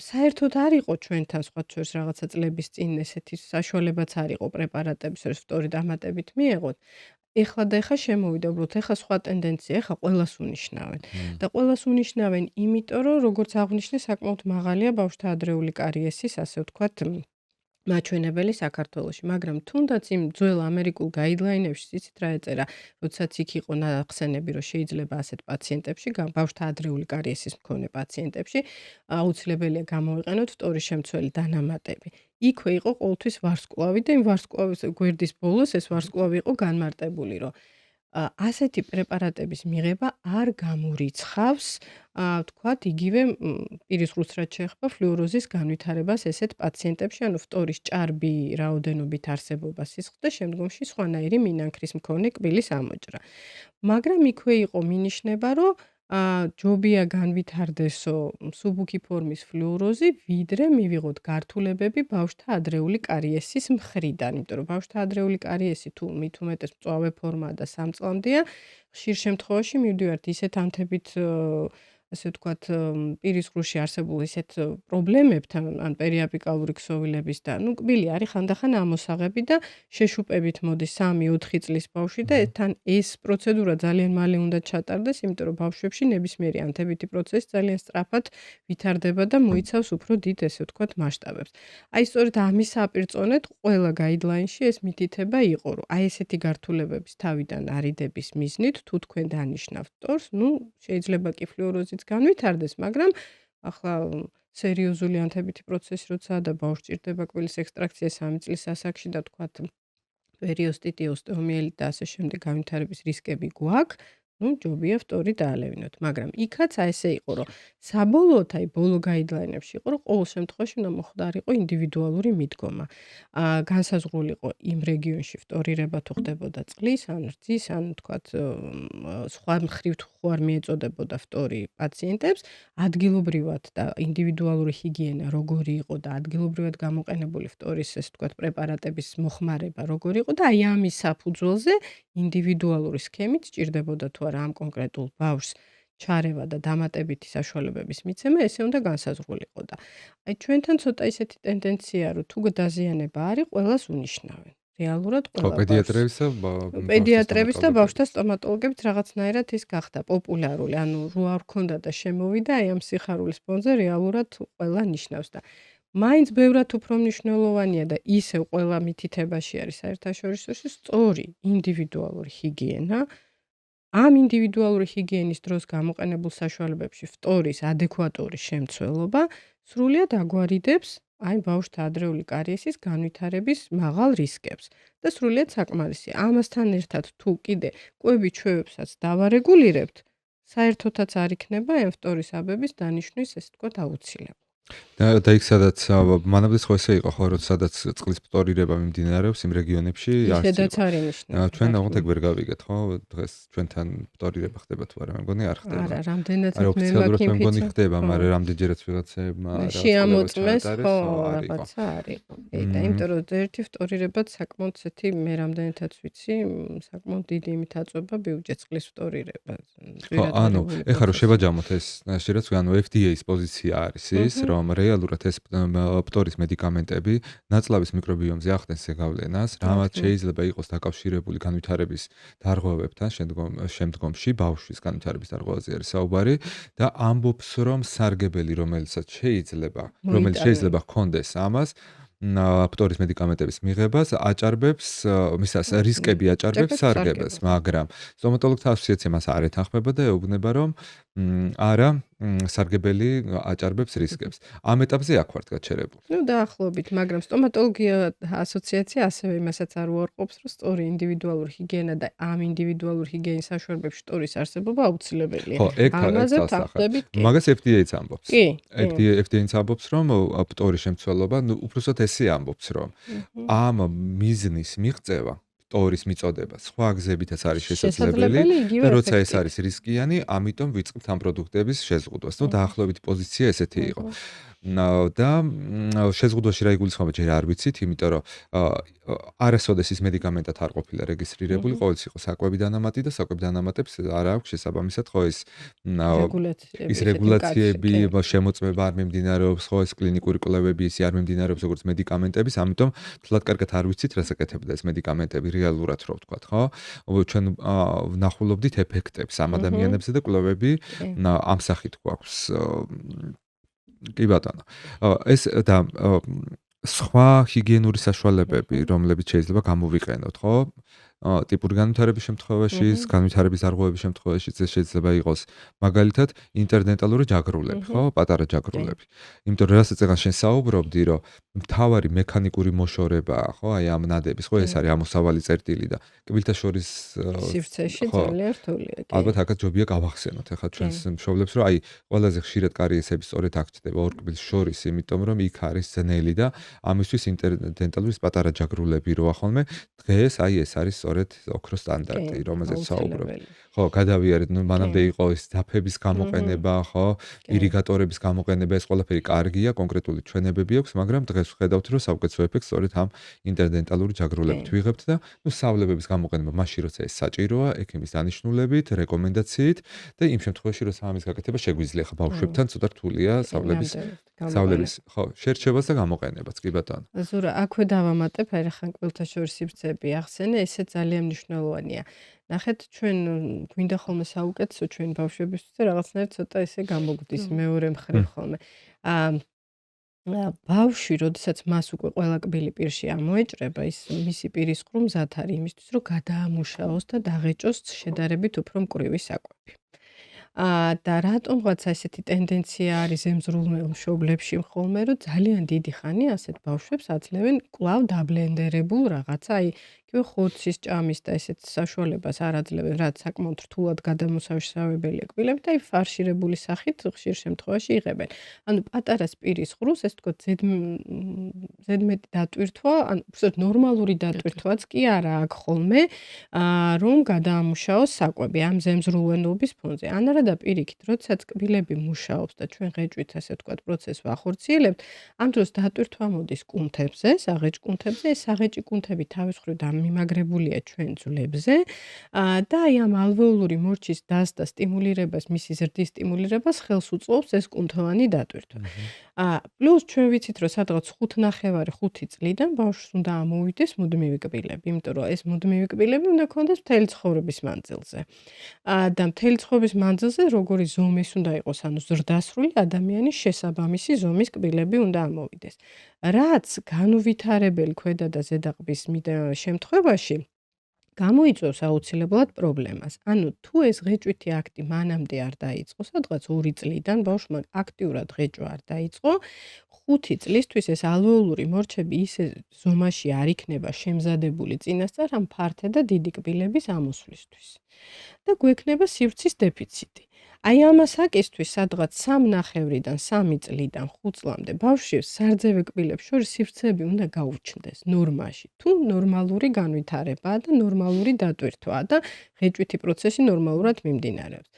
საერთოდ არ იყო ჩვენთან სხვა შორის რაღაცა წლების წინ ესეთი საშუალებაც არ იყო პრეპარატების ეს ფტორი დამატებით მიეღოთ. ეხლა შემოვიდა უბრალოდ ეხლა სხვა ტენდენცია, ეხლა ყველას უნიშნავენ. და ყველას უნიშნავენ იმიტომ რომ როგორც აღვნიშნე საკმაოდ მაღალია ბავშვთა ადრეული კარიესის, ასე ვთქვათ, მაჩვენებელი საქართველოში, მაგრამ თუნდაც იმ ძველ ამერიკულ გაიდლაინებში იცით რა ეწერა, როდესაც იქ იყო ნახსენები, რომ შეიძლება ასეთ პაციენტებში, ბავშვთა ადრეული კარიესის მქონე პაციენტებში, აუცილებელია გამოვიყენოთ ფტორის შემცველი დანამატები. იქვე იყო ყოველთვის ვარსკვლავი და იმ ვარსკვლავის გვერდის ბოლოს ეს ვარსკვლავი იყო განმარტებული, რომ ასეთი პრეპარატების მიღება არ გამორიცხავს, ვთქვათ, იგივე პირის ხრუს რაც შეეხება ფლუოროზის განვითარებას ესეთ პაციენტებში, ანუ ფტორის ჭარბი რაოდენობით არსებობა სისხლში და შემდგომში სხვანაირი მინანქრის მქონე კბილის ამოჭრა. მაგრამ იქვე იყო მინიშნება, რომ ჯობია განვითარდესო მსუბუქი ფორმის ფლუოროზი, ვიდრე მივიღოთ გართულებები ბავშვთა ადრეული კარიესის მხრიდან, იმიტომ რომ ბავშვთა ადრეული კარიესი თუ მით უმეტეს მწვავე ფორმაა და სამწლამდეა, ხშირ შემთხვევაში მივდივართ ისეთ ანთებით, ასე ვთქვათ, პირის ხრუში არსებულ ისეთ პრობლემებთან, ან პერიაპიკალური ქსოვილების და, კბილი არის ხანდახან ამოსაღები და შეშუპებით მოდის 3-4 წლის ბავშვი და თან ეს პროცედურა ძალიან მალე უნდა ჩატარდეს, იმიტომ რომ ბავშვებში ნებისმიერი ანთებითი პროცესი ძალიან სწრაფად ვითარდება და მოიცავს უფრო დიდ, ესე ვთქვათ, მასშტაბებს. აი სწორედ ამის საპირწონედ ყველა გაიდლაინში ეს მითითება იყო, რომ აი ესეთი გართულებების თავიდან არიდების მიზნით, თუ თქვენ დანიშნავთ ფტორს, შეიძლება კი ფლუოროზი განვითარდეს, მაგრამ ახლა სერიოზული ანთებითი პროცესი როდესაც და ბავშვს ჭირდება კბილის ექსტრაქცია 3 წლის ასაკში და თქვათ პერიოსტიტი, ოსტეომიელიტი და ასე შემდეგ განვითარების რისკები გვაქვს, ჯობია ფტორი დაალევინოთ, მაგრამ იქაც ესე იყო, რომ საბოლოოდ აი ბოლო გაიდლაინებში იყო, რომ ყოველ შემთხვევაში უნდა მოხდარიყო ინდივიდუალური მიდგომა. განსაზღვრული იყო იმ რეგიონში ფტორირება თუ ხდებოდა წყლის, ან რძის, ან თქვათ სხვა მხრივ თუ არ მიეწოდებოდა ფტორი პაციენტებს, ადგილობრივად და ინდივიდუალური ჰიგიენა როგორი იყო და ადგილობრივად გამოყენებული ფტორის, ესე ვთქვათ, პრეპარატების მოხმარება როგორი იყო და აი ამის საფუძველზე ინდივიდუალური სქემით ჭირდებოდა თუ არა ამ კონკრეტულ ბავშვს ჩარევა და დამატებითი საშუალებების მიცემა, ესე უნდა განსაზღვრულიყო და აი ჩვენთან ცოტა ისეთი ტენდენცია, რომ თუ დაზიანება არის, ყველას უნიშნავენ. რეალურად ყველა პედიატრების და ბავშვთა სტომატოლოგებს რაღაცნაირად ის გახდა პოპულარული, ანუ რო არ ქონდა და შემოვიდა, აი ამ სიხარულის ფონზე რეალურად ყველა ნიშნავს და მაინც ბევრად უფრო მნიშვნელოვანია და ისევ ყველა მითითებაში არის საერთაშორისო სწორი ინდივიდუალური ჰიგიენა. ამ ინდივიდუალური ჰიგიენის დროს გამოყენებულ საშუალებებში ფტორის ადეკვატური შემცველობა სრულიად აგვარიდებს აი ბავშვთა ადრეული კარიესის განვითარების მაღალ რისკებს და სრულიად საკმარისია. ამასთან ერთად თუ კიდე კვები ჩვევებსაც დავარეგულირებთ, საერთოდაც არ იქნება ამ ფტორის აბების დანიშვნის, ესე ვთქვათ, აუცილებლობა. და იქ სადაც მანამდე ხო ესე იყო ხო რომ სადაც წყლის ფტორირება მიმდინარეობს იმ რეგიონებში არც ისედაც იყო. არის ნიშნავენ. ჩვენ ნახოთ ეგ ვერ გავიგეთ ხო დღეს ჩვენთან ფტორირება ხდება თუ არა მე მგონი არ ხდება. არა, რამდენადაც არა მე ოფიციალურად მაქვს მე მგონი ინფიცია. ხდება, მაგრამ რამდენჯერაც ვიღაცებმა შეამოწმეს, ხო, არ იყო. რაღაცა არის. და იმიტომ რომ ერთი ფტორირებაც საკმაოდ ესეთი მე რამდენადაც ვიცი, საკმაოდ დიდი იმით აწვება ბიუჯეტ წყლის ფტორირება. ხო, ანუ ეხლა რომ შევაჯამოთ ეს შეიძლება თქვი ანუ FDA-ის პოზიცია არის ის, რომ რეალურად ეს ფტორის მედიკამენტები ნაწლავის მიკრობიომზე ახდენს ზეგავლენას, რამაც შეიძლება იყოს დაკავშირებული განვითარების დარღვევებთან შემდგომში, ბავშვის განვითარების დარღვევაზე არის საუბარი და ამბობს, რომ სარგებელი, რომელიც შეიძლება ჰქონდეს ამას ფტორის მედიკამენტების მიღებას აჭარბებს მისას რისკები აჭარბებს სარგებელს, მაგრამ სტომატოლოგთა ასოციაცია მას არ ეთანხმება და ეუბნება, რომ არა სარგებელი აჭარბებს რისკებს. ამ ეტაპზე აქ ვართ გაჩერებული. ნუ დაახლოებით, მაგრამ სტომატოლოგია ასოციაცია ასევე იმასაც არ უარყოფს, რომ სწორი ინდივიდუალური ჰიგიენა და ამ ინდივიდუალური ჰიგიენის საშუალებებში შტორის არსებობა აუცილებელია. ხო, ეგ ამაზე ვთანხმდებით კი. მაგას FDA-ც ამბობს. კი. FDA-ც ამბობს, რომ ფტორის შემცველობა, ნუ უბრალოდ ესე ამბობს, რომ ამ მიზნის მიღწევა ფტორის მიწოდება სხვა გზებითაც არის შესაძლებელი და როცა ეს არის რისკიანი, ამიტომ ვიწყებთ ამ პროდუქტების შეზღუდვას. ნუ დაახლოებით პოზიცია ესეთი იყო. და შეზღუდვაში რა იგულისხმება ჯერ არ ვიცით, იმიტომ რომ არასოდეს ის მედიკამენტად არ ყოფილა რეგისტრირებული, ყოველთვის იყო საკვები დანამატი და საკვები დანამატებს არ აქვს შესაბამისად ხო ეს რეგულაციები, შემოწმება არ მიმდინარეობს, ხო ეს კლინიკური კვლევები ისე არ მიმდინარეობს როგორც მედიკამენტების, ამიტომ თლად კარგად არ ვიცით რა საკეთებდა ეს მედიკამენტები რეალურად რო ვთქვათ, ხო? ჩვენ ვნახულობდით ეფექტებს ამ ადამიანებზე და კვლევები ამ სახით გვაქვს. კი ბატონო. ეს და სხვა ჰიგიენური საშუალებები, რომლებიც შეიძლება გამოვიყენოთ, ხო? ტიპური განვითარების შემთხვევაში, განვითარების დარღვევების შემთხვევაში ეს შეიძლება იყოს მაგალითად ინტერდენტალური ჯაგრულები, ხო? პატარა ჯაგრულები. იმიტომ რომ რასაც ეგან შენ საუბრობდი, რომ მთავარი მექანიკური მოშორებაა, ხო? აი ამ ნადების, ხო? ეს არის ამოსავალი წერტილი და კბილთა შორის სივრცეში ძალიან რთულია. ალბათ აქაც ჯობია გავახსენოთ ახლა ჩვენს მშობლებს, რომ აი ყველაზე ხშირად კარიესები სწორედ აქ ჩდება ორ კბილს შორის, იმიტომ რომ იქ არის ძნელი და ამისთვის ინტერდენტალური პატარა ჯაგრულები როა ხოლმე. დღეს აი ეს არის სწორედ ოქროს სტანდარტი, რომელზეც საუბრობთ. ხო, გადავიარეთ, ნუ მანამდე იყო ეს დაფების გამოყენება, ხო, ირიგატორების გამოყენება, ეს ყველაფერი კარგია, კონკრეტული ჩვენებები აქვს, მაგრამ დღეს ვხედავთ, რომ საუკეთესო ეფექტს სწორედ ამ ინტერდენტალური ჯაგრულებით ვიღებთ და ნუ სავლებების გამოყენება მაშინ როცა ეს საჭიროა, ექიმის დანიშნულებით, რეკომენდაციით და იმ შემთხვევაში, როცა ამის გაკეთება შეგვიძლია, ხა ბავშვებთან ცოტა რთულია სავლების, ხო, შერჩევას და გამოყენებას, კი ბატონო. ზურა, აქვე დავამატებ, აი რა ხან კბილთა შორის სივრცეები ახსენე, ესე ძალიან მნიშვნელოვანია. ნახეთ, ჩვენ გვინდა ხოლმე საუკეთესო ჩვენ ბავშვებისთვის და რაღაცნაირად ცოტა ესე გამოგვდის მეორე მხრივ ხოლმე. ბავშვი, როდესაც მას უკვე ყველა კბილი პირში ამოეჭრება, ის მისი პირის ყრუ მზად არის იმისთვის, რომ გადაამუშაოს და დაღეჭოს შედარებით უფრო მკვრივი საკვები. და რატომღაც ესეთი ტენდენცია არის ზემზრულმელ მშობლებში ხოლმე, რომ ძალიან დიდი ხანი ასეთ ბავშვებს აძლევენ კვლავ დაბლენდერებულ რაღაცა, აი იგივე ხოცის ჭამის და ესეთ საშუალებას არ აძლევენ, რაც საკმაოდ რთულად გადამოსავსებელია კბილები და აი ფარშირებული სახით ხშირ შემთხვევაში იღებენ. ანუ პატარა სპირის ყრუს, ეს თქო ზედმეტი დატვირთვა, ანუ უბრალოდ ნორმალური დატვირთვაც კი არა აქვს ხოლმე, რომ გადაამუშაოს საკვები ამ ზემზრულვენობის ფონზე. ან არა და პირიქით, როდესაც კბილები მუშაობს და ჩვენ ღეჭვით ასე ვთქვათ პროცესს ვახორციელებთ, ამ დროს დატვირთვა მოდის კუნთებზე, საღეჭ კუნთებზე, ეს საღეჭი კუნთები თავის მხრივ დამიმაგრებულია ჩვენ ძვლებზე და აი ამ ალვეოლური მორჩის დასდა სტიმულირებას, მისი ზრდის სტიმულირებას ხელს უწყობს ეს კუნთოვანი დატვირთვა. პლუს ჩვენ ვიცით, რომ სადღაც 5.5 წლიდან ბავშვს უნდა ამოვიდეს მუდმივი კბილები, იმიტომ რომ ეს მუდმივი კბილები უნდა ქონდეს მთელი ცხოვრების მანძილზე. და მთელი ცხოვრების მანძილზე როგორი ზომის უნდა იყოს, ანუ ზრდასრული ადამიანის შესაბამისი ზომის კბილები უნდა ამოვიდეს. რაც განუვითარებელი ქვედა და ზედა ყბის შემთხვევაში გამოიწვევს აუცილებლად პრობლემას. ანუ თუ ეს ღეჭვითი აქტი მანამდე არ დაიწყო, სადღაც 2 წლიდან ბავშვმა აქტიურად ღეჭვა არ დაიწყო, 5 წლისთვის ეს ალვეოლური მორჩები ისე ზომაში არ იქნება შემზადებული წინასწარ ამ ფართე და დიდი კბილების ამოსვლისთვის. და გვექნება სივრცის დეფიციტი. აი ამასაკისთვის სადღაც 3.5-დან 3 წლიდან 5 წლამდე ბავშვს სარძევე კბილებს შორის სივრცეები უნდა გაუჩნდეს ნორმაში. თუ ნორმალური განვითარებაა და ნორმალური დატვირთვაა და ღეჭვითი პროცესი ნორმალურად მიმდინარეობს.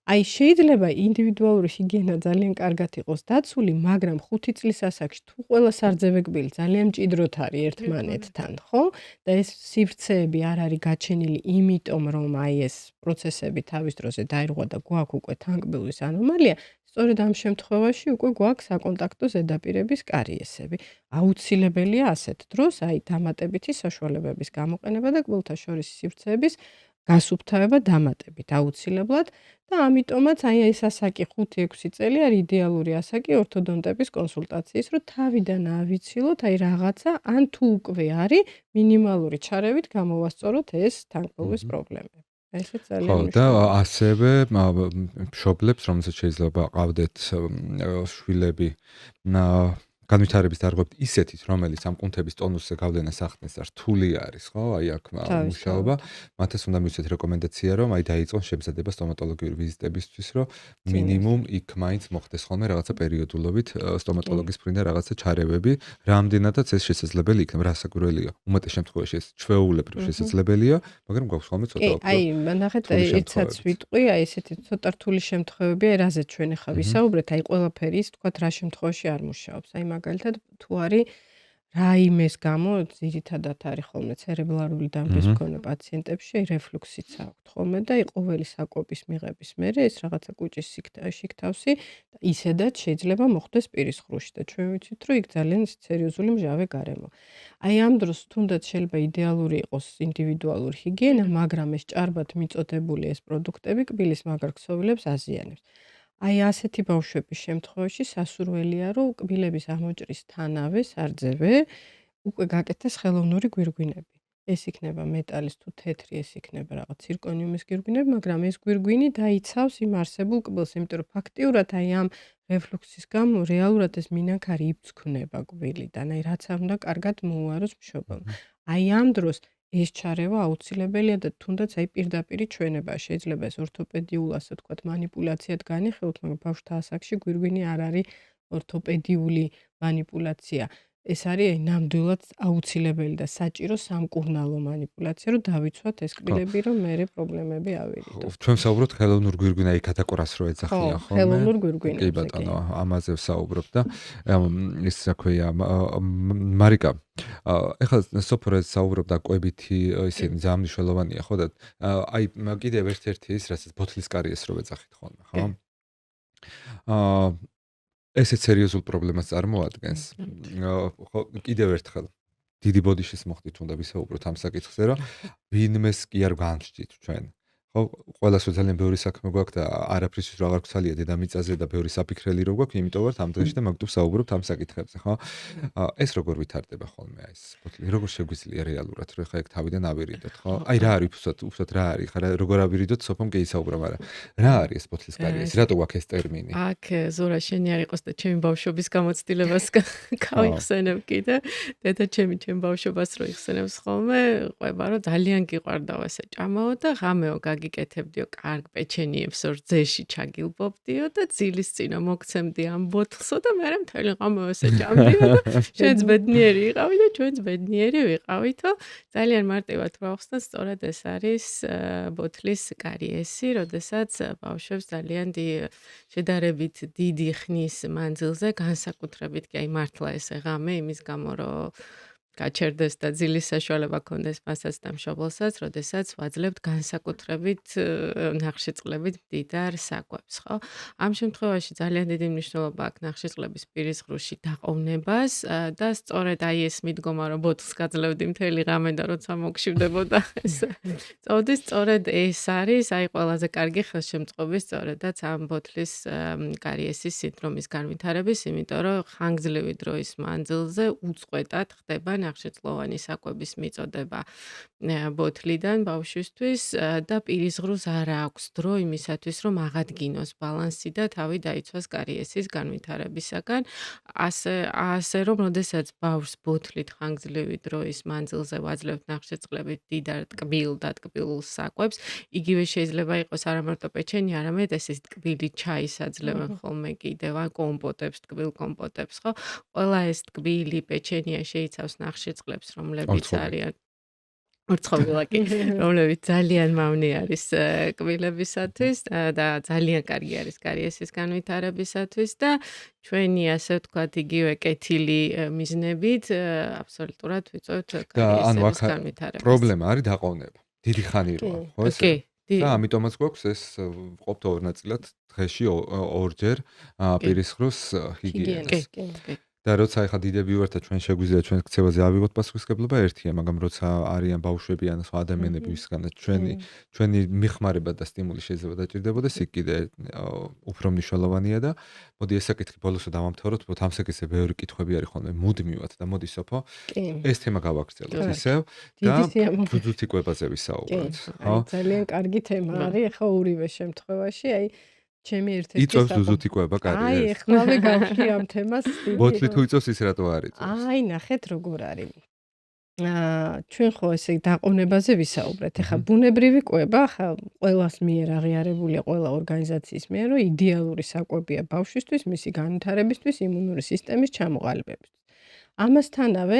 აი შეიძლება ინდივიდუალური ჰიგიენა ძალიან კარგად იყოს დაცული, მაგრამ 5 წლის ასაკში თუ ყველა სარძევე კბილი ძალიან მჭიდროდ არის ერთმანეთთან, ხო? და ეს სივრცეები არ არის გაჩენილი, იმიტომ რომ აი ეს პროცესები თავის დროზე დაირღვა და გვაქვს უკვე თანკბილვის ანომალია, სწორედ ამ შემთხვევაში უკვე გვაქვს საკონტაქტო ზედაპირების კარიესები. აუცილებელია ასეთ დროს აი დამატებითი საშუალებების გამოყენება და კბილთა შორის სივრცეების გასუფთავება დამატებით აუცილებლად და ამიტომაც აი ეს ასაკი 5-6 წელი არის იდეალური ასაკი ორთოდონტების კონსულტაციის, რომ თავიდან ავიცილოთ აი რაღაცა, ან თუ უკვე არის მინიმალური ჩარევით გამოვასწოროთ ეს თანკბილვის პრობლემები. ესეც ხო ძალიან და მნიშვნელოვანია. ასევე მშობლებს, რომელსაც შეიძლება ყავდეთ შვილები განვითარების დარღვევით ისეთით, რომელიც ამ კუნთების ტონუსზე გავლენას ახდენს და რთული არის, ხო? აი აქ მუშაობა, მათაც უნდა მივცეთ რეკომენდაცია, რომ აი დაიწყონ შემზადება სტომატოლოგიური ვიზიტებისთვის, რომ მინიმუმ იქ მაინც მოხდეს ხოლმე რაღაცა პერიოდულობით სტომატოლოგის მხრიდან რაღაცა ჩარევები, რამდენადაც ეს შესაძლებელი იქნება, რასაკვირველია. უმეტეს შემთხვევაში ეს ჩვეულებრივ შესაძლებელია, მაგრამ გვაქვს ხოლმე ცოტა უფრო. აი, ნახეთ, ერთსაც ვიტყვი, აი ესეთი ცოტა რთული შემთხვევებია, რაზე ჩვენ ახლა ვისაუბრეთ, აი ყველაფერი ის თქვათ რა შემთხვევაში არ მუშაობს. აი მაგალითად თუ არის რაიმეს გამო ძირითადად არის ხოლმე ცერებრალური დამბის მქონე პაციენტებში რეფლუქსიც აქვს ხოლმე და ყოველი საკვების მიღების მერე ეს რაღაცა კუჭის შიგთავსი და ისედაც შეიძლება მოხდეს პირის ხრუში და ჩვენ ვიცით რომ იქ ძალიან სერიოზული მჟავე გარემო. აი ამ დროს თუნდაც შეიძლება იდეალური იყოს ინდივიდუალური ჰიგიენა, მაგრამ ეს ჭარბად მიწოდებული ეს პროდუქტები კბილის მაგარ ქსოვილებს აზიანებს. აი ასეთი ბავშვების შემთხვევაში სასურველია, რომ კბილების ამოჭრისთანავე სარძევე უკვე გაკეთდეს ხელოვნური გვირგვინები. ეს იქნება მეტალის თუ თეთრი, ეს იქნება რაღაც ცირკონიუმის გვირგვინები, მაგრამ ეს გვირგვინი დაიცავს იმ არსებულ კბილს, იმიტომ რომ ფაქტიურად აი ამ რეფლუქსის გამო რეალურად ეს მინანქარი იფცქნება კბილიდან, აი რაც არ უნდა კარგად მოუაროს მშობელმა. აი ამ დროს ეს ჩარევა აუცილებელია და თუნდაც აი პირდაპირი ჩვენება შეიძლება ეს ორთოპედიულ ასე ვთქვათ манипуляციად განიხილოთ, მაგრამ ბავშვთა ასაკში გვირგვინი არ არის ორთოპედიული манипуляცია. ეს არის აი ნამდვილად აუცილებელი და საჭირო სამკურნალო манипуляცია, რომ დავიცვათ ეს კბილები, რომ მერე პრობლემები ავირიდოთ. ჩვენ ვსაუბრობთ ხელოვნურ გვირგვინა იქათაკურას რო ეძახიან ხოლმე. ხელოვნურ გვირგვინებზე. კი ბატონო, ამაზე ვსაუბრობ და ის საქვეა მარიკა. ეხლა სოფორე საუბრობდა კვებითი ისინი ძალიან მნიშვნელოვანია, ხო და აი კიდევ ერთ-ერთი ის, რასაც ბოთლის კარიეს რო ეძახით ხოლმე, ხო? ესეც სერიოზულ პრობლემას წარმოადგენს. ხო, კიდევ ერთხელ დიდი ბოდიშის მოხდით უნდა ვისაუბროთ ამ საკითხზე, რომ ვინმეს კი არ განსჯით ჩვენ. ხო, ყველას ძალიან ბევრი საქმე გვაქვს და არაფრისთვის რა აღარ გვცალია დედამიწაზე და ბევრი საფიქრელი რო გვაქვს, იმიტომ ვართ ამ დღეში და მაგდუp საუბრობთ ამ საკითხებზე, ხო? ეს როგორ ვითარდება ხოლმე ეს ბოთლი? როგორ შეგვიძლია რეალურად რომ ხა ეგ თავიდან ავირიდოთ, ხო? აი რა არის უბრალოდ რა არის? ხა როგორ ავირიდოთ, სოფომ კი ისაუბრა, მაგრამ რა არის ეს ბოთლის კარიესი? რატო გვაქვს ეს ტერმინი? აქ ზურა შენი არ იყოს და ჩემი ბავშვობის გამოცდილებას გავიხსენებ კიდე. დედა ჩემი ბავშვობას რო იხსენებს ხოლმე, ყვება რომ ძალიან გიყვარდაო ესე ჭამაო და ღამეო გაგიკეთებდიო კარგ პეჩენიებს რძეში ჩაგილბობდიო და ძილის წინა მოგცემდი ამ ბოთლსო და მე მთელი ღამე ესე ჭამდიო და შენც ბედნიერი იყავი და ჩვენც ბედნიერი ვიყავითო. ძალიან მარტივად ვახსნა, სწორედ ეს არის ბოთლის კარიესი, როდესაც ბავშვებს ძალიან შედარებით დიდი ხნის მანძილზე განსაკუთრებით კი აი მართლა ესე ღამე იმის გამო რომ გაჩერდეს და ძილის საშუალება ქონდეს მასაც და მშობელსაც, როდესაც ვაძლევთ განსაკუთრებით ნახშირწყლებით მდიდარ საკვებს, ხო? ამ შემთხვევაში ძალიან დიდი მნიშვნელობა აქვს ნახშირწყლების პირის ხრუში დაყოვნებას და სწორედ აი ეს მიდგომა, რომ ბოთლს გაძლევდი მთელი ღამე და როცა მოგშივდებოდა ეს წოდი, სწორედ ეს არის აი ყველაზე კარგი ხელშემწყობი სწორედაც ამ ბოთლის კარიესის სინდრომის განვითარების, იმიტომ რომ ხანგრძლივი დროის მანძილზე უწყვეტად ხდება ნახშირწყლოვანი საკვების მიწოდება ბოთლიდან ბავშვისთვის და პირისღრუს არ აქვს დრო იმისათვის, რომ აღადგინოს ბალანსი და თავი დაიცვას კარიესის განვითარებისაგან. ასე რომ, როდესაც ბავშვს ბოთლით ხანგრძლივი დროის მანძილზე ვაძლევთ ნახშირწყლებით დიდ ტკბილ და ტკბილ საკვებს, იგივე შეიძლება იყოს არა მარტო პეჩენი, არამედ ესეც ტკბილი ჩაის აძლევენ ხოლმე კიდევ ან კომპოტებს, ტკბილ კომპოტებს, ხო? ყველა ეს ტკბილი პეჩენია შეიცავს ნახშირწყლებს, რომლებიც არიან ურცხოვილაკი, რომლებიც ძალიან მავნი არის კბილებისათვის და ძალიან კარგი არის კარიესის განვითარებისათვის და ჩვენი ასე ვთქვათ იგივე კეთილი მიზნებით აბსოლუტურად ვიწევთ კარიესის განვითარებას. პრობლემა არის დაყოვნება. დიდი ხანი როა, ხო ესე? კი. და ამიტომაც გვაქვს ეს ვყოფთ ორ ნაწილად დღეში ორჯერ პირისღრუს ჰიგიენას. კი. და როცა ახლა დიდები ვართ და ჩვენ შეგვიძლია ჩვენ ქცევაზე ავიღოთ პასუხისმგებლობა ერთია, მაგრამ როცა არიან ბავშვები ან სხვა ადამიანები ვისგანაც ჩვენი მიხმარება და სტიმული შეიძლება დაჭირდებოდეს, იქ კიდე უფრო მნიშვნელოვანია და მოდი ეს საკითხი ბოლოსო დავამთავროთ, უბრალოდ ამ საკითხზე ბევრი კითხვები არის ხოლმე მუდმივად და მოდი სოფო ეს თემა გავაგრძელოთ ისევ და ძუძუთი კვებაზე ვისაუბროთ, ხო? ძალიან კარგი თემა არის, ახლა ორივე შემთხვევაში, აი ჩემი ერთ-ერთი იწევს ძუძუთი კვება კარიერას. აი, ეხლავე გავხდი ამ თემას. ბოთლი თუ იწევს ის რატო არ იწევს? აი, ნახეთ როგორ არის. ჩვენ ხო ესე დაყოვნებაზე ვისაუბრეთ. ახლა ბუნებრივი კვება, ახლა ყველას მიერ აღიარებულია, ყველა ორგანიზაციის მიერ, რომ იდეალური საკვებია ბავშვისთვის, მისი განვითარებისთვის, იმუნური სისტემის ჩამოყალიბებისთვის. ამასთანავე,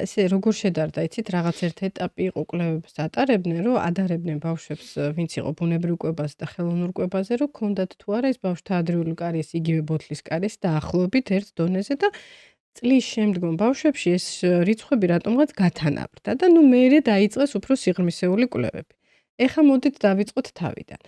ესე როგორ შედარდა, იცით, რაღაც ერთ ეტაპი იყო კვლევებს ატარებდნენ, რომ ადარებდნენ ბავშვებს, ვინც იყო ბუნებრივ კვებაზე და ხელოვნურ კვებაზე, რომ ქონდათ თუ არა ეს ბავშვთა ადრეული კარიესი, იგივე ბოთლის კარიესი დაახლოებით ერთ დონეზე და წლის შემდგომ ბავშვებში ეს რიცხვები რატომღაც გათანაბრდა და ნუ მერე დაიწყეს უფრო სიღრმისეული კვლევები. ეხლა მოდით დავიწყოთ თავიდან.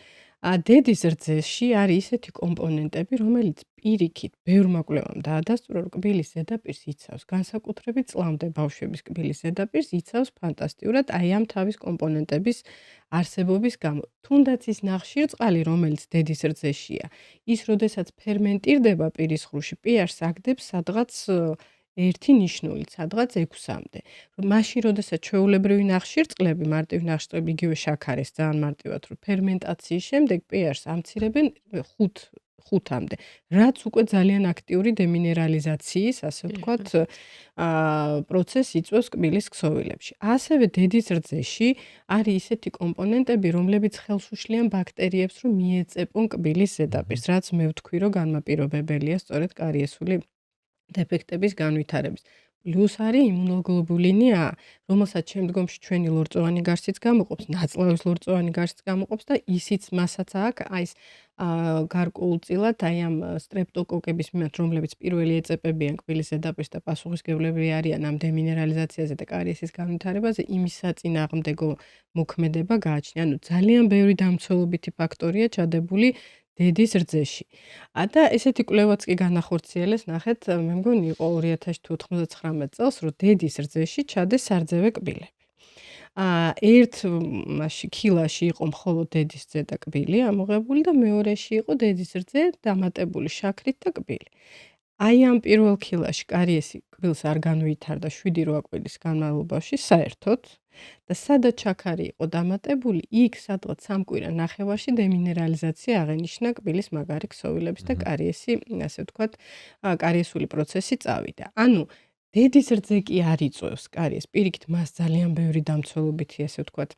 დედის რძეში არის ისეთი კომპონენტები, რომელიც პირიქით ბევრმა კვლევამ დაადასტურა, რომ კბილის ზედაპირს იცავს. განსაკუთრებით წლამდე ბავშვების კბილის ზედაპირს იცავს ფანტასტიურად აი ამ თავის კომპონენტების არსებობის გამო. თუნდაც ის ნახშირწყალი, რომელიც დედის რძეშია, ის როდესაც ფერმენტირდება პირისღრუში, pH-ს აგდებს სადღაც 1 ნიშნულით, სადღაც 6-მდე. მაშინ, როდესაც ჩვეულებრივი ნახშირწყლები, მარტივი ნახშირწყლები იგივე შაქარის ძალიან მარტივად, რომ ფერმენტაციის შემდეგ pH-ს ამცირებენ 5-მდე, რაც უკვე ძალიან აქტიური დემინერალიზაციის, ასე ვთქვათ, პროცესს იწვევს კბილის ქსოვილებში. ასევე დედის რძეში არის ისეთი კომპონენტები, რომლებიც ხელს უშლიან ბაქტერიებს, რომ მიეწეპონ კბილის ზედაპირს, რაც მე ვთქვი, რომ განმაპირობებელია სწორედ კარიესული დეფექტების განვითარების. პლუს არის იმუნოგლობულინი A, რომელსაც შემდგომში ჩვენი ლორწოვანი გარსიც გამოყოფს, ნაწლავის ლორწოვანი გარსიც გამოყოფს და ისიც მასაც აქვს აი ეს გარკვეულწილად აი ამ სტრეპტოკოკების მიმართ, რომლებიც პირველი ეწეპებიან კბილის ზედაპირს და პასუხისმგებლები არიან ამ დემინერალიზაციაზე და კარიესის განვითარებაზე, იმის საწინააღმდეგო მოქმედება გააჩნია. ანუ ძალიან ბევრი დამცველობითი ფაქტორია ჩადებული დედის რძეში. და ესეთი კვლევაც კი განახორციელეს, ნახეთ, მე მგონი იყო 2099 წელს, რომ დედის რძეში ჩადეს სარძევე კბილები. ერთ კილაში იყო მხოლოდ დედის რძე და კბილი ამოღებული და მეორეში იყო დედის რძე დამატებული შაქრით და კბილი. აი ამ პირველ კილაში კარიესი კბილს არ განვითარდა 7-8 კვირის განმავლობაში საერთოდ და სადაც შაქარი იყო დამატებული, იქ სადღაც 3 კვირა ნახევარში დემინერალიზაცია აღენიშნა კბილის მაგარი ქსოვილების და კარიესი, ასე ვთქვათ, კარიესული პროცესი წავიდა. ანუ დედის რძე კი არ იწვევს კარიეს, პირიქით მას ძალიან ბევრი დამცველობითი, ასე ვთქვათ,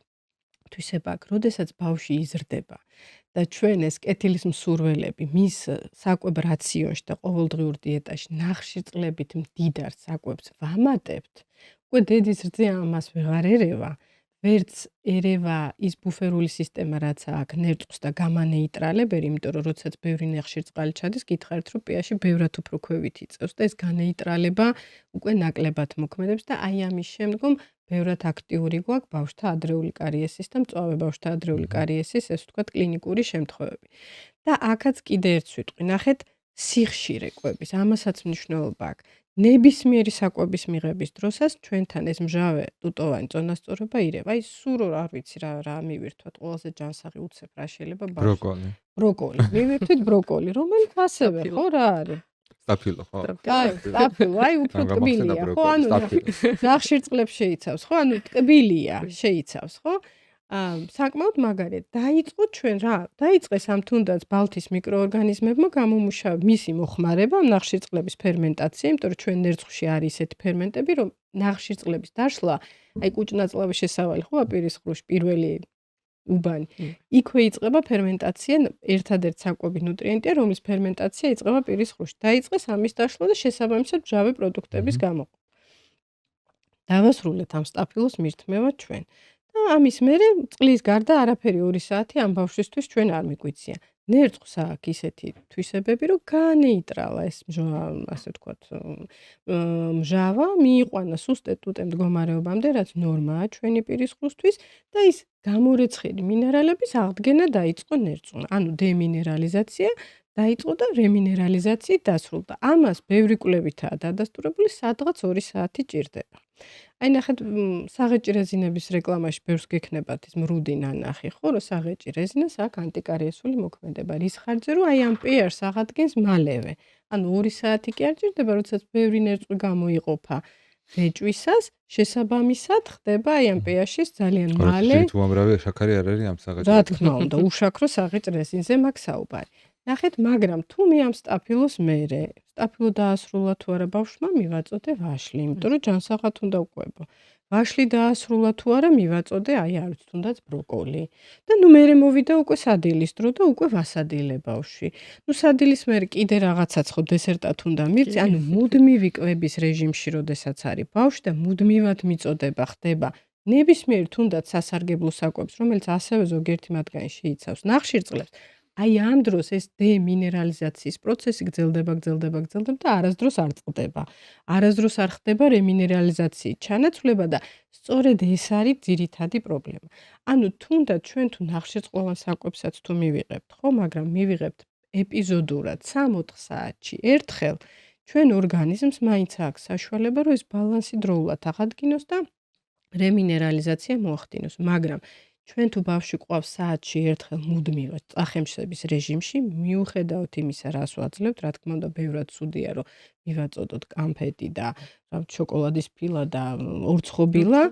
თვისება აქვს, როდესაც ბავშვი იზრდება და ჩვენ ეს კეთილის მსურველები მის საკვებ რაციონში და ყოველდღიურ დიეტაში ნახშირწყლებით მდიდარ საკვებს ვამატებთ, უკვე დედის რძე ამას ვეღარ ერევა, ვერც ერევა ის ბუფერული სისტემა, რაც აქვს ნერწყვს და გამანეიტრალებერი, იმიტომ რომ როდესაც ბევრი ნახშირწყალი ჩადის, გითხარით, რომ pH-ი ბევრად უფრო ქვევით იწევს და ეს განეიტრალება უკვე ნაკლებად მოქმედებს და აი ამის შემდგომ ბევრად აქტიური გვაქვს ბავშვთა ადრეული კარიესის და მწვავე ბავშვთა ადრეული კარიესის, ესე ვთქვათ, კლინიკური შემთხვევები. და აქაც კიდე ერთს ვიტყვი, ნახეთ, სიხშირე კვების, ამასაც მნიშვნელობა აქვს. ნებისმიერი საკვების მიღების დროსაც ჩვენთან ეს მჟავე ტუტოვანი წონასწორობა ირევა. აი სულ არ ვიცი რა მივირთვათ, ყველაზე ჯანსაღი უცებ რა შეიძლება ბავშვს. ბროკოლი. ბროკოლი. მივირთვით ბროკოლი, რომელიც ასევე ხო რა არის? სტაფილო, ხო? კაი, სტაფილო, აი უფრო ამ გამახსენდა ტკბილია, ხო? ბროკოლი, ანუ სტაფილო. ნახშირწყლებს შეიცავს, ხო? ანუ ტკბილია შეიცავს, ხო? საკმაოდ მაგარია. დაიწყო ჩვენ რა? დაიწყეს ამ თუნდაც ბალთის მიკროორგანიზმებმა გამომუშავება მისი მოხმარება, ნახშირწყლების ფერმენტაცია, იმიტომ რომ ჩვენ ნერწყვში არის ესეთი ფერმენტები, რომ ნახშირწყლების დაშლა, აი კუჭნაწლავის შესავალი ხო აპირისყრუში პირველი უბანი. იქვე იწყება ფერმენტაცია, ერთადერთი საკვები ნუტრიენტია, რომლის ფერმენტაცია იწყება პირისყრუში. დაიწყეს ამის დაშლა და შესაბამისად მჟავე პროდუქტების გამოყოფა. დავასრულეთ ამ სტაფილოს მირთმევა ჩვენ. და ამის მერე წყლის გარდა არაფერი 2 საათი ამ ბავშვისთვის ჩვენ არ მიგვიწია. ნერწყვს აქვს ისეთი თვისებები, რომ განეიტრალა ეს ასე ვთქვათ, მჟავა, მიიყვანა სუსტად ტუტე მდგომარეობამდე, რაც ნორმაა ჩვენი პირისყრუსთვის და ის გამორეცხილი მინერალების აღდგენა დაიწყო ნერწყვმა. ანუ დემინერალიზაცია დაიწყო და რემინერალიზაციით დასრულდა. ამას ბევრი კვლევითაა დადასტურებული, სადღაც 2 საათი ჭირდება. აი ნახეთ, საღეჭი რეზინების რეკლამაში ბევრს გექნებათ ის მრუდი ნანახი, ხო, რომ საღეჭი რეზინას აქვს ანტიკარიესული მოქმედება. რის ხარჯზე, რომ აი ამ pH-ს აღადგენს მალევე. ანუ 2 საათი კი არ ჭირდება, როდესაც ბევრი ნერწყვი გამოიყოფა რეჭვისას, შესაბამისად ხდება აი ამ pH-ის ძალიან მალე. თუ ამრავი შაქარი არ არის ამ საღეჭი. რა თქმა უნდა, უშაქრო საღეჭ რეზინზე მაქვს საუბარი. ნახეთ, მაგრამ თუ მე ამ სტაფილოს მერე, სტაფილო დაასრულა თუ არა ბავშვმა, მივაწოდე ვაშლი, იმიტომ რომ ჯანსაღად უნდა უყვებო. ვაშლი დაასრულა თუ არა, მივაწოდე აი არ ვიცი, თუნდაც ბროკოლი. და ნუ მერე მოვიდა უკვე სადილის დრო და უკვე ვასადილე ბავშვი. ნუ სადილის მერე კიდე რაღაცაც ხო დესერტად უნდა მივწი, ანუ მუდმივი კვების რეჟიმში როდესაც არის ბავშვი და მუდმივად მიწოდება ხდება ნებისმიერ თუნდაც სასარგებლო საკვებს, რომელიც ასევე ზოგიერთი მათგანი შეიცავს ნახშირწყლებს. აი ამ დროს ეს დემინერალიზაციის პროცესი გრძელდება და არასდროს არ წყდება. არასდროს არ ხდება რემინერალიზაციის ჩანაცვლება და სწორედ ეს არის ძირითადი პრობლემა. ანუ თუნდაც ჩვენ თუ ნახშირწყლოვან საკვებსაც თუ მივიღებთ, ხო, მაგრამ მივიღებთ ეპიზოდურად 3-4 საათში ერთხელ, ჩვენ ორგანიზმს მაინც აქვს საშუალება, რომ ეს ბალანსი დროულად აღადგინოს და რემინერალიზაცია მოახდინოს, მაგრამ ჩვენ თუ ბავშვი ყავს საათში ერთხელ მუდმივად წახემშების რეჟიმში, მიუხედავად იმისა, რას ვაძლევთ, რა თქმა უნდა, ბევრად ცუდია, რომ მივაწოდოთ კამფეტი და შოკოლადის ფილა და ორცხობილა,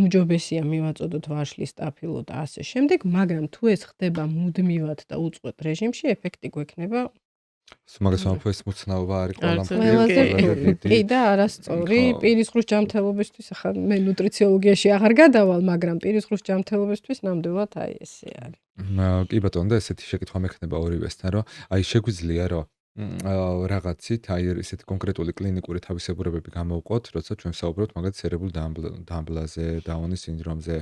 უმჯობესია მივაწოდოთ ვაშლის სტაფილო და ასე შემდეგ, მაგრამ თუ ეს ხდება მუდმივად და უწყვეტ რეჟიმში, ეფექტი გვექნება მაგას ვამბობ, მოცნაობა არის ყველაზე კი და არასწორი პირისყრუს ჯანმრთელობისთვის, ახლა მე ნუტრიციოლოგიაში აღარ გადავალ, მაგრამ პირისყრუს ჯანმრთელობისთვის ნამდვილად აი ესე არის. კი ბატონო, და ესეთი შეკითხვა მექნება ორივესთან, რომ აი შეგვიძლია რომ რაღაცით აი ესეთი კონკრეტული კლინიკური თავისებურებები გამოვყოთ, როცა ჩვენ ვსაუბრობთ მაგალითად სერებულ დამბლაზე, დაუნის სინდრომზე,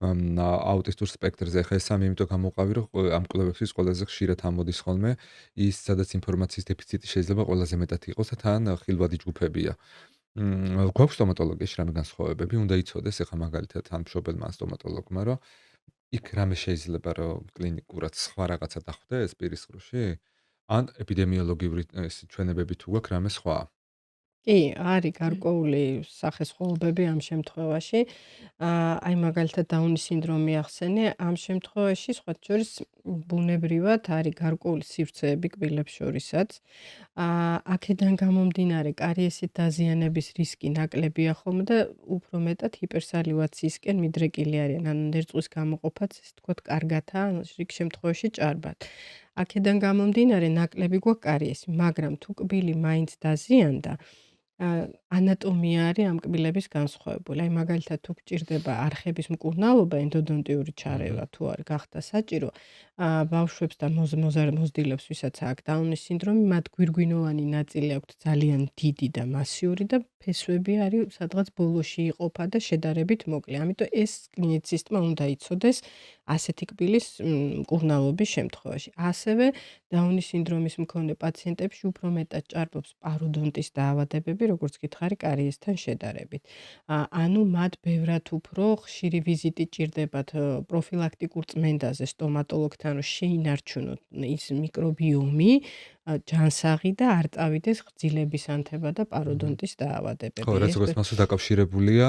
აუტისტურ სპექტრზე. ხა ეს სამი იმიტომ გამოვყავი, რომ ამ კვლევებში ყველაზე ხშირად ამოდის ხოლმე ის, სადაც ინფორმაციის დეფიციტი შეიძლება ყველაზე მეტად იყოს და თან ხილვადი ჯგუფებია. გვაქვს სტომატოლოგიაში რამე განსხვავებები, უნდა იცოდეს ახლა მაგალითად თან მშობელმა სტომატოლოგმა, რომ იქ რამე შეიძლება რომ კლინიკურად სხვა რაღაცა დახვდეს პირისყრუში? ან ეპიდემიოლოგიური ჩვენებები თუ გვაქვს რამე სხვა? კი, არის გარკვეული სახესხვაობები ამ შემთხვევაში. აი მაგალითად დაუნის სინდრომი ახსენე, ამ შემთხვევაში სხვათა შორის ბუნებრივად არის გარკვეული სივრცეები კბილებს შორისაც. აქედან გამომდინარე კარიესით დაზიანების რისკი ნაკლებია ხოლმე და უფრო მეტად ჰიპერსალივაციისკენ მიდრეკილი არიან, ანუ ნერწყვის გამოყოფაც ესე ვთქვათ კარგათაა, რიგ შემთხვევაში ჭარბად. აქედან გამომდინარე ნაკლები გვაქვს კარიესი, მაგრამ თუ კბილი მაინც დაზიანდა, ანატომია არის ამ კბილების განსხვავებული. აი მაგალითად თუ გჭირდება არხების მკურნალობა, ენდოდონტიური ჩარევა თუ არ გახდა საჭირო, ბავშვებს და მოზრდილებს, ვისაც აქვს დაუნის სინდრომი, მათ გვირგვინოვანი ნაწილი აქვთ ძალიან დიდი და მასიური და ფესვები არის სადღაც ბოლოში იყოფა და შედარებით მოკლე. ამიტომ ეს კლინიცისტმა უნდა იცოდეს ასეთი კბილის მკურნალობის შემთხვევაში. ასევე დაუნის სინდრომის მქონე პაციენტებში უფრო მეტად ჭარბობს პაროდონტის დაავადებები, როგორც გითხარი, კარიესთან შედარებით. ანუ მათ ბევრად უფრო ხშირი ვიზიტი ჭირდებათ პროფილაქტიკურ წმენდაზე სტომატოლოგთან, რომ შეინარჩუნოთ ის მიკრობიომი, ჯანსაღი და არ წავიდეს ღძილების ანთება და პაროდონტის დაავადებები. ხო, როგორც მასო დაკავშირებულია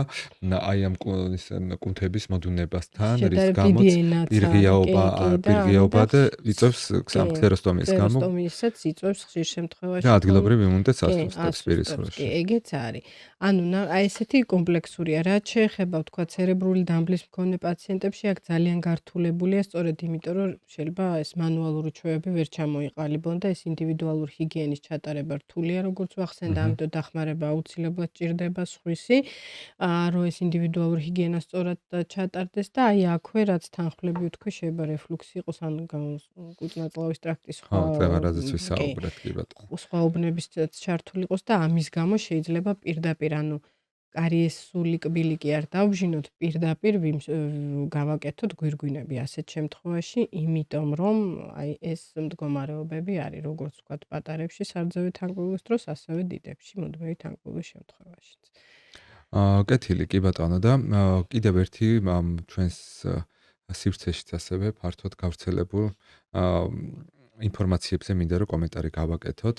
აი ამ კუნთების მოდუნებასთან, რის გამოც პირღიაობა და იწევს სამხსიეროსტომიის გამო ხსიეროსტომისაც იწევს ხშირ შემთხვევაში და ადგილობრივ იმუნიტეტს ასუსტებს პირის კი, ხროში. ეგეც არის. ანუ აი ესეთი კომპლექსურია, რაც შეეხება ვთქვა ცერებრული დამბლის მქონე პაციენტებში, აქ ძალიან გართულებულია, სწორედ იმიტომ, რომ შეიძლება ეს მანუალური ჩვევები ვერ ჩამოიყალიბონ და ეს ინდივიდუალური ჰიგიენის ჩატარება რთულია, როგორც ვახსენდა, ამიტომ დახმარება აუცილებლად ჭირდება სხვისი, რომ ეს ინდივიდუალური ჰიგიენა სწორად ჩატარდეს და აი აქვე რაც თანხმლები ვთქვი, შეიძლება რეფლუქსი იყოს ან კუწნაწლავის ტრაქტის ხო, დღევარაზეც ვისაუბრეთ კი ბატონო. სხვა უბნების ჩართული იყოს და ამის გამო შეიძლება პირდაპირ ანუ კარიესული კბილი კი არ დავბჟინოთ, პირდაპირ გავაკეთოთ გვირგვინები ასეთ შემთხვევაში, იმიტომ რომ აი ეს მდგომარეობები არის, როგორც ვთქვათ, პატარებში სარძევი თანკულის დროს, ასევე დიდებში მუდმივი თანკულის შემთხვევაშიც. კეთილი კი ბატონო და კიდევ ერთი ჩვენს სივრცეშიც ასევე ფართოდ გავრცელებულ ინფორმაციებზე მინდა რომ კომენტარი გავაკეთოთ.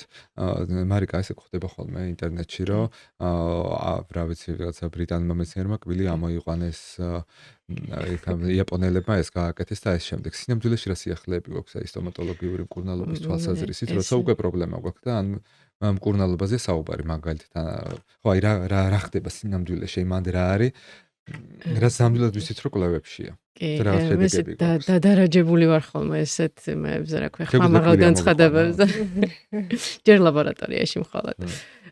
მარიკა ესე ხდება ხოლმე ინტერნეტში რომ რა ვიცი რაღაცა ბრიტანულმა მეცნიერმა კბილი ამოიყვანეს იაპონელებმა ეს გააკეთეს და ეს შემდეგ სინამდვილეში რა სიახლეები გვაქვს აი სტომატოლოგიური მკურნალობის თვალსაზრისით, როცა უკვე პრობლემა გვაქვს და ან მკურნალობაზე საუბარი მაგალითად ხო აი რა ხდება სინამდვილეში მანდ რა არის რაც ნამდვილად ვიცით რომ კვლევებშია. კი, დადარაჯებული ვარ ხოლმე ესეთ მეებზე, რა ქვია, ხმამაღალ განცხადებებზე. ჯერ ლაბორატორიაში მხოლოდ.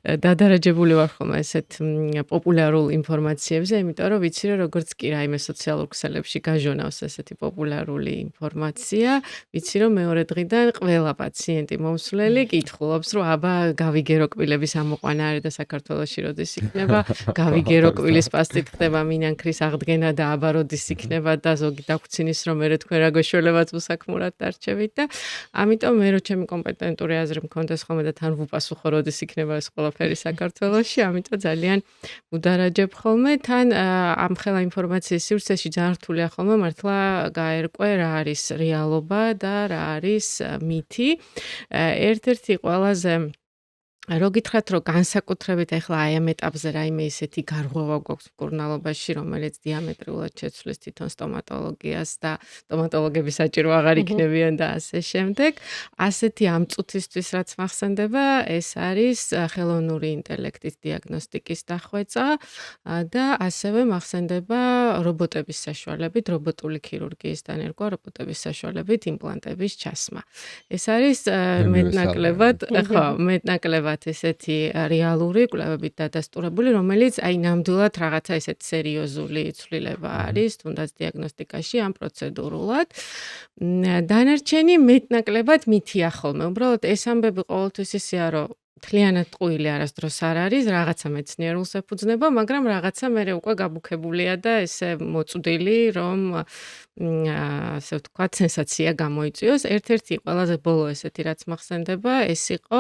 დადარაჯებული ვარ ხოლმე ესეთ პოპულარულ ინფორმაციებზე, იმიტომ რომ ვიცი რომ როგორც კი რაიმე სოციალურ ქსელებში გაჟონავს ესეთი პოპულარული ინფორმაცია, ვიცი რომ მეორე დღიდან ყველა პაციენტი მომსვლელი კითხულობს რომ აბა გავიგერო კბილების ამოყვანა არის და საქართველოში როდის იქნება, გავიგერო კბილის პასტით ხდება მინანქრის აღდგენა და აბა როდის იქნება და ზოგი დაგვცინის რომ მე თქვენ რა გეშველებათ უსაქმურად დარჩებით და ამიტომ მე რო ჩემი კომპეტენტური აზრი მქონდეს ხოლმე და თან ვუპასუხო როდის იქნება ეს ყველაფერი საქართველოში, ამიტომ ძალიან უდარაჯებ ხოლმე თან ამ ხელა ინფორმაციის სივრცეში ძალიან რთულია ხოლმე მართლა გაერკვე რა არის რეალობა და რა არის მითი. ერთ-ერთი ყველაზე რო გითხრათ რომ განსაკუთრებით ახლა აი ამ ეტაპზე რაიმე ისეთი გარღვევა გვაქვს მკურნალობაში, რომელიც დიამეტრულად შეცვლის თვითონ სტომატოლოგიას და სტომატოლოგები საჭირო აღარ იქნებიან და ასე შემდეგ. ასეთი ამ წუთისთვის რაც მახსენდება, ეს არის ხელოვნური ინტელექტის დიაგნოსტიკის დახვეწა და ასევე მახსენდება რობოტების საშუალებით, რობოტული ქირურგიისთან ერგვა რობოტების საშუალებით იმპლანტების ჩასმა. ეს არის მეტნაკლებად ესეთი რეალური კვლევებით დადასტურებული, რომელიც აი ნამდვილად რაღაცა ესეთ სერიოზული ცვლილება არის, თუნდაც დიაგნოსტიკაში ან პროცედურულად. დანარჩენი მეტნაკლებად მითია ხოლმე. უბრალოდ ეს ამბები ყოველთვის ისეა, რომ მთლიანად ტყუილი არასდროს არ არის, რაღაცა მეცნიერულს ეფუძნება, მაგრამ რაღაცა მერე უკვე გაბუქებულია და ესე მოწვდილი, რომ ასე ვთქვათ, სენსაცია გამოიწვიოს. ერთ-ერთი ყველაზე ბოლო ესეთი რაც მახსენდება, ეს იყო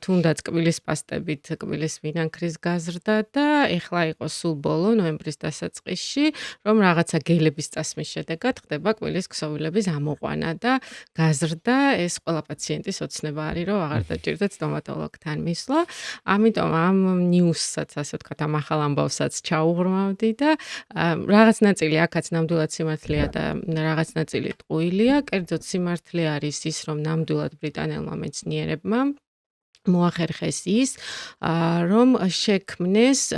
თუნდაც კბილის პასტებით კბილის მინანქრის გაზრდა და ეხლა იყო სულ ბოლო ნოემბრის დასაწყისში, რომ რაღაცა გელების წასმის შედეგად ხდება კბილის ქსოვილების ამოყვანა და გაზრდა. ეს ყველა პაციენტის ოცნება არის, რომ აღარ დაჭირდეთ სტომატოლოგთან მისვლა. ამიტომ ამ ნიუსსაც, ასე ვთქვათ, ამ ახალ ამბავსაც ჩაუღრმავდი და რაღაც ნაწილი აქაც ნამდვილად სიმართლეა და რაღაც ნაწილი ტყუილია. კერძოდ სიმართლე არის ის, რომ ნამდვილად ბრიტანელმა მეცნიერებმა მოახერხეს ის, რომ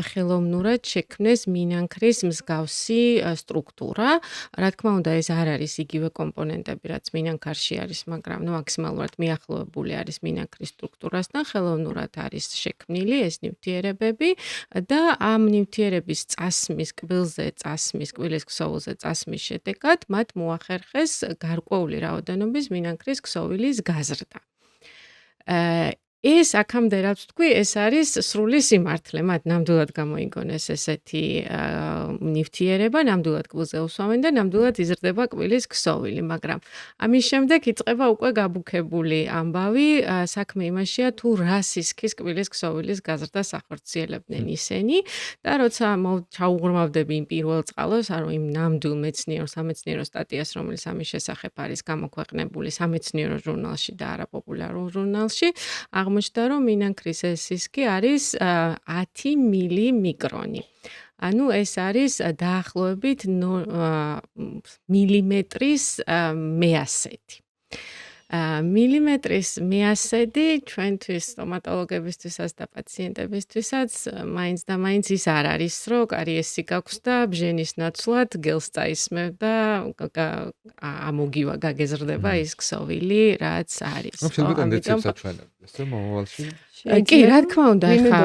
ხელოვნურად შექმნეს მინანქრის მსგავსი სტრუქტურა. რა თქმა უნდა, ეს არ არის იგივე კომპონენტები, რაც მინანქარში არის, მაგრამ მაქსიმალურად მიახლოებული არის მინანქრის სტრუქტურასთან, ხელოვნურად არის შექმნილი ეს ნივთიერებები და ამ ნივთიერების წასმის, კბილის ქსოვილზე წასმის შედეგად მათ მოახერხეს გარკვეული რაოდენობის მინანქრის ქსოვილის გაზრდა. ეს აქამდე რაც ვთქვი, ეს არის სრული სიმართლე. მათ ნამდვილად გამოიგონეს ესეთი ნივთიერება, ნამდვილად კბილზე უსვამენ და ნამდვილად იზრდება კბილის ქსოვილი, მაგრამ ამის შემდეგ იწყება უკვე გაბუქებული ამბავი, საქმე იმაშია თუ რა სისქის კბილის ქსოვილის გაზრდას ახორციელებდნენ ისინი და როცა ჩაუღრმავდები იმ პირველ წყალოს, ანუ იმ ნამდვილ სამეცნიერო სტატიას, რომელიც ამის შესახებ არის გამოქვეყნებული სამეცნიერო ჟურნალში და არა პოპულარულ ჟურნალში, აღმოჩნდა, რომ მინანქრის ეს სისქი არის 10 მილიმიკრონი. ანუ ეს არის დაახლოებით მილიმეტრის მეასეთი. მილიმეტრის მეასედი ჩვენთვის სტომატოლოგებისთვისაც და პაციენტებისთვისაც მაინც და მაინც ის არ არის, რომ კარიესი გაქვს და ბჟენის ნაცვლად გელს წაისმევ და ამოგივა გაგეზრდება ის ქსოვილი, რაც არის. შეიძლება ტენდენციებს აჩვენებდეს, რომ მომავალში კი, რა თქმა უნდა, ხა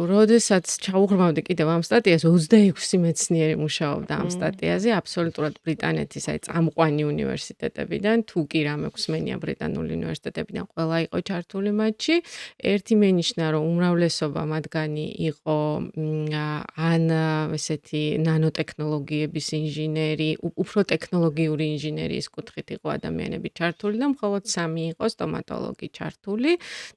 როდესაც ჩაუღრმავდი კიდევ ამ სტატიას 26 მეცნიერი მუშაობდა ამ სტატიაზე, აბსოლუტურად ბრიტანეთის აი წამყვანი უნივერსიტეტებიდან, თუ კი რამე გვსმენია ბრიტანული უნივერსიტეტებიდან, ყველა იყო ჩართული მათში. ერთი მენიშნა, რომ უმრავლესობა მათგანი იყო ან ესეთი ნანოტექნოლოგიების ინჟინერი, უფრო ტექნოლოგიური ინჟინერიის კუთხით იყო ადამიანები ჩართული და მხოლოდ 3 იყო სტომატოლოგი ჩართული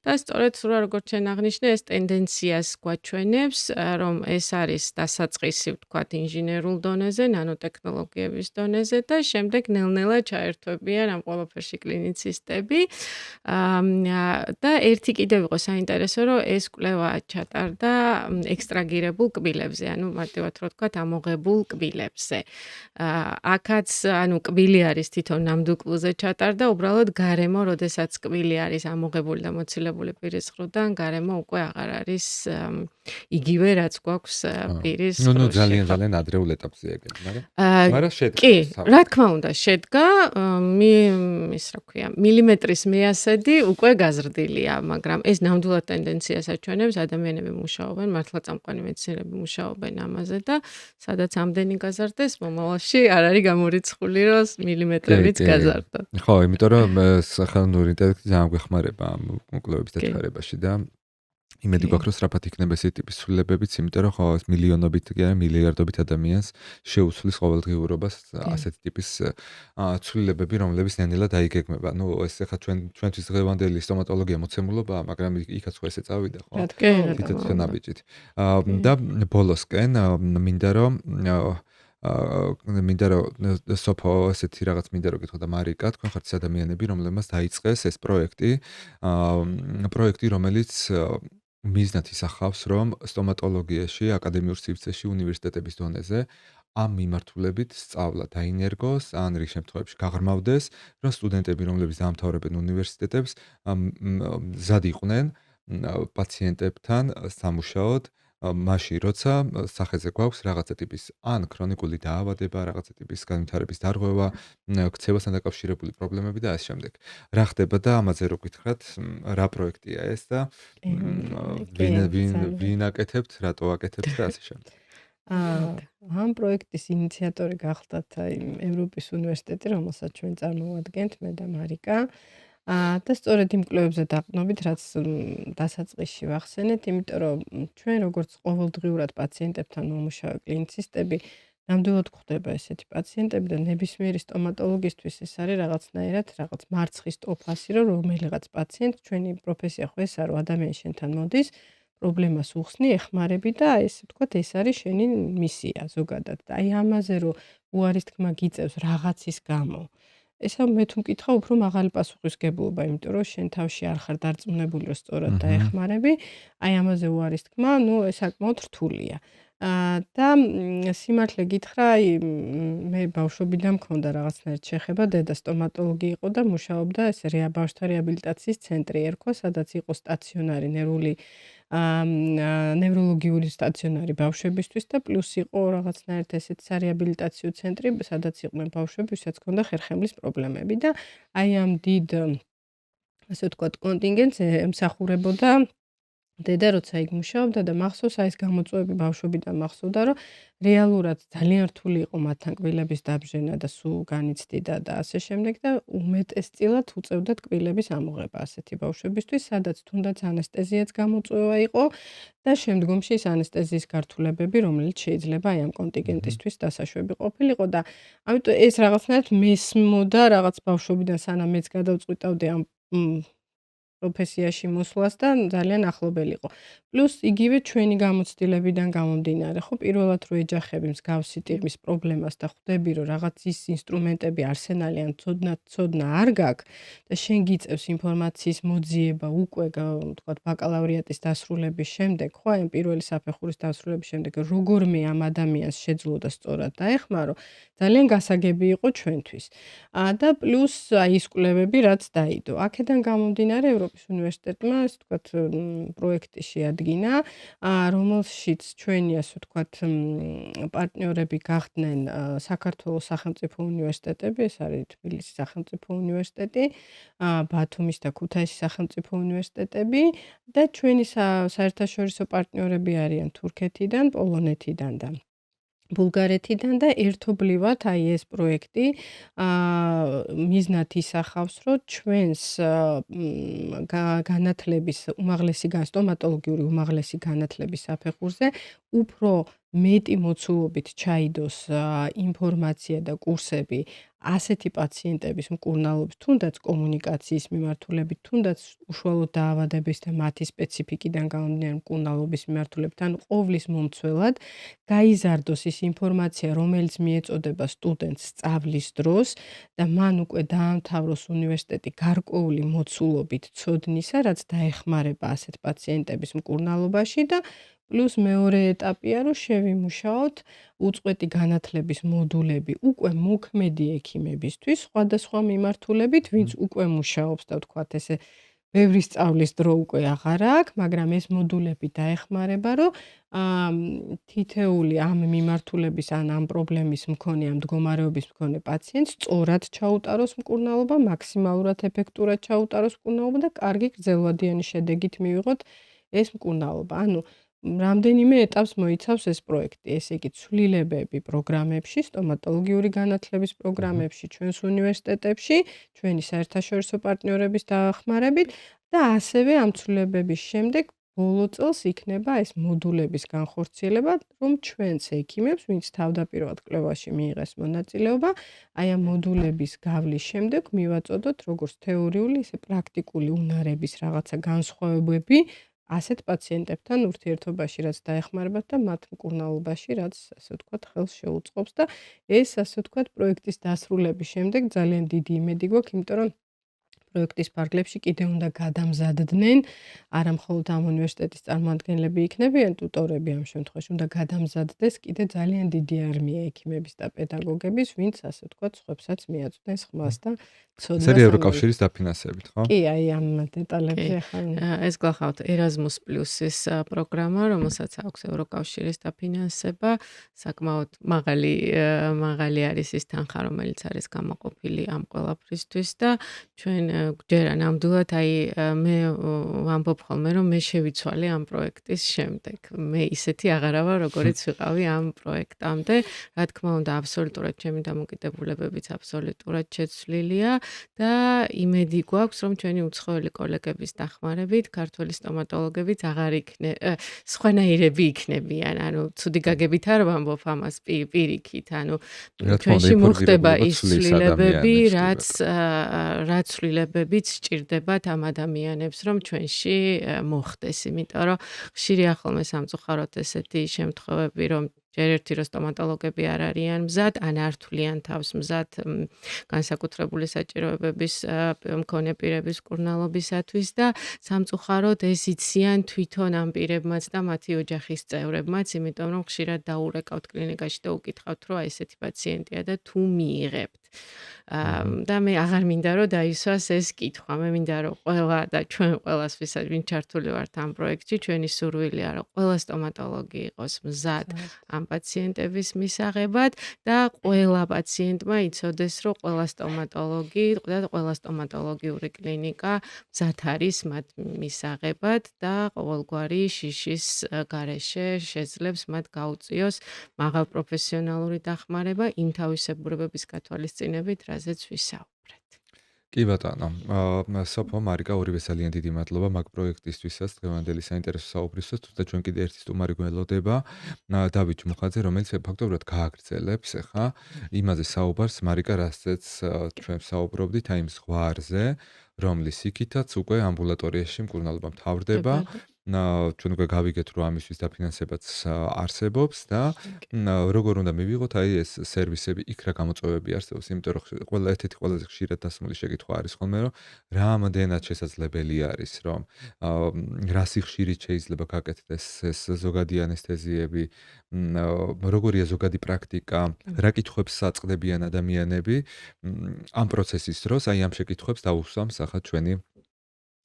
და სწორედ სულ როგორც ჩვენ აღნიშნე, ეს ტენდენციას გვაჩვენებს, რომ ეს არის დასაწყისი, ვთქვათ, ინჟინერულ დონეზე, ნანოტექნოლოგიების დონეზე და შემდეგ ნელ-ნელა ჩაერთვებიან ამ ყველაფერში კლინიცისტები. და ერთი კიდევ იყო საინტერესო, რომ ეს კვლევა ჩატარდა ექსტრაგირებულ კბილებზე, ანუ მარტივად რო ვთქვათ, ამოღებულ კბილებზე. აქაც, ანუ კბილი არის თვითონ ნამდვილზე ჩატარდა, უბრალოდ გარემო, როდესაც კბილი არის ამოღებული და მოცილებული პირის ხრიდან, გარემო უკვე აღარ არის იგივე, რაც გვაქვს პირის ნუ ხროში. ძალიან ადრეულ ეტაპზე ეგეთ, მაგრამ შედგა. კი, რა თქმა უნდა, შედგა, ის რა ქვია, მილიმეტრის მეასედი უკვე გაზრდილია, მაგრამ ეს ნამდვილად ტენდენციას აჩვენებს, ადამიანები მუშაობენ, მართლა წამყვანი მეცნიერები მუშაობენ ამაზე და სადაც ამდენი გაზარდეს, მომავალში არ არის გამორიცხული, რომ მილიმეტრებიც გაზარდო. ხო, იმიტომ რომ სახელმწიფო ინტელექტი ძალიან გვეხმარება ამ კვლევების დაჩქარებაში და იმედი გვაქვს, რომ სწრაფად იქნება ესეთი ტიპის ცვლილებებიც, იმიტომ რომ ხო ეს მილიონობით კი არა, მილიარდობით ადამიანს შეუცვლის ყოველდღიურობას ასეთი ტიპის ცვლილებები, რომლებიც ნელ-ნელა დაიგეგმება. ნუ ეს ახლა ჩვენთვის დღევანდელი სტომატოლოგია მოცემულობაა, მაგრამ იქაც ხო ესე წავიდა, ხო? თითქოს ნაბიჯით. და ბოლოსკენ მინდა რომ სოფო ესეთი რაღაც მინდა რომ გითხო და მარიკა, თქვენ ხართ ადამიანები, რომლებმაც დაიწყეს ეს პროექტი, რომელიც მიზნად ისახავს, რომ სტომატოლოგიაში, აკადემიურ სივრცეში, უნივერსიტეტების დონეზე ამ მიმართულებით სწავლა დაინერგოს, ან რიგ შემთხვევებში გაღრმავდეს, რომ სტუდენტები, რომლებიც დაამთავრებენ უნივერსიტეტებს, მზად იყვნენ პაციენტებთან სამუშაოდ, მაშინ როცა სახეზე გვაქვს რაღაცა ტიპის ან ქრონიკული დაავადება, რაღაცა ტიპის განვითარების დარღვევა, ქცევასთან დაკავშირებული პრობლემები და ასე შემდეგ. რა ხდება და ამაზე რო გითხრათ, რა პროექტია ეს და ვინ აკეთებთ, რატო აკეთებთ და ასე შემდეგ. ამ პროექტის ინიციატორი გახლდათ აი ევროპის უნივერსიტეტი, რომელსაც ჩვენ წარმოვადგენთ, მე და მარიკა. და სწორედ იმ კვლევებზე დაყრდნობით, რაც დასაწყისში ვახსენეთ, იმიტომ რომ ჩვენ როგორც ყოველდღიურად პაციენტებთან მომუშავე კლინიცისტები, ნამდვილად გვხვდება ესეთი პაციენტები და ნებისმიერი სტომატოლოგისთვის ეს არის რაღაცნაირად რაღაც მარცხის ტოფასი, რომ რომელიღაც პაციენტს ჩვენი პროფესია ხო ესაა, რომ ადამიანი შენთან მოდის, პრობლემას უხსნი, ეხმარები და ესე ვთქვათ, ეს არის შენი მისია ზოგადად. და აი ამაზე რომ უარის თქმა გიწევს რაღაცის გამო ესა მე თუ მკითხა უფრო მაღალი პასუხისგებლობა, იმიტომ რომ შენ თავში არ ხარ დარწმუნებული, რომ სწორად დაეხმარები, აი ამაზე უარის თქმა, ნუ ეს საკმაოდ რთულია. და სიმართლე გითხრა, აი მე ბავშვობიდან მქონდა რაღაცნაირად შეხება, დედა სტომატოლოგი იყო და მუშაობდა ეს ბავშვთა რეაბილიტაციის ცენტრი ერქვა, სადაც იყო სტაციონარი ნევროლოგიური სტაციონარი ბავშვებისთვის და პლუს იყო რაღაცნაირად ესეთი სარეაბილიტაციო ცენტრი, სადაც იყვნენ ბავშვები, ვისაც ჰქონდა ხერხემლის პრობლემები და აი ამ დიდ ასე ვთქვათ კონტინგენტს ემსახურებოდა დედა, როცა იქ მუშაობდა და მახსოვს აი ეს გამოწვევები ბავშვობიდან მახსოვდა, რომ რეალურად ძალიან რთული იყო მათთან კბილების დაბჟენა და სულ განიცდიდა და ასე შემდეგ და უმეტესწილად უწევდათ კბილების ამოღება ასეთი ბავშვებისთვის, სადაც თუნდაც ანესტეზიაც გამოწვევა იყო და შემდგომში ეს ანესტეზიის გართულებები, რომელიც შეიძლება აი ამ კონტინგენტისთვის დასაშვები ყოფილიყო და ამიტომ ეს რაღაცნაირად მესმოდა რაღაც ბავშვობიდან სანამ მეც გადავწყვიტავდი ამ პროფესიაში მოსვლას და ძალიან ახლობელი იყო. პლუს იგივე ჩვენი გამოცდილებიდან გამომდინარე, ხო, პირველად რო ეჯახები მსგავსი ტიპის პრობლემას და ხვდები, რომ რაღაც ის ინსტრუმენტები არსენალი ან ცოდნა არ გაქვს და შენ გიწევს ინფორმაციის მოძიება უკვე თქვათ ბაკალავრიატის დასრულების შემდეგ, ხო, აი პირველი საფეხურის დასრულების შემდეგ როგორმე ამ ადამიანს შეძლო და სწორად დაეხმარო, ძალიან გასაგები იყო ჩვენთვის. და პლუს აი ის კვლევები რაც დაიდო. აქედან გამომდინარე ევროპის უნივერსიტეტმა ასე ვთქვათ პროექტი შეადგინა, რომელშიც ჩვენი ასე ვთქვათ პარტნიორები გახდნენ საქართველოს სახელმწიფო უნივერსიტეტები, ეს არის თბილისის სახელმწიფო უნივერსიტეტი, ბათუმის და ქუთაისის სახელმწიფო უნივერსიტეტები და ჩვენი საერთაშორისო პარტნიორები არიან თურქეთიდან, პოლონეთიდან და ბულგარეთიდან და ერთობლივად აი ეს პროექტი მიზნად ისახავს, რომ ჩვენს განათლების სტომატოლოგიური უმაღლესი განათლების საფეხურზე უფრო მეტი მოცულობით ჩაიდოს ინფორმაცია და კურსები ასეთი პაციენტების მკურნალობის, თუნდაც კომუნიკაციის მიმართულებით, თუნდაც უშუალოდ დაავადების და მათი სპეციფიკიდან გამომდინარე მკურნალობის მიმართულებით, ან ყოვლის მომცველად გაიზარდოს ის ინფორმაცია, რომელიც მიეწოდება სტუდენტს სწავლის დროს და მან უკვე დაამთავროს უნივერსიტეტი გარკვეული მოცულობით ცოდნისა, რაც დაეხმარება ასეთ პაციენტების მკურნალობაში და პლუს მეორე ეტაპია, რომ შევიმუშაოთ უწყვეტი განათლების მოდულები უკვე მოქმედი ექიმებისთვის, სხვადასხვა მიმართულებით, ვინც უკვე მუშაობს და ვთქვათ ესე ბევრი სწავლის დრო უკვე აღარ აქვს, მაგრამ ეს მოდულები დაეხმარება, რომ თითეული ამ მიმართულების ან ამ პრობლემის მქონე, ამ მდგომარეობის მქონე პაციენტს სწორად ჩაუტაროს მკურნალობა, მაქსიმალურად ეფექტურად ჩაუტაროს მკურნალობა და კარგი გრძელვადიანი შედეგით მივიღოთ ეს მკურნალობა. ანუ რამდენიმე ეტაპს მოიცავს ეს პროექტი, ესე იგი ცვლილებები პროგრამებში, სტომატოლოგიური განათლების პროგრამებში, ჩვენს უნივერსიტეტებში, ჩვენი საერთაშორისო პარტნიორების დახმარებით და ასევე ამ ცვლილებების შემდეგ ბოლო წელს იქნება ეს მოდულების განხორციელება, რომ ჩვენს ექიმებს, ვინც თავდაპირველად კვლევაში მიიღეს მონაწილეობა, აი ამ მოდულების გავლის შემდეგ მივაწოდოთ როგორც თეორიული, ისე პრაქტიკული უნარების რაღაცა განსხვავებები ასეთ პაციენტებთან ურთიერთობაში, რაც დაეხმარებათ და მათ მკურნალობაში, რაც ასე ვთქვათ, ხელს შეუწყობს და ეს ასე ვთქვათ, პროექტის დასრულების შემდეგ ძალიან დიდი იმედი გვაქვს, იმიტომ რომ პროექტის ფარგლებში კიდე უნდა გადამზადდნენ, არა მხოლოდ ამ უნივერსიტეტის წარმომადგენლები იქნებიან ტუტორები ამ შემთხვევაში, უნდა გადამზადდეს კიდე ძალიან დიდი არმია ექიმების და პედაგოგების, ვინც ასე ვთქვათ, სხვებსაც მიაწვდენს ხმას და ცოდნას. ეს არის ევროკავშირის დაფინანსებით, ხო? კი, აი ამ დეტალებზე ახლა ეს გახლავთ Erasmus Plus-ის პროგრამა, რომელსაც აქვს ევროკავშირის დაფინანსება, საკმაოდ მაღალი არის ის თანხა, რომელიც არის გამოყოფილი ამ ყველაფრისთვის და ჩვენ ჯერა ნამდვილად აი მე ვამბობ ხოლმე, რომ მე შევიცვალე ამ პროექტის შემდეგ. მე ისეთი აღარა ვარ, როგორიც ვიყავი ამ პროექტამდე. რა თქმა უნდა, აბსოლუტურად ჩემი დამოკიდებულებებიც აბსოლუტურად შეცვლილია და იმედი გვაქვს, რომ ჩვენი უცხოელი კოლეგების დახმარებით ქართველი სტომატოლოგებიც აღარ სხვანაირები იქნებიან. ანუ ცუდი გაგებით არ ვამბობ ამას პირიქით. ანუ ჩვენში მოხდება ის ცვლილებები, რაც ცვლილებებიც სჭირდებათ ამ ადამიანებს, რომ ჩვენში მოხდეს, იმიტომ რომ ხშირია ხოლმე სამწუხაროდ ესეთი შემთხვევები, რომ ჯერ ერთი რომ სტომატოლოგები არ არიან მზად, ან არ თვლიან თავს მზად განსაკუთრებული საჭიროებების მქონე პირების მკურნალობისათვის და სამწუხაროდ ეს იციან თვითონ ამ პირებმაც და მათი ოჯახის წევრებმაც, იმიტომ რომ ხშირად დაურეკავთ კლინიკაში და უკითხავთ, რომ აი ესეთი პაციენტია და თუ მიიღებთ. და მე აღარ მინდა რომ დაისვას ეს კითხვა. მე მინდა რომ ყველა და ჩვენ ყველას ვინ ჩართული ვართ ამ პროექტში, ჩვენი სურვილია რომ ყველა სტომატოლოგი იყოს მზად ამ პაციენტების მისაღებად და ყველა პაციენტმა იცოდეს, რომ ყველა სტომატოლოგი და ყველა სტომატოლოგიური კლინიკა მზად არის მათ მისაღებად და ყოველგვარი შიშის გარეშე შეძლებს მათ გაუწიოს მაღალ პროფესიონალური დახმარება იმ თავისებურებების გათვალისწინებით, რაზეც ვისაუბრეთ. კი ბატონო, სოფო მარიკა ორივე ძალიან დიდი მადლობა მაგ პროექტისთვისაც, დღევანდელი საინტერესო საუბრისას, თუმცა ჩვენ კიდე ერთი სტუმარი გველოდება, დავით მუხაძე, რომელიც ფაქტობრივად გააგრძელებს ახლა იმაზე საუბარს, მარიკა, რასაც ჩვენ საუბრობდით, აი იმ ზღვარზე, რომლის იქითაც უკვე ამბულატორიაში მკურნალობა მთავრდება. ჩვენ უკვე გავიგეთ, რომ ამისთვის დაფინანსებაც არსებობს და როგორ უნდა მივიღოთ აი ეს სერვისები იქ რა გამოწვევები არსებობს, იმიტომ რომ ერთ-ერთი ყველაზე ხშირად დასმული შეკითხვა არის ხოლმე, რომ რამდენად შესაძლებელი არის, რომ რა სიხშირით შეიძლება გაკეთდეს ეს ზოგადი ანესთეზიები, როგორია ზოგადი პრაქტიკა, რა კითხვებს საწყდებიან ადამიანები ამ პროცესის დროს, აი ამ შეკითხვებს დაუსვამს ახლა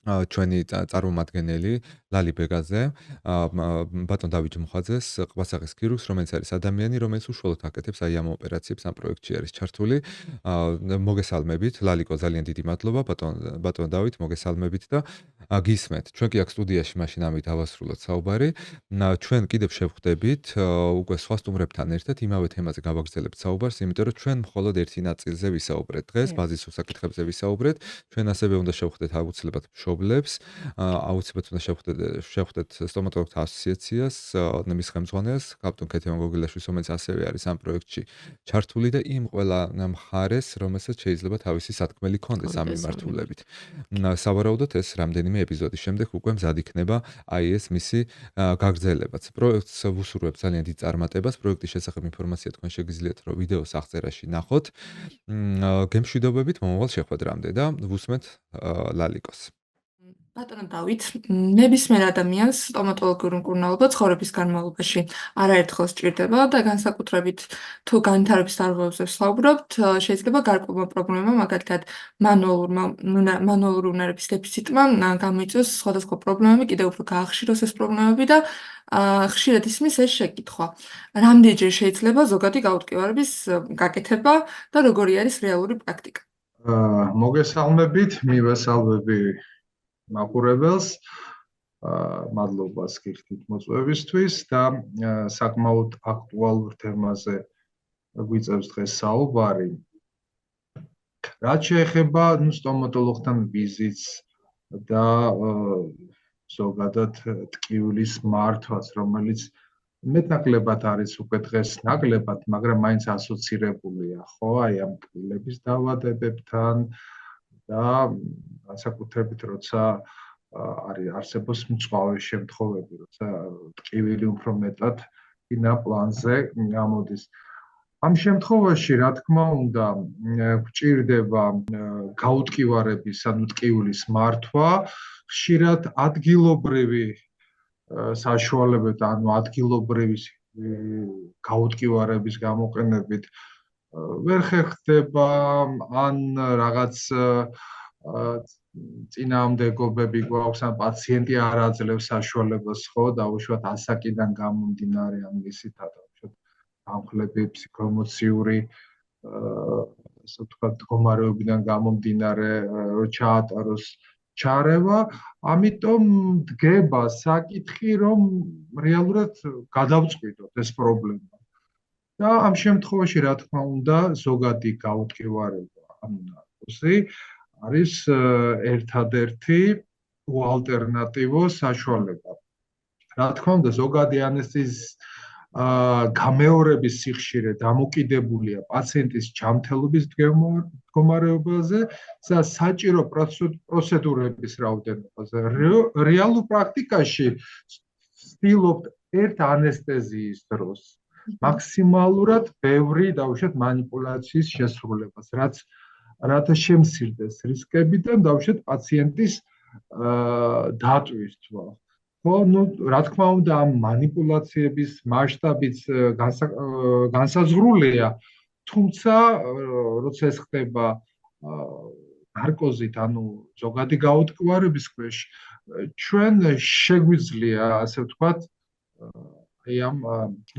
ჩვენი წარმომადგენელი ლალი ბეგაძე, ბატონ დავით მუხაძეს, ყვასაღის ქირურგს, რომელიც არის ადამიანი, რომელიც უშუალოდ აკეთებს აი ამ ოპერაციებს, ამ პროექტში არის ჩართული. მოგესალმებით, ლალიკო, ძალიან დიდი მადლობა, ბატონ დავით, მოგესალმებით და გისმენთ. ჩვენ კი აქ სტუდიაში მაშინ ამით დავასრულოთ საუბარი. ჩვენ კიდევ შევხვდებით უკვე სხვა სტუმრებთან ერთად იმავე თემაზე გავაგრძელებთ საუბარს, იმიტომ რომ ჩვენ მხოლოდ ერთი ნაწილზე ვისაუბრეთ დღეს, ბაზისურ საკითხებზე ვისაუბრეთ. ჩვენ ასევე უნდა შევხვდეთ აუცილებლად მშობლებს, აუცილებლად უნდა შევხვდეთ სტომატოლოგთა ასოციაციას, მის ხელმძღვანელს, კაპიტან ქეთევან გოგილაშვილს, რომელიც ასევე არის ამ პროექტში ჩართული და იმ ყველა მხარეს, რომელსაც შეიძლება თავისი სათქმელი კონდეს ამ მიმართულებით. სავარაუდოდ ეს რამდენიმე ეპიზოდის შემდეგ უკვე მზად იქნება აი ეს მისი გაგრძელებაც. პროექტს ვუსურვებ ძალიან დიდ წარმატებას, პროექტის შესახებ ინფორმაცია თქვენ შეგიძლიათ რომ ვიდეოს აღწერაში ნახოთ. გემშვიდობებით მომავალ შეხვედრამდე და ვუსმენთ ლალიკოს. ბატონო დავით, ნებისმიერ ადამიანს სტომატოლოგიური მკურნალობა ცხოვრების განმავლობაში არაერთხელ სჭირდება და განსაკუთრებით თუ განვითარების დარღვევებზე ვსაუბრობთ, შეიძლება გარკვეულმა პრობლემამ, მაგალითად მანუალური უნარების დეფიციტმა გამოიწვიოს სხვადასხვა პრობლემები, კიდევ უფრო გაახშიროს ეს პრობლემები და ხშირად ისმის ეს შეკითხვა. რამდენჯერ შეიძლება ზოგადი გაუტკივარების გაკეთება და როგორი არის რეალური პრაქტიკა? მოგესალმებით, მივესალმები მაყურებელს, მადლობას გიხდით მოწვევისთვის და საკმაოდ აქტუალურ თემაზე გვიწევს დღეს საუბარი. რაც შეეხება სტომატოლოგთან ვიზიტს და ზოგადად ტკივილის მართვას, რომელიც მეტნაკლებად არის უკვე დღეს ნაკლებად, მაგრამ მაინც ასოცირებულია, ხო, აი ამ ტკივილების დაავადებებთან და განსაკუთრებით როცა არსებობს მწვავე შემთხვევები, როცა ტკივილი უფრო მეტად კინა პლანზე გამოდის. ამ შემთხვევაში, რა თქმა უნდა, გვჭირდება გაუტკივარების, ანუ ტკივილის მართვა, ხშირად ადგილობრივი საშუალებებით, ანუ ადგილობრივი გაუტკივარების გამოყენებით ვერ ხერხდება, ან რაღაც წინააღმდეგობები გვაქვს, ან პაციენტი არ აძლევს საშუალებას, ხო, დაუშვათ ასაკიდან გამომდინარე, ან ისეთ გამხლები ფსიქოემოციური ასე ვთქვათ, მდგომარეობიდან გამომდინარე, რომ ჩაატაროს ჩარევა, ამიტომ დგება საკითხი, რომ რეალურად გადავწყვიტოთ ეს პრობლემა. და ამ შემთხვევაში, რა თქმა უნდა, ზოგადი გაუტკივარება, ანუ ნარკოზი არის ერთადერთი უალტერნატივო საშუალება. რა თქმა უნდა, ზოგადი ანესთეზიის გამეორების სიხშირე დამოკიდებულია პაციენტის ჯანმრთელობის მდგომარეობაზე და საჭირო პროცედურების რაოდენობაზე. რეალურ პრაქტიკაში ვცდილობთ ერთ ანესთეზიის დროს მაქსიმალურად ბევრი დაუშვათ მანიპულაციის შესრულებას, რათა შემცირდეს რისკები და დაუშვათ პაციენტის დატვირთვა. ხო, რა თქმა უნდა, ამ მანიპულაციების მასშტაბიც განსაზღვრულია, თუმცა როცა ეს ხდება ნარკოზით, ანუ ზოგადი გაუტკივარების ქვეშ, ჩვენ შეგვიძლია, ასე ვთქვათ, აი ამ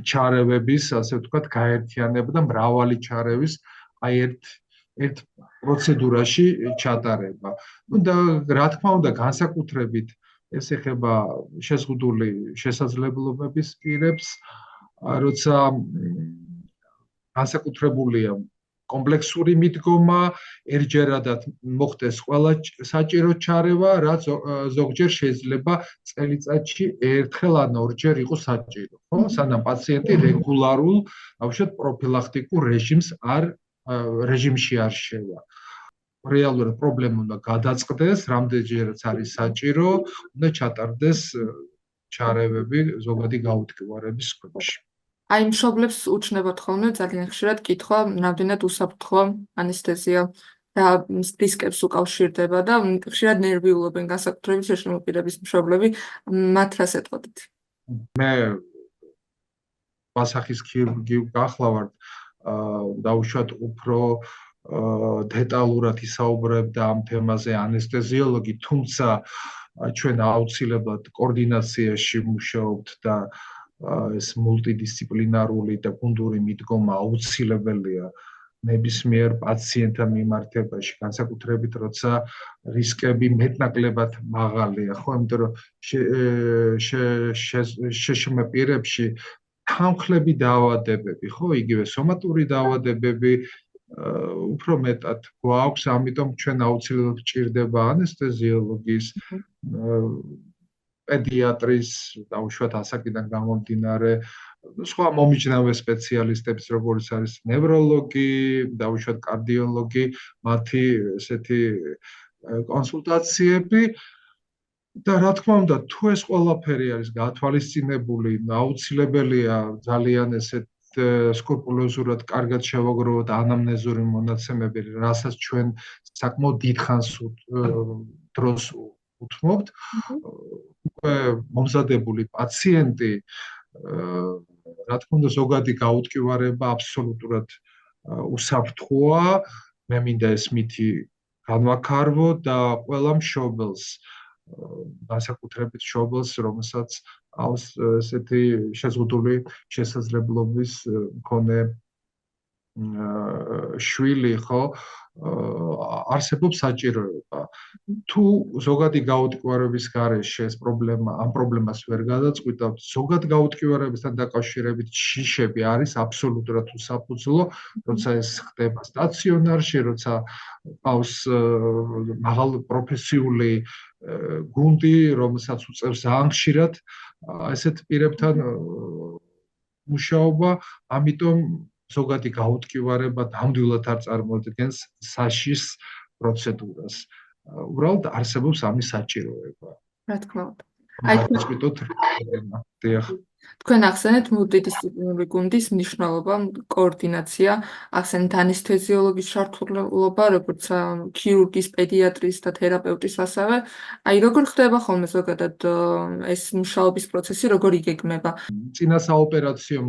ჩარევების, ასე ვთქვათ, გაერთიანება და მრავალი ჩარევის აი ერთ პროცედურაში ჩატარება. და რა თქმა უნდა, განსაკუთრებით ეს ეხება შეზღუდული შესაძლებლობების პირებს, როცა განსაკუთრებულია კომპლექსური მიდგომა, ერთჯერადად მოხდეს ყველა საჭირო ჩარევა, რაც ზოგჯერ შეიძლება წელიწადში ერთხელ ან ორჯერ იყოს საჭირო, ხო? სანამ პაციენტი რეგულარულ, ბავშვად პროფილაქტიკურ რეჟიმში არ შევა. რეალურად პრობლემა უნდა გადაწყდეს, რამდენჯერაც არის საჭირო, უნდა ჩატარდეს ჩარევები ზოგადი გაუტკივარების ქვეშ. აი მშობლებს უჩნდებათ ხოლმე ძალიან ხშირად კითხვა, რამდენად უსაფრთხოა ანესთეზია, რა რისკებს უკავშირდება და ხშირად ნერვიულობენ განსაკუთრებით შერშემო პირების მშობლები, მათ რას ეტყოდით? მე პასახის ქირურგი გახლავართ, დაუშვათ უფრო დეტალურად ისაუბრებდა ამ თემაზე ანესთეზიოლოგი, თუმცა ჩვენ აუცილებლად კოორდინაციაში მუშაობთ და ეს მულტიდისციპლინარული და გუნდური მიდგომა აუცილებელია ნებისმიერ პაციენტთან მიმართებაში, განსაკუთრებით როცა რისკები მეტნაკლებად მაღალია, ხო, იმიტომ რომ შეშმე პირებში თანხლები დაავადებები, ხო, იგივე სომატური დაავადებები უფრო მეტად გვაქვს, ამიტომ ჩვენ აუცილებლად გვჭირდება ანესთეზიოლოგის, პედიატრის, დაუშვათ ასაკიდან გამომდინარე, სხვა მომიჯნავე სპეციალისტების, როგორც არის ნევროლოგი, დაუშვათ კარდიოლოგი, მათი ესეთი კონსულტაციები და რა თქმა უნდა, თუ ეს ყველაფერი არის გათვალისწინებული, აუცილებელია ძალიან ესეთ სკრუპულოზურად კარგად შევაგროვოთ ანამნეზური მონაცემები, რასაც ჩვენ საკმაოდ დიდხანს დროს უთმობთ. უკვე მომზადებული პაციენტი, რა თქმა უნდა, ზოგადი გაუტკივარება აბსოლუტურად უსაფრთხოა, მე მინდა ეს მითი განვაქარვო და ყველა მშობელს, განსაკუთრებით მშობელს, რომელსაც აქვს ესეთი შეზღუდული შესაძლებლობის მქონე შვილი, ხო, არსებობს საჭიროება. თუ ზოგადი გაუტკივარების გარეშე ეს ამ პრობლემას ვერ გადაწყვიტავთ, ზოგად გაუტკივარებასთან დაკავშირებით შიშები არის აბსოლუტურად უსაფუძვლო, როცა ეს ხდება სტაციონარში, როცა ყავს მაღალ პროფესიული გუნდი, რომელსაც უწევს ძალიან ხშირად ესეთ პირებთან მუშაობა, ამიტომ ზოგადი გაუტკივარება ნამდვილად არ წარმოადგენს საშიშს პროცედურას. უბრალოდ არსებობს ამის საჭიროება. რა თქმა უნდა. აი თქვენ პრობლემა. დიახ. თქვენ ახსენეთ მულტიდისციპლინარული გუნდის მნიშვნელობა, კოორდინაცია, ახსენეთ ანესთეზიოლოგის ჩართულობა, როგორც ქირურგის, პედიატრის და თერაპევტის ასევე. აი როგორ ხდება ხოლმე ზოგადად ეს მუშაობის პროცესი, როგორ იგეგმება? წინასაოპერაციო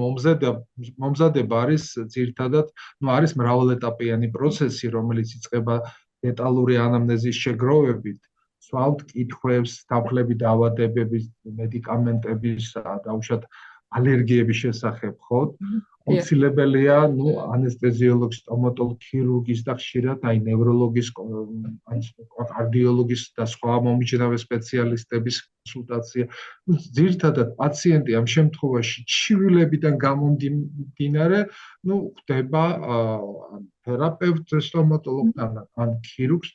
მომზადება არის ძირითადად, არის მრავალეტაპიანი პროცესი, რომელიც იწყება დეტალური ანამნეზის შეგროვებით, სვავთ კითხვებს, თანხლები დაავადებების, მედიკამენტების, დაუშვათ ალერგიების შესახებ, ხო? აუცილებელია, ანესთეზიოლოგის, სტომატოლოგის, ქირურგის და ხშირად ნევროლოგის, კარდიოლოგის და სხვა მომიჯნავე სპეციალისტების კონსულტაცია. ძირითადად პაციენტი ამ შემთხვევაში ჩივილებიდან გამომდინარე, ხდება თერაპევტ სტომატოლოგთან, ან ქირურგს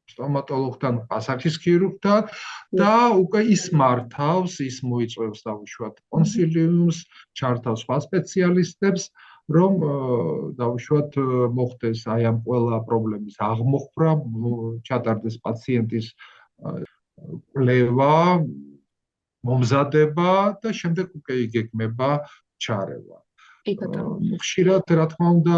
სტომატოლოგთან, ასაკის ქირურგთან და უკვე ის მართავს, ის მოიწვევს დაუშვათ კონსილიუმს, ჩართავს სხვა სპეციალისტებს, რომ დაუშვათ მოხდეს აი ამ ყველა პრობლემის აღმოხვრა, ჩატარდეს პაციენტის კვლევა, მომზადება და შემდეგ უკვე იგეგმება ჩარევა. ხშირად რა თქმა უნდა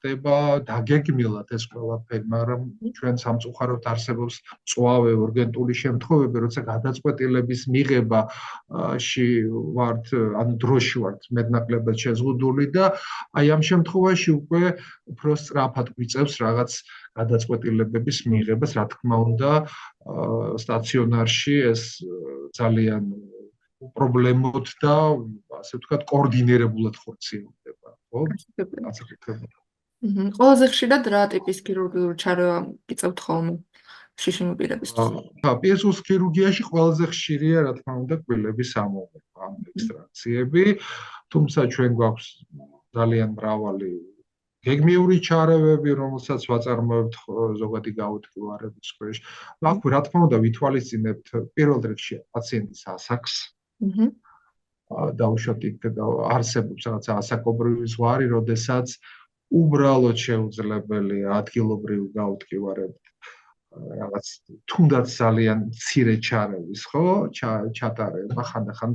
ხდება დაგეგმილად ეს ყველაფერი, მაგრამ ჩვენ სამწუხაროდ არსებობს მწვავე ორგენტული შემთხვევები, როცა გადაწყვეტილების მიღებაში ვართ, ანუ დროში ვართ მეტნაკლებად შეზღუდული და აი ამ შემთხვევაში უკვე უფრო სწრაფად გვიწევს რაღაც გადაწყვეტილებების მიღებას, რა თქმა უნდა, სტაციონარში ეს ძალიან პრობლემოთ და ასე ვთქვათ, კოორდინირებულად ხორციელდება, ხო? ყველაზე ხშირად რა ტიპის ქირურგიული ჩარევა გიწევთ ხოლმე შიშიმი პირებისთვის? პიესოს ქირურგიაში ყველაზე ხშირია, რა თქმა უნდა, კბილების ამოღება, ექსტრაქციები, თუმცა ჩვენ გვაქვს ძალიან მრავალი გეგმიური ჩარევები, რომელსაც ვაწარმოებთ ზოგადი გაუტკივარების ქვეშ. აქ რა თქმა უნდა ვითვალისწინებთ პირველ რიგში პაციენტის ასაკს. დაუშვათ იქ არსებობს რაღაც ასაკობრივი ზღვარი, როდესაც უბრალოდ შეუძლებელია ადგილობრივ გაუტკივარებთ რაღაც თუნდაც ძალიან მცირე ჩარევის, ხო, ჩატარება ხანდახან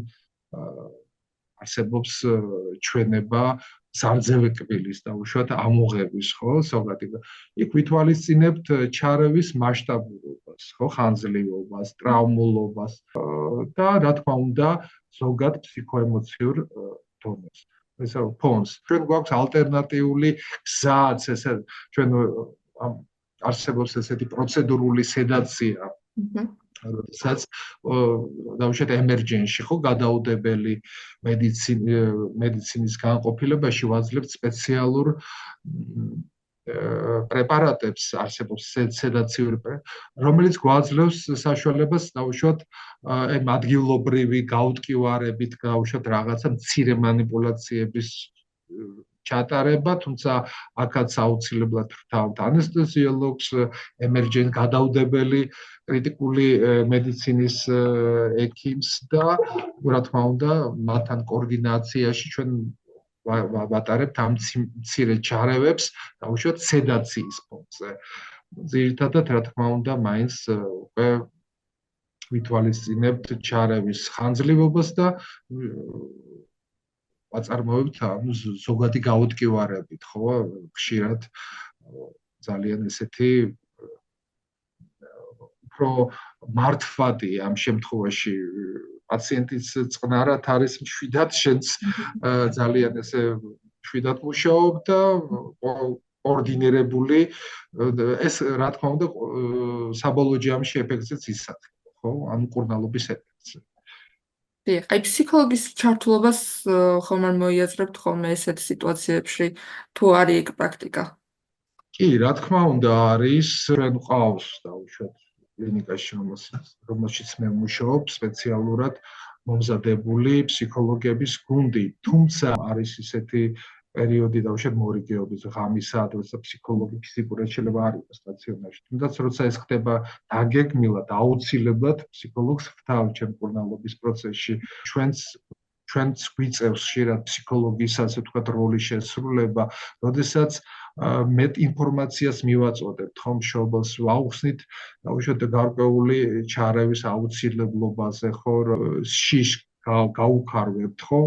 არსებობს ჩვენება სამძევი კბილის დაუშვათ ამოღების, ხო, ზოგადი. იქ ვითვალისწინებთ ჩარევის მასშტაბურობას, ხო, ხანძლივობას, ტრავმულობას და რა თქმა უნდა ზოგად ფსიქოემოციურ დონეს. ესე ფონს. ჩვენ გვაქვს ალტერნატიული გზაც, ესე ჩვენ არსებობს ესეთი პროცედურული სედაცია. როდესაც დაუშვათ ემერჯენსში, ხო, გადაუდებელი მედიცინის განყოფილებაში ვაძლევთ სპეციალურ პრეპარატებს, არსებობს სედაციური რომელიც გვაძლევს საშუალებას დაუშვათ ადგილობრივი გაუტკივარებით, დაუშვათ რაღაცა მცირე მანიპულაციების ჩატარება, თუმცა აქაც აუცილებლად ვრთავთ ანესთეზიოლოგს, ემერჯენს გადაუდებელი კრიტიკული მედიცინის ექიმს და რა თქმა უნდა მათთან კოორდინაციაში ჩვენ ვატარებთ ამ მცირე ჩარევებს, დაუშვათ სედაციის ფონზე. ძირითადად რა თქმა უნდა მაინც უკვე ვითვალისწინებთ ჩარევის ხანძლივობას და ვაწარმოებთ ზოგადი გაუტკივარებით, ხო, ხშირად ძალიან ესეთი უფრო მართვადი ამ შემთხვევაში პაციენტის წყნარად არის მშვიდად, შენც ძალიან ესე მშვიდად მუშაობ და კოორდინირებული ეს რა თქმა უნდა საბოლოო ჯამში ეფექტზეც ისახება, ხო, ამ მკურნალობის ეფექტზე. აი ფსიქოლოგის ჩართულობას ხომ არ მოიაზრებთ ხოლმე ესეთ სიტუაციებში, თუ არის ეგ პრაქტიკა? კი, რა თქმა უნდა არის, ჩვენ ყავს დაუშვათ კლინიკაში, რომელშიც მე ვმუშაობ, სპეციალურად მომზადებული ფსიქოლოგების გუნდი, თუმცა არის ისეთი პერიოდი დაუშვათ მორიგეობის ღამისა, როცა ფსიქოლოგი ფიზიკურად შეიძლება არ იყოს სტაციონარში. თუმცა როცა ეს ხდება დაგეგმილად, აუცილებლად ფსიქოლოგს ვრთავ ჩემ მკურნალობის პროცესში. ჩვენც გვიწევს ხშირად ფსიქოლოგის ასე ვთქვათ როლის შესრულება, როდესაც მეტ ინფორმაციას მივაწოდებთ, ხო, მშობელს ვაუხსნით დაუშვათ გარკვეული ჩარევის აუცილებლობაზე, ხო, შიშ გაუქარვებთ, ხო,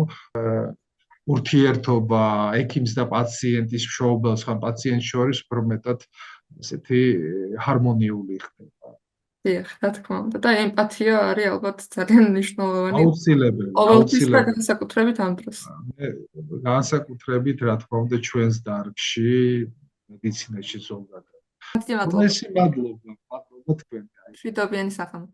ურთიერთობა ექიმს და პაციენტის, მშობელს, ხან პაციენტს შორის უფრო მეტად ესეთი ჰარმონიული ხდება. დიახ, რა თქმა უნდა. და ემპათია არის ალბათ ძალიან მნიშვნელოვანი. აუცილებელი, ყოველთვის და განსაკუთრებით ამ დროს. განსაკუთრებით, რა თქმა უნდა, ჩვენს დარგში, მედიცინაში ზოგადად. მადლობა. მადლობა თქვენ. მშვიდობიანი სახანო.